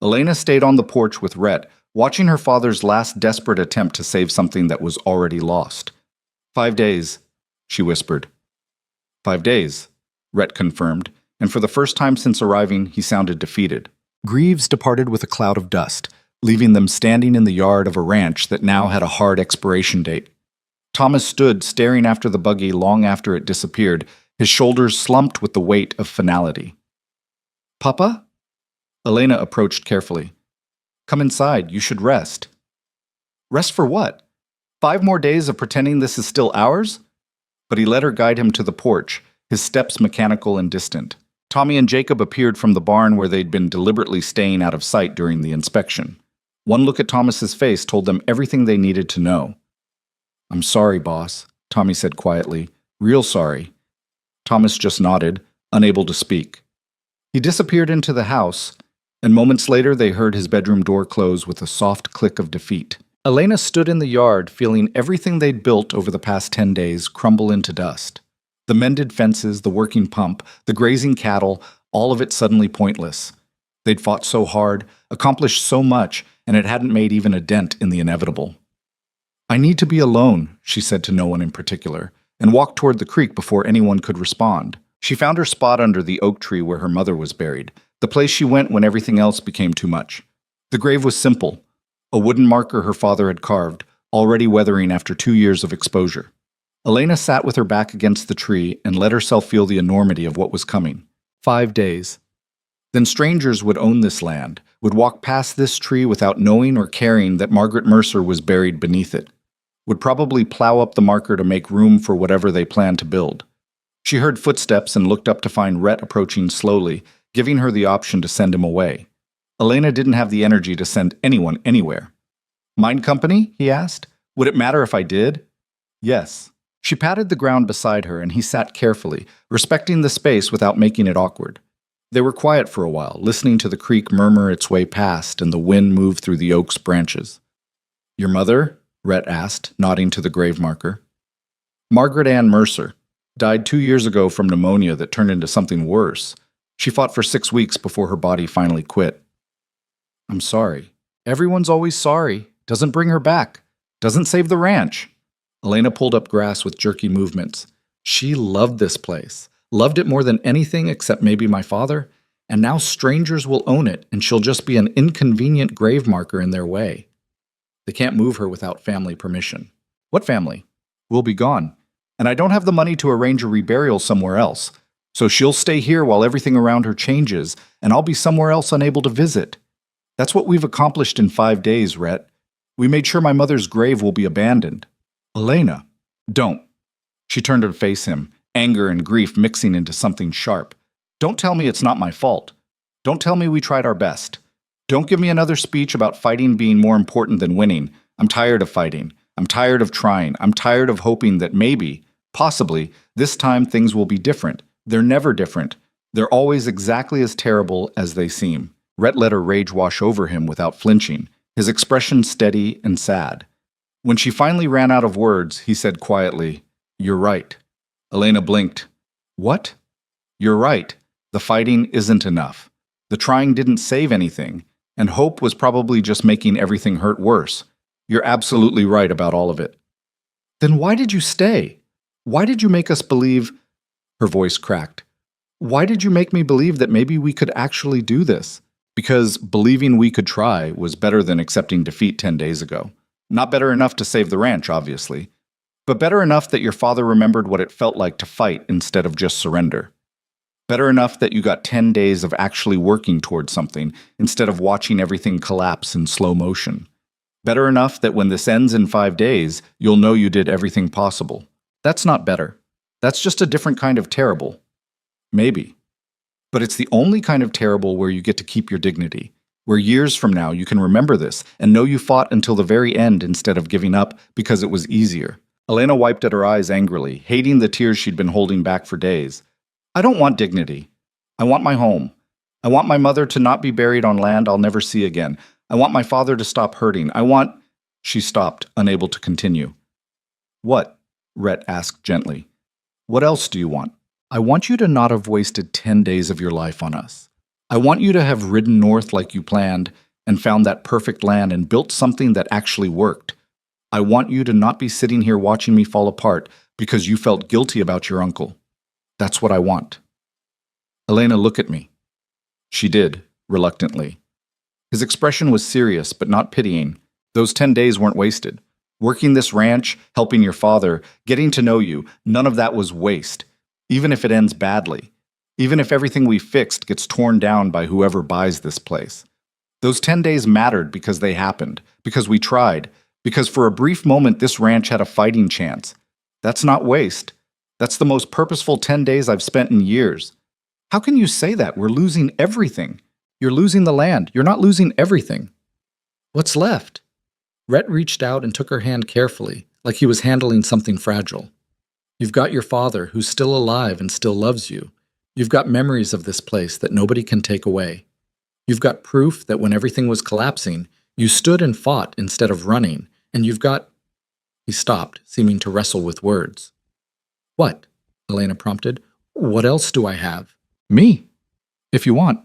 Elena stayed on the porch with Rhett, watching her father's last desperate attempt to save something that was already lost. 5 days, she whispered. 5 days, Rhett confirmed, and for the first time since arriving, he sounded defeated. Greaves departed with a cloud of dust, leaving them standing in the yard of a ranch that now had a hard expiration date. Thomas stood staring after the buggy long after it disappeared, his shoulders slumped with the weight of finality. Papa? Elena approached carefully. Come inside, you should rest. Rest for what? 5 more days of pretending this is still ours? But he let her guide him to the porch, his steps mechanical and distant. Tommy and Jacob appeared from the barn where they'd been deliberately staying out of sight during the inspection. One look at Thomas's face told them everything they needed to know. I'm sorry, boss, Tommy said quietly. Real sorry. Thomas just nodded, unable to speak. He disappeared into the house, and moments later they heard his bedroom door close with a soft click of defeat. Elena stood in the yard, feeling everything they'd built over the past 10 days crumble into dust. The mended fences, the working pump, the grazing cattle, all of it suddenly pointless. They'd fought so hard, accomplished so much, and it hadn't made even a dent in the inevitable. I need to be alone, she said to no one in particular, and walked toward the creek before anyone could respond. She found her spot under the oak tree where her mother was buried, the place she went when everything else became too much. The grave was simple, a wooden marker her father had carved, already weathering after 2 years of exposure. Elena sat with her back against the tree and let herself feel the enormity of what was coming. 5 days. Then strangers would own this land, would walk past this tree without knowing or caring that Margaret Mercer was buried beneath it, would probably plow up the marker to make room for whatever they planned to build. She heard footsteps and looked up to find Rhett approaching slowly, giving her the option to send him away. Elena didn't have the energy to send anyone anywhere. Mine company? He asked. Would it matter if I did? Yes. She patted the ground beside her, and he sat carefully, respecting the space without making it awkward. They were quiet for a while, listening to the creek murmur its way past and the wind move through the oak's branches. Your mother? Rhett asked, nodding to the grave marker. Margaret Ann Mercer. Died 2 years ago from pneumonia that turned into something worse. She fought for 6 weeks before her body finally quit. I'm sorry. Everyone's always sorry. Doesn't bring her back. Doesn't save the ranch. Elena pulled up grass with jerky movements. She loved this place. Loved it more than anything except maybe my father. And now strangers will own it, and she'll just be an inconvenient grave marker in their way. They can't move her without family permission. What family? We'll be gone. And I don't have the money to arrange a reburial somewhere else. So she'll stay here while everything around her changes, and I'll be somewhere else unable to visit. That's what we've accomplished in 5 days, Rhett. We made sure my mother's grave will be abandoned. Elena, don't. She turned to face him, anger and grief mixing into something sharp. Don't tell me it's not my fault. Don't tell me we tried our best. Don't give me another speech about fighting being more important than winning. I'm tired of fighting. I'm tired of trying. I'm tired of hoping that maybe, possibly, this time things will be different. They're never different. They're always exactly as terrible as they seem. Rhett let her rage wash over him without flinching, his expression steady and sad. When she finally ran out of words, he said quietly, You're right. Elena blinked. What? You're right. The fighting isn't enough. The trying didn't save anything, and hope was probably just making everything hurt worse. You're absolutely right about all of it. Then why did you stay? Why did you make us believe... Her voice cracked. Why did you make me believe that maybe we could actually do this? Because believing we could try was better than accepting defeat 10 days ago. Not better enough to save the ranch, obviously, but better enough that your father remembered what it felt like to fight instead of just surrender. Better enough that you got 10 days of actually working towards something instead of watching everything collapse in slow motion. Better enough that when this ends in 5 days, you'll know you did everything possible. That's not better. That's just a different kind of terrible. Maybe. But it's the only kind of terrible where you get to keep your dignity, where years from now you can remember this and know you fought until the very end instead of giving up because it was easier. Elena wiped at her eyes angrily, hating the tears she'd been holding back for days. I don't want dignity. I want my home. I want my mother to not be buried on land I'll never see again. I want my father to stop hurting. I want. She stopped, unable to continue. What? Rhett asked gently. What else do you want? I want you to not have wasted 10 days of your life on us. I want you to have ridden north like you planned and found that perfect land and built something that actually worked. I want you to not be sitting here watching me fall apart because you felt guilty about your uncle. That's what I want. Elena, look at me. She did, reluctantly. His expression was serious but not pitying. Those 10 days weren't wasted. Working this ranch, helping your father, getting to know you, none of that was waste, even if it ends badly. Even if everything we fixed gets torn down by whoever buys this place. Those 10 days mattered because they happened, because we tried, because for a brief moment this ranch had a fighting chance. That's not waste. That's the most purposeful 10 days I've spent in years. How can you say that? We're losing everything. You're losing the land. You're not losing everything. What's left? Rhett reached out and took her hand carefully, like he was handling something fragile. You've got your father, who's still alive and still loves you. You've got memories of this place that nobody can take away. You've got proof that when everything was collapsing, you stood and fought instead of running, and you've got... He stopped, seeming to wrestle with words. What? Elena prompted. What else do I have? Me, if you want.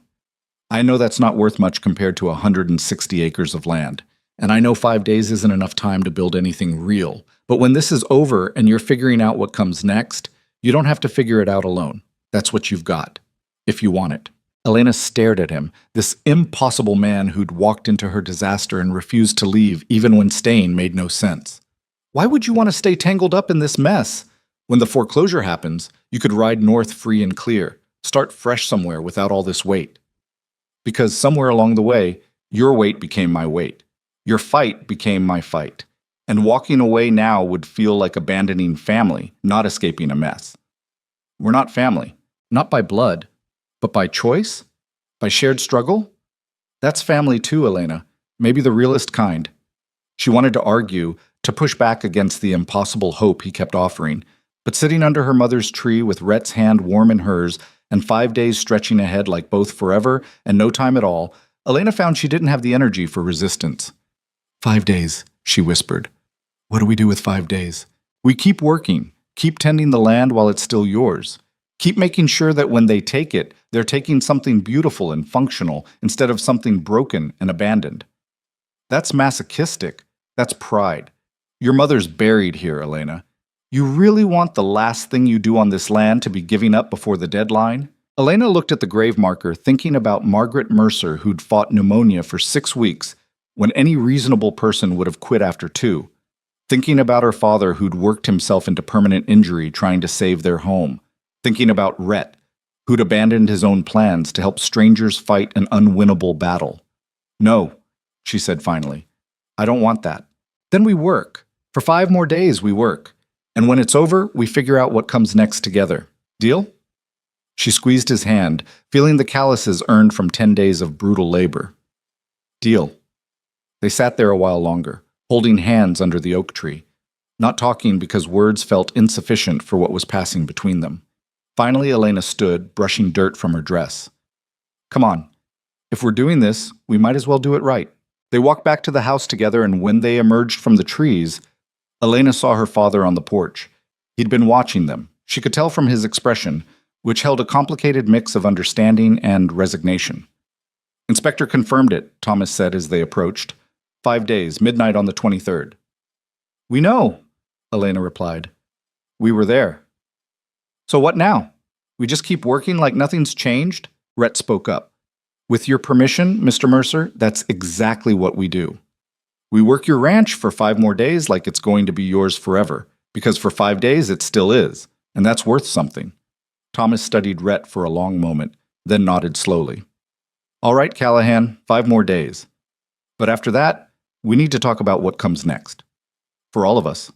I know that's not worth much compared to 160 acres of land. And I know 5 days isn't enough time to build anything real. But when this is over and you're figuring out what comes next, you don't have to figure it out alone. That's what you've got, if you want it. Elena stared at him, this impossible man who'd walked into her disaster and refused to leave even when staying made no sense. Why would you want to stay tangled up in this mess? When the foreclosure happens, you could ride north free and clear, start fresh somewhere without all this weight. Because somewhere along the way, your weight became my weight. Your fight became my fight. And walking away now would feel like abandoning family, not escaping a mess. We're not family. Not by blood, but by choice? By shared struggle? That's family too, Elena. Maybe the realest kind. She wanted to argue, to push back against the impossible hope he kept offering, but sitting under her mother's tree with Rhett's hand warm in hers and 5 days stretching ahead like both forever and no time at all, Elena found she didn't have the energy for resistance. 5 days, she whispered. What do we do with 5 days? We keep working, keep tending the land while it's still yours. Keep making sure that when they take it, they're taking something beautiful and functional instead of something broken and abandoned. That's masochistic. That's pride. Your mother's buried here, Elena. You really want the last thing you do on this land to be giving up before the deadline? Elena looked at the grave marker, thinking about Margaret Mercer, who'd fought pneumonia for 6 weeks, when any reasonable person would have quit after 2. Thinking about her father, who'd worked himself into permanent injury trying to save their home. Thinking about Rhett, who'd abandoned his own plans to help strangers fight an unwinnable battle. No, she said finally. I don't want that. Then we work. For 5 more days we work. And when it's over, we figure out what comes next together. Deal? She squeezed his hand, feeling the calluses earned from 10 days of brutal labor. Deal. They sat there a while longer, holding hands under the oak tree, not talking because words felt insufficient for what was passing between them. Finally, Elena stood, brushing dirt from her dress. Come on. If we're doing this, we might as well do it right. They walked back to the house together, and when they emerged from the trees, Elena saw her father on the porch. He'd been watching them. She could tell from his expression, which held a complicated mix of understanding and resignation. Inspector confirmed it, Thomas said as they approached. 5 days, midnight on the 23rd. We know, Elena replied. We were there. So what now? We just keep working like nothing's changed? Rhett spoke up. With your permission, Mr. Mercer, that's exactly what we do. We work your ranch for 5 more days like it's going to be yours forever, because for 5 days it still is, and that's worth something. Thomas studied Rhett for a long moment, then nodded slowly. All right, Callahan, 5 more days. But after that, we need to talk about what comes next. For all of us.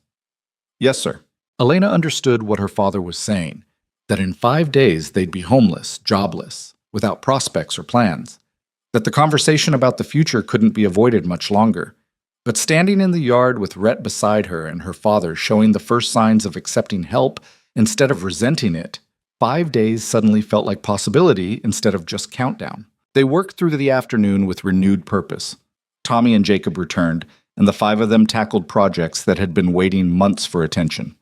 Yes, sir. Elena understood what her father was saying, that in 5 days they'd be homeless, jobless, without prospects or plans, that the conversation about the future couldn't be avoided much longer. But standing in the yard with Rhett beside her and her father showing the first signs of accepting help instead of resenting it, 5 days suddenly felt like possibility instead of just countdown. They worked through the afternoon with renewed purpose. Tommy and Jacob returned, and the five of them tackled projects that had been waiting months for attention.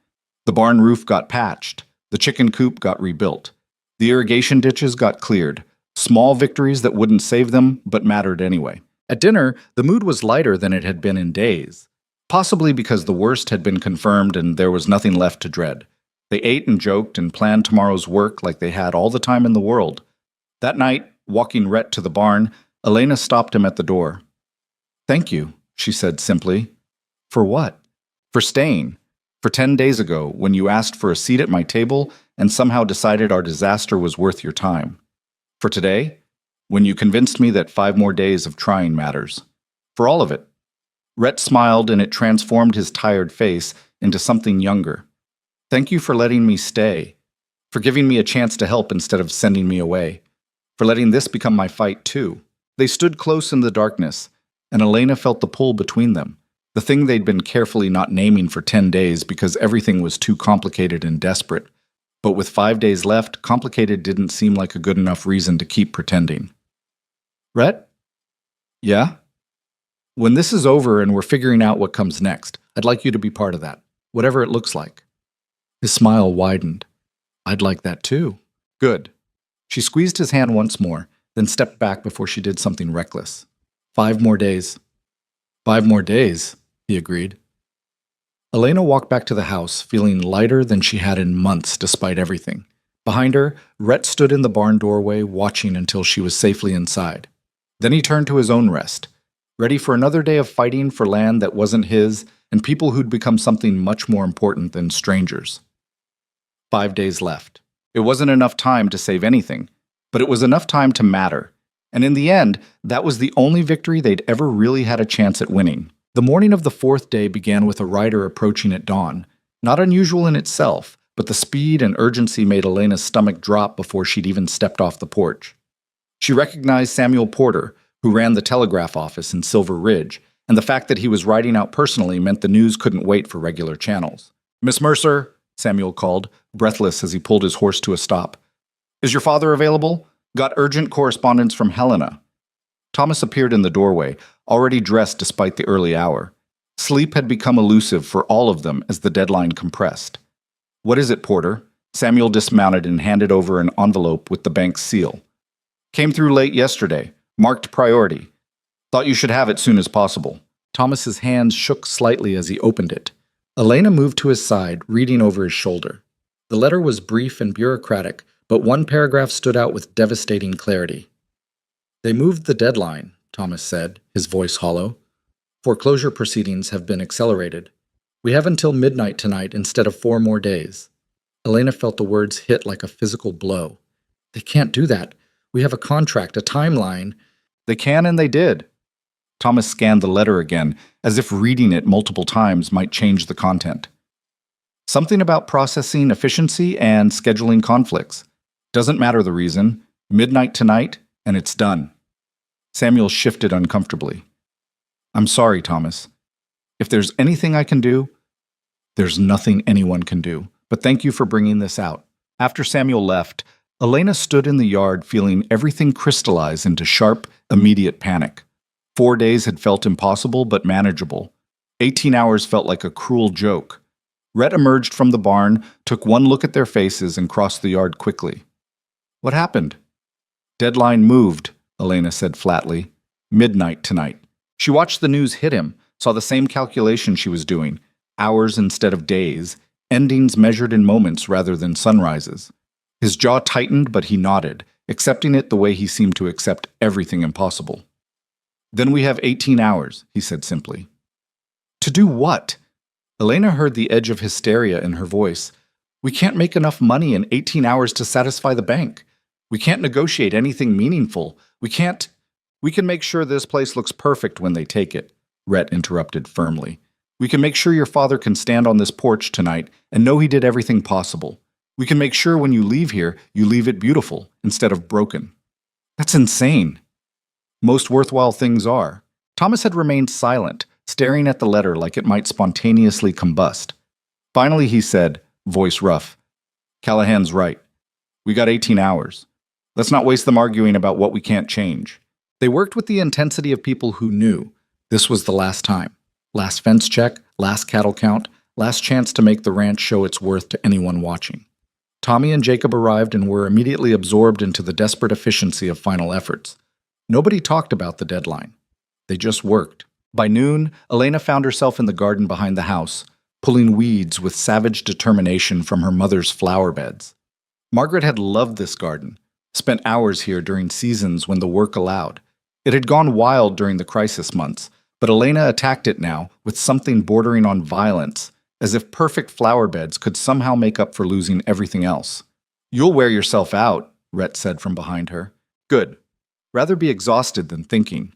The barn roof got patched, the chicken coop got rebuilt, the irrigation ditches got cleared, small victories that wouldn't save them but mattered anyway. At dinner, the mood was lighter than it had been in days, possibly because the worst had been confirmed and there was nothing left to dread. They ate and joked and planned tomorrow's work like they had all the time in the world. That night, walking Rhett to the barn, Elena stopped him at the door. "Thank you," she said simply. "For what?" "For staying. For 10 days ago, when you asked for a seat at my table and somehow decided our disaster was worth your time. For today, when you convinced me that 5 more days of trying matters. For all of it." Rhett smiled, and it transformed his tired face into something younger. "Thank you for letting me stay, for giving me a chance to help instead of sending me away, for letting this become my fight too." They stood close in the darkness, and Elena felt the pull between them, the thing they'd been carefully not naming for 10 days because everything was too complicated and desperate. But with 5 days left, complicated didn't seem like a good enough reason to keep pretending. "Rhett?" "Yeah?" "When this is over and we're figuring out what comes next, I'd like you to be part of that, whatever it looks like." His smile widened. "I'd like that too." "Good." She squeezed his hand once more, then stepped back before she did something reckless. 5 more days. 5 more days, he agreed. Elena walked back to the house, feeling lighter than she had in months despite everything. Behind her, Rhett stood in the barn doorway, watching until she was safely inside. Then he turned to his own rest, ready for another day of fighting for land that wasn't his and people who'd become something much more important than strangers. 5 days left. It wasn't enough time to save anything, but it was enough time to matter. And in the end, that was the only victory they'd ever really had a chance at winning. The morning of the 4th day began with a rider approaching at dawn. Not unusual in itself, but the speed and urgency made Elena's stomach drop before she'd even stepped off the porch. She recognized Samuel Porter, who ran the telegraph office in Silver Ridge, and the fact that he was riding out personally meant the news couldn't wait for regular channels. "Miss Mercer," Samuel called, breathless as he pulled his horse to a stop. "Is your father available? Got urgent correspondence from Helena." Thomas appeared in the doorway, already dressed despite the early hour. Sleep had become elusive for all of them as the deadline compressed. "What is it, Porter?" Samuel dismounted and handed over an envelope with the bank's seal. "Came through late yesterday. Marked priority. Thought you should have it soon as possible." Thomas's hands shook slightly as he opened it. Elena moved to his side, reading over his shoulder. The letter was brief and bureaucratic, but one paragraph stood out with devastating clarity. "They moved the deadline," Thomas said, his voice hollow. "Foreclosure proceedings have been accelerated. We have until midnight tonight instead of 4 more days." Elena felt the words hit like a physical blow. "They can't do that. We have a contract, a timeline." "They can and they did." Thomas scanned the letter again, as if reading it multiple times might change the content. "Something about processing efficiency and scheduling conflicts. Doesn't matter the reason. Midnight tonight, and it's done." Samuel shifted uncomfortably. "I'm sorry, Thomas. If there's anything I can do..." "There's nothing anyone can do, but thank you for bringing this out." After Samuel left, Elena stood in the yard feeling everything crystallize into sharp, immediate panic. 4 days had felt impossible but manageable. 18 hours felt like a cruel joke. Rhett emerged from the barn, took one look at their faces, and crossed the yard quickly. "What happened?" "Deadline moved," Elena said flatly. "Midnight tonight." She watched the news hit him, saw the same calculation she was doing, hours instead of days, endings measured in moments rather than sunrises. His jaw tightened, but he nodded, accepting it the way he seemed to accept everything impossible. "Then we have 18 hours, he said simply. "To do what?" Elena heard the edge of hysteria in her voice. "We can't make enough money in 18 hours to satisfy the bank. We can't negotiate anything meaningful. We can make sure this place looks perfect when they take it," Rhett interrupted firmly. "We can make sure your father can stand on this porch tonight and know he did everything possible. We can make sure when you leave here, you leave it beautiful instead of broken." "That's insane." "Most worthwhile things are." Thomas had remained silent, staring at the letter like it might spontaneously combust. Finally he said, voice rough, "Callahan's right. We got 18 hours. Let's not waste them arguing about what we can't change. They worked with the intensity of people who knew this was the last time. Last fence check, last cattle count, last chance to make the ranch show its worth to anyone watching. Tommy and Jacob arrived and were immediately absorbed into the desperate efficiency of final efforts. Nobody talked about the deadline. They just worked. By noon, Elena found herself in the garden behind the house, pulling weeds with savage determination from her mother's flower beds. Margaret had loved this garden, spent hours here during seasons when the work allowed. It had gone wild during the crisis months, but Elena attacked it now with something bordering on violence, as if perfect flower beds could somehow make up for losing everything else. "You'll wear yourself out," Rhett said from behind her. "Good. Rather be exhausted than thinking."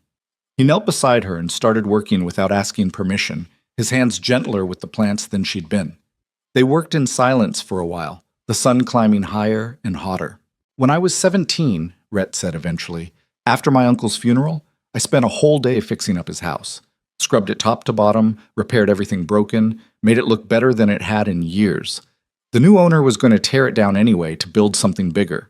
He knelt beside her and started working without asking permission, his hands gentler with the plants than she'd been. They worked in silence for a while, the sun climbing higher and hotter. "When I was 17, Rhett said eventually, after my uncle's funeral, I spent a whole day fixing up his house. Scrubbed it top to bottom, repaired everything broken, made it look better than it had in years. The new owner was going to tear it down anyway to build something bigger.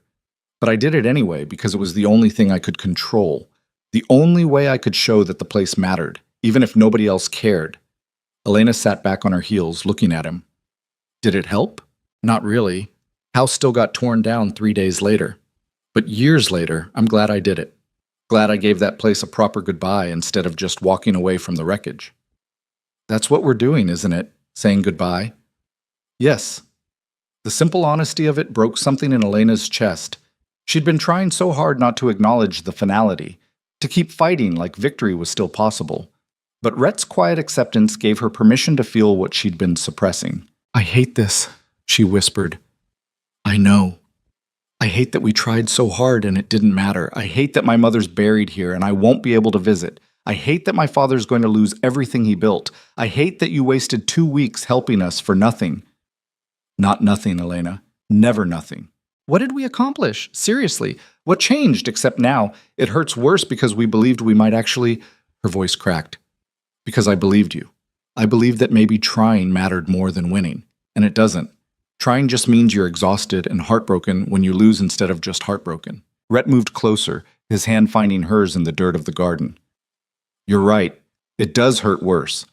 But I did it anyway because it was the only thing I could control, the only way I could show that the place mattered, even if nobody else cared." Elena sat back on her heels, looking at him. "Did it help?" "Not really. House still got torn down 3 days later. But years later, I'm glad I did it. Glad I gave that place a proper goodbye instead of just walking away from the wreckage." "That's what we're doing, isn't it? Saying goodbye?" "Yes." The simple honesty of it broke something in Elena's chest. She'd been trying so hard not to acknowledge the finality, to keep fighting like victory was still possible. But Rhett's quiet acceptance gave her permission to feel what she'd been suppressing. "I hate this," she whispered. "I know. I hate that we tried so hard and it didn't matter. I hate that my mother's buried here and I won't be able to visit. I hate that my father's going to lose everything he built. I hate that you wasted 2 weeks helping us for nothing." "Not nothing, Elena. Never nothing." "What did we accomplish? Seriously, what changed except now? It hurts worse because we believed we might actually—" Her voice cracked. "Because I believed you. I believed that maybe trying mattered more than winning. And it doesn't. Trying just means you're exhausted and heartbroken when you lose instead of just heartbroken." Rhett moved closer, his hand finding hers in the dirt of the garden. "You're right. It does hurt worse.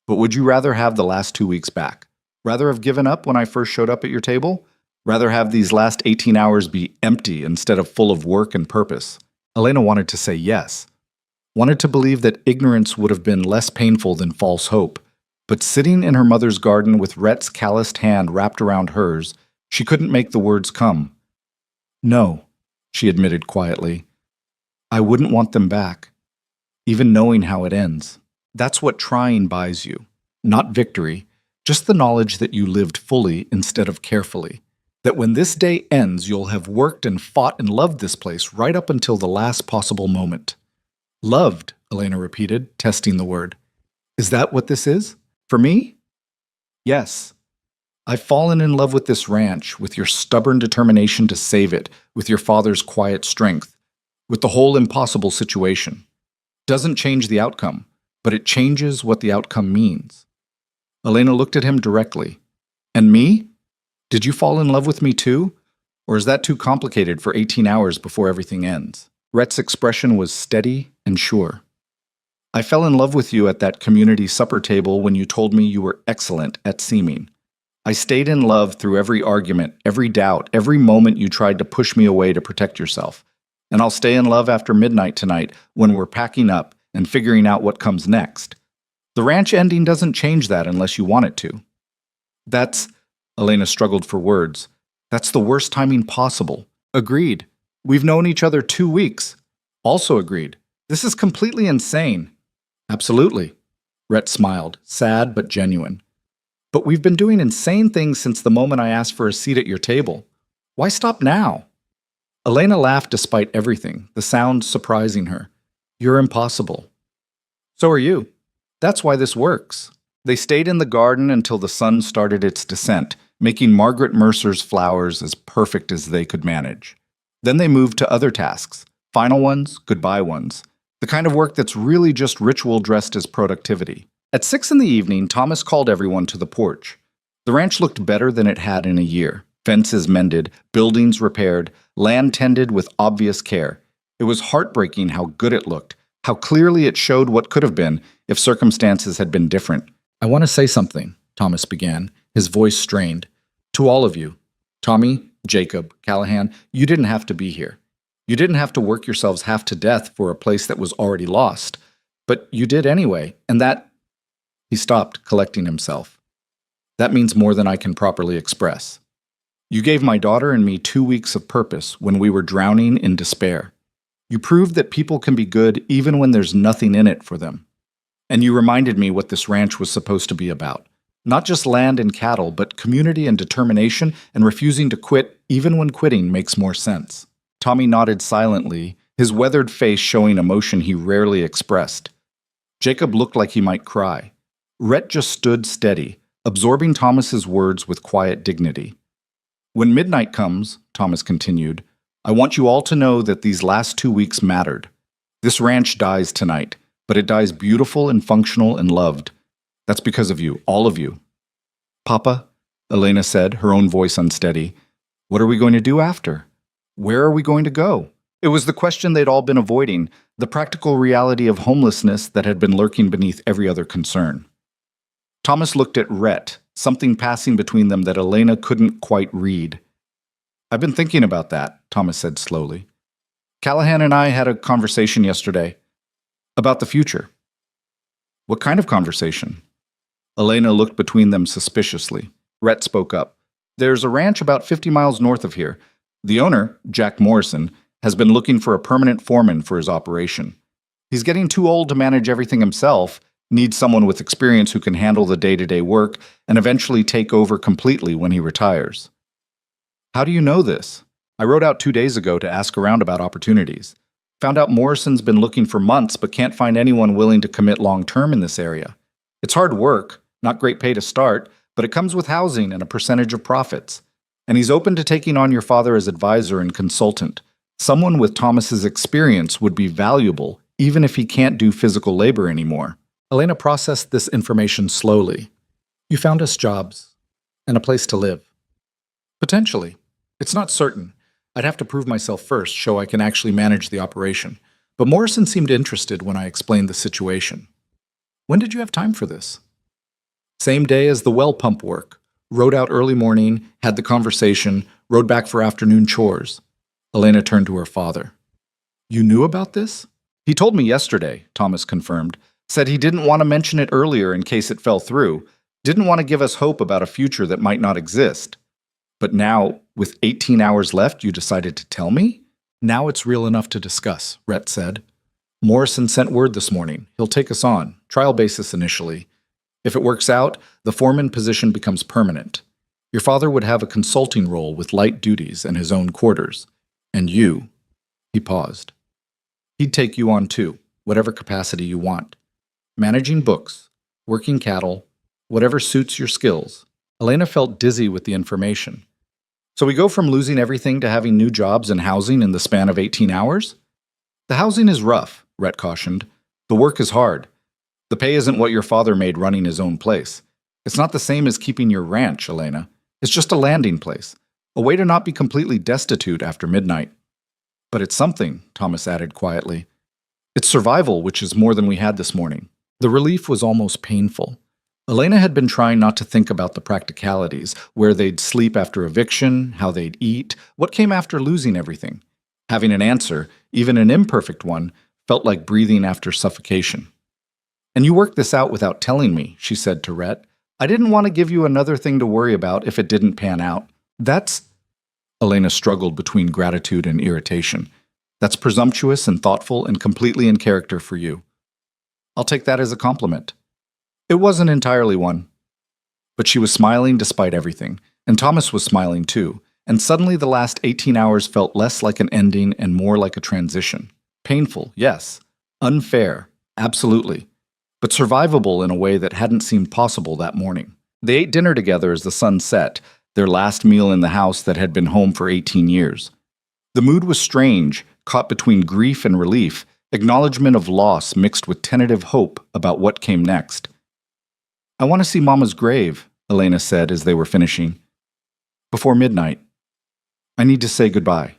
But would you rather have the last 2 weeks back? Rather have given up when I first showed up at your table? Rather have these last 18 hours be empty instead of full of work and purpose?" Elena wanted to say yes. Wanted to believe that ignorance would have been less painful than false hope. But sitting in her mother's garden with Rhett's calloused hand wrapped around hers, she couldn't make the words come. "No," she admitted quietly. "I wouldn't want them back, even knowing how it ends. That's what trying buys you. Not victory, just the knowledge that you lived fully instead of carefully. That when this day ends, you'll have worked and fought and loved this place right up until the last possible moment." "Loved," Elena repeated, testing the word. "Is that what this is? For me?" "Yes. I've fallen in love with this ranch, with your stubborn determination to save it, with your father's quiet strength, with the whole impossible situation. Doesn't change the outcome, but it changes what the outcome means." Elena looked at him directly. "And me? Did you fall in love with me too? Or is that too complicated for 18 hours before everything ends?" Rhett's expression was steady and sure. "I fell in love with you at that community supper table when you told me you were excellent at seeming. I stayed in love through every argument, every doubt, every moment you tried to push me away to protect yourself. And I'll stay in love after midnight tonight when we're packing up and figuring out what comes next. The ranch ending doesn't change that unless you want it to." "That's—" Elena struggled for words. "That's the worst timing possible." "Agreed. We've known each other 2 weeks." "Also agreed. This is completely insane." "Absolutely." Rhett smiled, sad but genuine. "But we've been doing insane things since the moment I asked for a seat at your table. Why stop now?" Elena laughed despite everything, the sound surprising her. "You're impossible." "So are you. That's why this works." They stayed in the garden until the sun started its descent, making Margaret Mercer's flowers as perfect as they could manage. Then they moved to other tasks, final ones, goodbye ones. The kind of work that's really just ritual dressed as productivity. At 6 in the evening, Thomas called everyone to the porch. The ranch looked better than it had in a year. Fences mended, buildings repaired, land tended with obvious care. It was heartbreaking how good it looked, how clearly it showed what could have been if circumstances had been different. "I want to say something," Thomas began, his voice strained. "To all of you. Tommy, Jacob, Callahan, you didn't have to be here. You didn't have to work yourselves half to death for a place that was already lost. But you did anyway, and that—" He stopped, collecting himself. "That means more than I can properly express. You gave my daughter and me 2 weeks of purpose when we were drowning in despair. You proved that people can be good even when there's nothing in it for them. And you reminded me what this ranch was supposed to be about. Not just land and cattle, but community and determination and refusing to quit even when quitting makes more sense." Tommy nodded silently, his weathered face showing emotion he rarely expressed. Jacob looked like he might cry. Rhett just stood steady, absorbing Thomas's words with quiet dignity. "When midnight comes," Thomas continued, "I want you all to know that these last 2 weeks mattered. This ranch dies tonight, but it dies beautiful and functional and loved. That's because of you, all of you." "Papa," Elena said, her own voice unsteady, "what are we going to do after? Where are we going to go?" It was the question they'd all been avoiding, the practical reality of homelessness that had been lurking beneath every other concern. Thomas looked at Rhett, something passing between them that Elena couldn't quite read. "I've been thinking about that," Thomas said slowly. "Callahan and I had a conversation yesterday about the future." "What kind of conversation?" Elena looked between them suspiciously. Rhett spoke up. "There's a ranch about 50 miles north of here. The owner, Jack Morrison, has been looking for a permanent foreman for his operation. He's getting too old to manage everything himself, needs someone with experience who can handle the day-to-day work and eventually take over completely when he retires." "How do you know this?" "I rode out 2 days ago to ask around about opportunities. Found out Morrison's been looking for months but can't find anyone willing to commit long-term in this area. It's hard work, not great pay to start, but it comes with housing and a percentage of profits. And he's open to taking on your father as advisor and consultant. Someone with Thomas's experience would be valuable, even if he can't do physical labor anymore." Elena processed this information slowly. "You found us jobs and a place to live." "Potentially. It's not certain. I'd have to prove myself first, show I can actually manage the operation. But Morrison seemed interested when I explained the situation." "When did you have time for this?" "Same day as the well pump work. Rode out early morning, had the conversation, rode back for afternoon chores." Elena turned to her father. "You knew about this?" "He told me yesterday," Thomas confirmed. "Said he didn't want to mention it earlier in case it fell through. Didn't want to give us hope about a future that might not exist. But now, with 18 hours left, you decided to tell me?" "Now it's real enough to discuss," Rhett said. "Morrison sent word this morning. He'll take us on, trial basis initially. If it works out, the foreman position becomes permanent. Your father would have a consulting role with light duties and his own quarters. And you," he paused, "he'd take you on too, whatever capacity you want. Managing books, working cattle, whatever suits your skills." Elena felt dizzy with the information. "So we go from losing everything to having new jobs and housing in the span of 18 hours? "The housing is rough," Rhett cautioned. "The work is hard. The pay isn't what your father made running his own place. It's not the same as keeping your ranch, Elena. It's just a landing place, a way to not be completely destitute after midnight." "But it's something," Thomas added quietly. "It's survival, which is more than we had this morning." The relief was almost painful. Elena had been trying not to think about the practicalities, where they'd sleep after eviction, how they'd eat, what came after losing everything. Having an answer, even an imperfect one, felt like breathing after suffocation. "And you worked this out without telling me," she said to Rhett. "I didn't want to give you another thing to worry about if it didn't pan out. That's—" Elena struggled between gratitude and irritation. "That's presumptuous and thoughtful and completely in character for you. I'll take that as a compliment." It wasn't entirely one. But she was smiling despite everything, and Thomas was smiling too, and suddenly the last 18 hours felt less like an ending and more like a transition. Painful, yes. Unfair, absolutely. But survivable in a way that hadn't seemed possible that morning. They ate dinner together as the sun set, their last meal in the house that had been home for 18 years. The mood was strange, caught between grief and relief, acknowledgement of loss mixed with tentative hope about what came next. "I want to see Mama's grave," Elena said as they were finishing. "Before midnight. I need to say goodbye."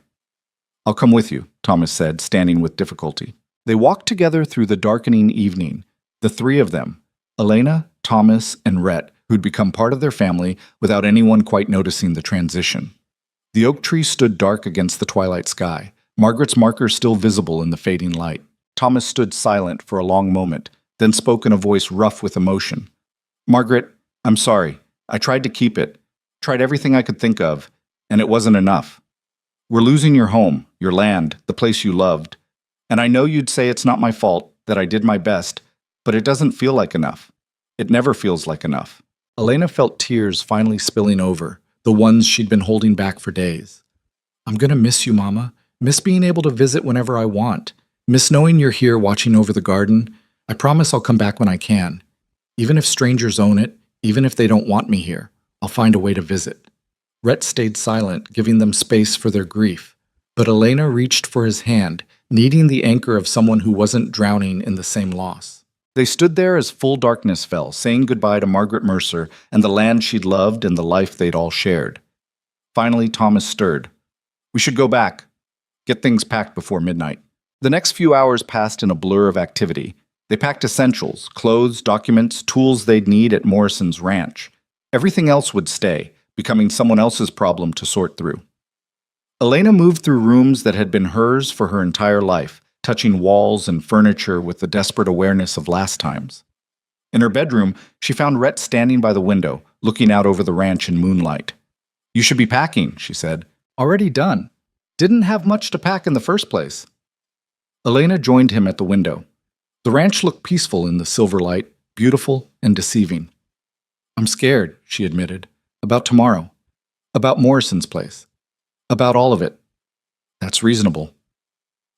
I'll come with you, Thomas said, standing with difficulty. They walked together through the darkening evening, the three of them, Elena, Thomas, and Rhett, who'd become part of their family without anyone quite noticing the transition. The oak tree stood dark against the twilight sky, Margaret's marker still visible in the fading light. Thomas stood silent for a long moment, then spoke in a voice rough with emotion. Margaret, I'm sorry. I tried to keep it, tried everything I could think of, and it wasn't enough. We're losing your home, your land, the place you loved. And I know you'd say it's not my fault, that I did my best, but it doesn't feel like enough. It never feels like enough. Elena felt tears finally spilling over, the ones she'd been holding back for days. I'm gonna miss you, Mama. Miss being able to visit whenever I want. Miss knowing you're here watching over the garden. I promise I'll come back when I can. Even if strangers own it, even if they don't want me here, I'll find a way to visit. Rhett stayed silent, giving them space for their grief. But Elena reached for his hand, needing the anchor of someone who wasn't drowning in the same loss. They stood there as full darkness fell, saying goodbye to Margaret Mercer and the land she'd loved and the life they'd all shared. Finally, Thomas stirred. We should go back. Get things packed before midnight. The next few hours passed in a blur of activity. They packed essentials, clothes, documents, tools they'd need at Morrison's ranch. Everything else would stay, becoming someone else's problem to sort through. Elena moved through rooms that had been hers for her entire life, touching walls and furniture with the desperate awareness of last times. In her bedroom, she found Rhett standing by the window, looking out over the ranch in moonlight. You should be packing, she said. Already done. Didn't have much to pack in the first place. Elena joined him at the window. The ranch looked peaceful in the silver light, beautiful and deceiving. I'm scared, she admitted. About tomorrow. About Morrison's place. About all of it. That's reasonable.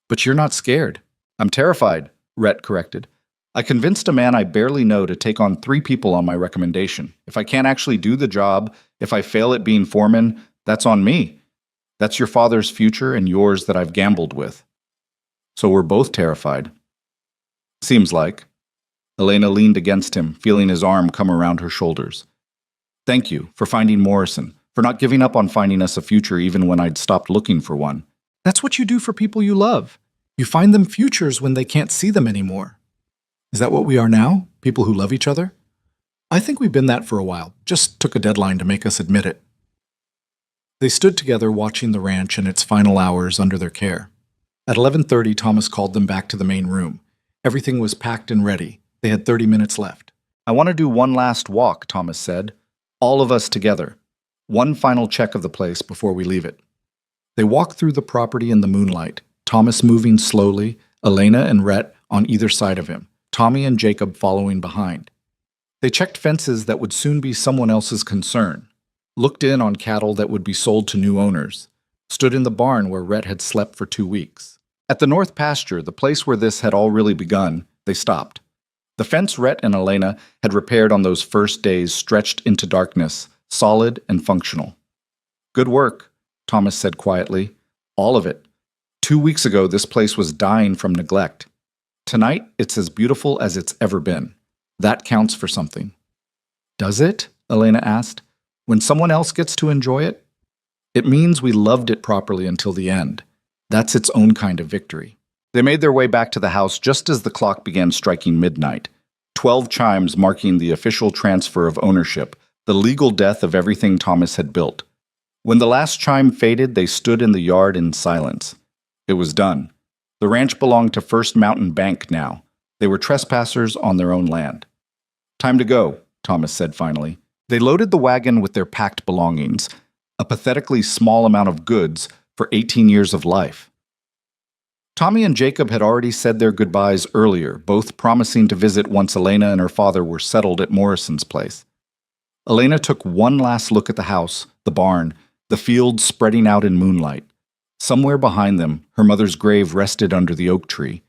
But you're not scared. I'm terrified, Rhett corrected. I convinced a man I barely know to take on 3 people on my recommendation. If I can't actually do the job, if I fail at being foreman, that's on me. That's your father's future and yours that I've gambled with. So we're both terrified. Seems like. Elena leaned against him, feeling his arm come around her shoulders. Thank you for finding Morrison, for not giving up on finding us a future even when I'd stopped looking for one. That's what you do for people you love. You find them futures when they can't see them anymore. Is that what we are now? People who love each other? I think we've been that for a while. Just took a deadline to make us admit it. They stood together watching the ranch in its final hours under their care. At 11:30, Thomas called them back to the main room. Everything was packed and ready. They had 30 minutes left. I want to do one last walk, Thomas said. All of us together. One final check of the place before we leave it. They walked through the property in the moonlight, Thomas moving slowly, Elena and Rhett on either side of him, Tommy and Jacob following behind. They checked fences that would soon be someone else's concern, looked in on cattle that would be sold to new owners, stood in the barn where Rhett had slept for 2 weeks. At the north pasture, the place where this had all really begun, they stopped. The fence Rhett and Elena had repaired on those first days stretched into darkness, solid and functional. Good work, Thomas said quietly. All of it. 2 weeks ago, this place was dying from neglect. Tonight, it's as beautiful as it's ever been. That counts for something. Does it? Elena asked. When someone else gets to enjoy it? It means we loved it properly until the end. That's its own kind of victory. They made their way back to the house just as the clock began striking midnight. 12 chimes marking the official transfer of ownership, the legal death of everything Thomas had built. When the last chime faded, they stood in the yard in silence. It was done. The ranch belonged to First Mountain Bank now. They were trespassers on their own land. Time to go, Thomas said finally. They loaded the wagon with their packed belongings, a pathetically small amount of goods for 18 years of life. Tommy and Jacob had already said their goodbyes earlier, both promising to visit once Elena and her father were settled at Morrison's place. Elena took one last look at the house, the barn, the fields spreading out in moonlight. Somewhere behind them, her mother's grave rested under the oak tree.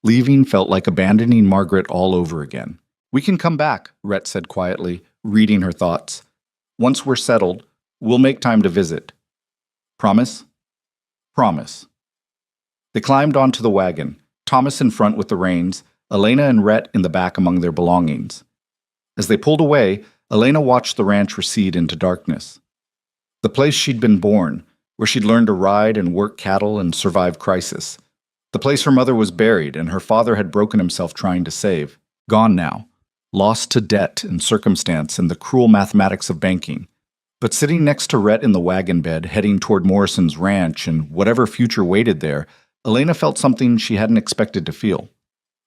Leaving felt like abandoning Margaret all over again. We can come back, Rhett said quietly, reading her thoughts. Once we're settled, we'll make time to visit. Promise? Promise. They climbed onto the wagon, Thomas in front with the reins, Elena and Rhett in the back among their belongings. As they pulled away, Elena watched the ranch recede into darkness. The place she'd been born, where she'd learned to ride and work cattle and survive crisis. The place her mother was buried and her father had broken himself trying to save. Gone now, lost to debt and circumstance and the cruel mathematics of banking. But sitting next to Rhett in the wagon bed, heading toward Morrison's ranch and whatever future waited there, Elena felt something she hadn't expected to feel.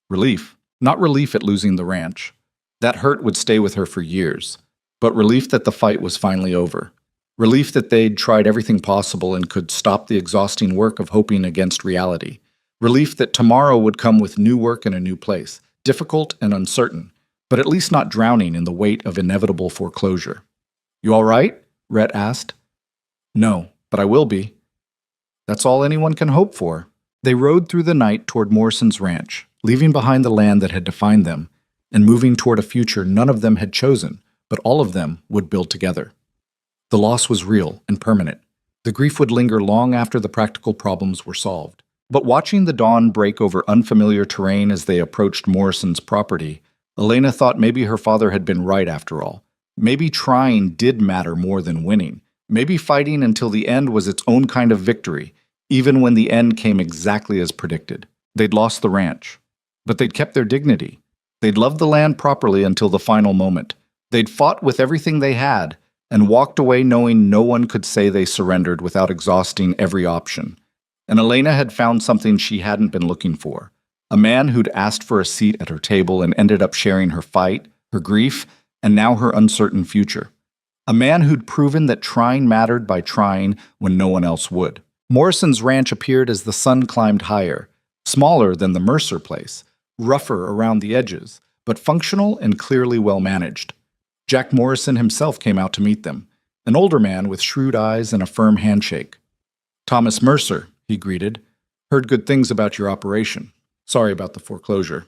Relief. Not relief at losing the ranch. That hurt would stay with her for years. But relief that the fight was finally over. Relief that they'd tried everything possible and could stop the exhausting work of hoping against reality. Relief that tomorrow would come with new work in a new place, difficult and uncertain, but at least not drowning in the weight of inevitable foreclosure. "You all right?" Rhett asked. "No, but I will be." That's all anyone can hope for. They rode through the night toward Morrison's ranch, leaving behind the land that had defined them, and moving toward a future none of them had chosen, but all of them would build together. The loss was real and permanent. The grief would linger long after the practical problems were solved. But watching the dawn break over unfamiliar terrain as they approached Morrison's property, Elena thought maybe her father had been right after all. Maybe trying did matter more than winning. Maybe fighting until the end was its own kind of victory, even when the end came exactly as predicted. They'd lost the ranch, but they'd kept their dignity. They'd loved the land properly until the final moment. They'd fought with everything they had and walked away knowing no one could say they surrendered without exhausting every option. And Elena had found something she hadn't been looking for. A man who'd asked for a seat at her table and ended up sharing her fight, her grief, and now her uncertain future. A man who'd proven that trying mattered by trying when no one else would. Morrison's ranch appeared as the sun climbed higher, smaller than the Mercer place, rougher around the edges, but functional and clearly well managed. Jack Morrison himself came out to meet them, an older man with shrewd eyes and a firm handshake. "Thomas Mercer," he greeted. "Heard good things about your operation. Sorry about the foreclosure."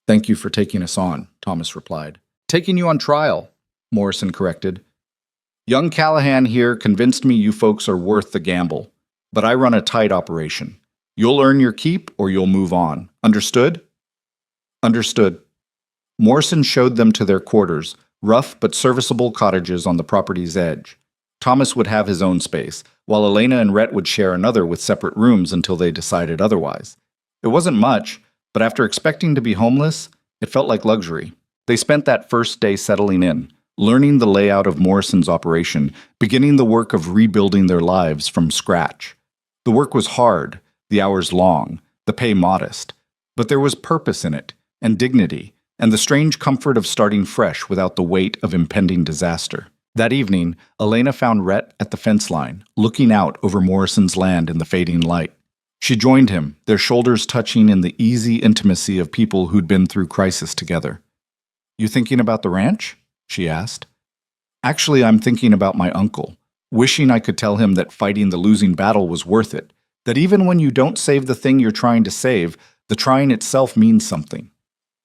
"Thank you for taking us on," Thomas replied. "Taking you on trial," Morrison corrected. "Young Callahan here convinced me you folks are worth the gamble, but I run a tight operation. You'll earn your keep or you'll move on. Understood?" "Understood." Morrison showed them to their quarters, rough but serviceable cottages on the property's edge. Thomas would have his own space, while Elena and Rhett would share another with separate rooms until they decided otherwise. It wasn't much, but after expecting to be homeless, it felt like luxury. They spent that first day settling in, learning the layout of Morrison's operation, beginning the work of rebuilding their lives from scratch. The work was hard, the hours long, the pay modest, but there was purpose in it, and dignity, and the strange comfort of starting fresh without the weight of impending disaster. That evening, Elena found Rhett at the fence line, looking out over Morrison's land in the fading light. She joined him, their shoulders touching in the easy intimacy of people who'd been through crisis together. "You thinking about the ranch?" she asked. "Actually, I'm thinking about my uncle, wishing I could tell him that fighting the losing battle was worth it, that even when you don't save the thing you're trying to save, the trying itself means something."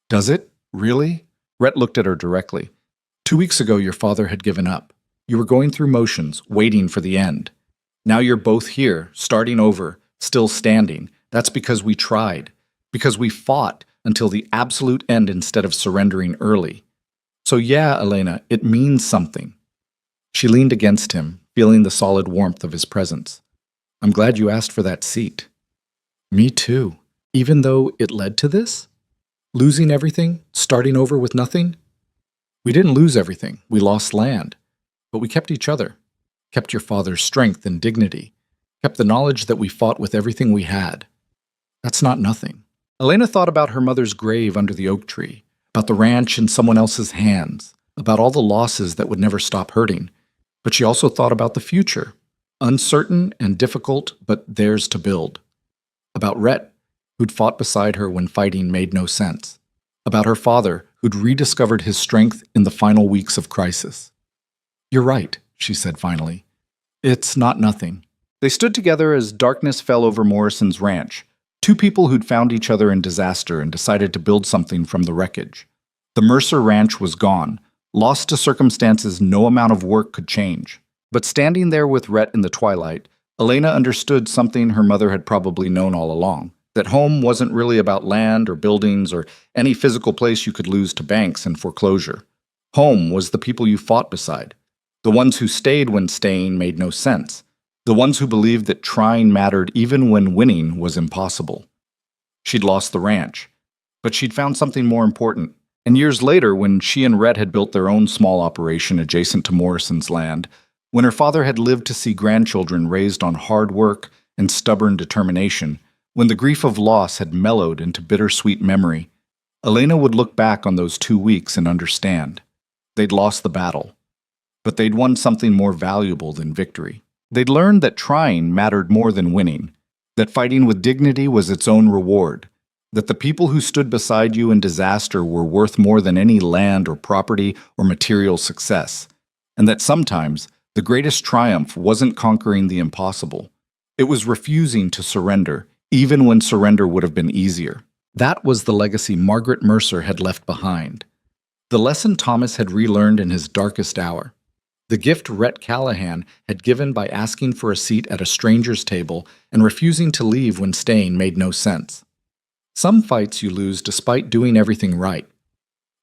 "Does it? Really?" Rhett looked at her directly. 2 weeks ago, your father had given up. You were going through motions, waiting for the end. Now you're both here, starting over, still standing. That's because we tried. Because we fought until the absolute end instead of surrendering early. So yeah, Elena, it means something. She leaned against him, feeling the solid warmth of his presence. "I'm glad you asked for that seat." "Me too. Even though it led to this? Losing everything? Starting over with nothing?" "We didn't lose everything. We lost land. But we kept each other. Kept your father's strength and dignity. Kept the knowledge that we fought with everything we had. That's not nothing." Elena thought about her mother's grave under the oak tree, about the ranch in someone else's hands, about all the losses that would never stop hurting. But she also thought about the future, uncertain and difficult, but theirs to build. About Rhett, who'd fought beside her when fighting made no sense. About her father, who'd rediscovered his strength in the final weeks of crisis. "You're right," she said finally. "It's not nothing." They stood together as darkness fell over Morrison's ranch, two people who'd found each other in disaster and decided to build something from the wreckage. The Mercer ranch was gone, lost to circumstances no amount of work could change. But standing there with Rhett in the twilight, Elena understood something her mother had probably known all along, that home wasn't really about land or buildings or any physical place you could lose to banks and foreclosure. Home was the people you fought beside, the ones who stayed when staying made no sense, the ones who believed that trying mattered even when winning was impossible. She'd lost the ranch, but she'd found something more important. And years later, when she and Rhett had built their own small operation adjacent to Morrison's land, when her father had lived to see grandchildren raised on hard work and stubborn determination, when the grief of loss had mellowed into bittersweet memory, Elena would look back on those 2 weeks and understand. They'd lost the battle, but they'd won something more valuable than victory. They'd learned that trying mattered more than winning, that fighting with dignity was its own reward, that the people who stood beside you in disaster were worth more than any land or property or material success, and that sometimes the greatest triumph wasn't conquering the impossible. It was refusing to surrender, even when surrender would have been easier. That was the legacy Margaret Mercer had left behind. The lesson Thomas had relearned in his darkest hour. The gift Rhett Callahan had given by asking for a seat at a stranger's table and refusing to leave when staying made no sense. Some fights you lose despite doing everything right.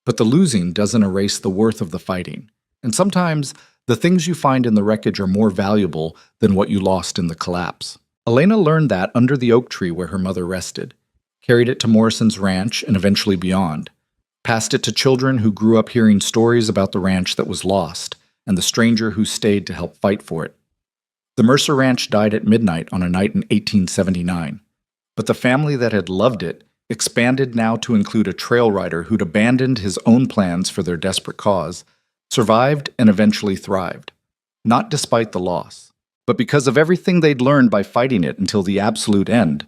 But the losing doesn't erase the worth of the fighting. And sometimes the things you find in the wreckage are more valuable than what you lost in the collapse. Elena learned that under the oak tree where her mother rested, carried it to Morrison's ranch and eventually beyond, passed it to children who grew up hearing stories about the ranch that was lost and the stranger who stayed to help fight for it. The Mercer Ranch died at midnight on a night in 1879, but the family that had loved it expanded now to include a trail rider who'd abandoned his own plans for their desperate cause, survived and eventually thrived, not despite the loss, but because of everything they'd learned by fighting it until the absolute end.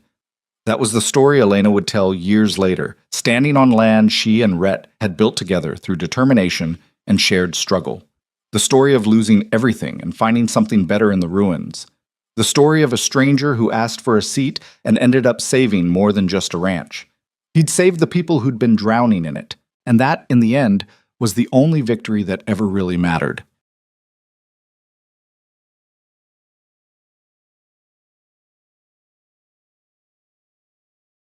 That was the story Elena would tell years later, standing on land she and Rhett had built together through determination and shared struggle. The story of losing everything and finding something better in the ruins. The story of a stranger who asked for a seat and ended up saving more than just a ranch. He'd saved the people who'd been drowning in it, and that, in the end, was the only victory that ever really mattered.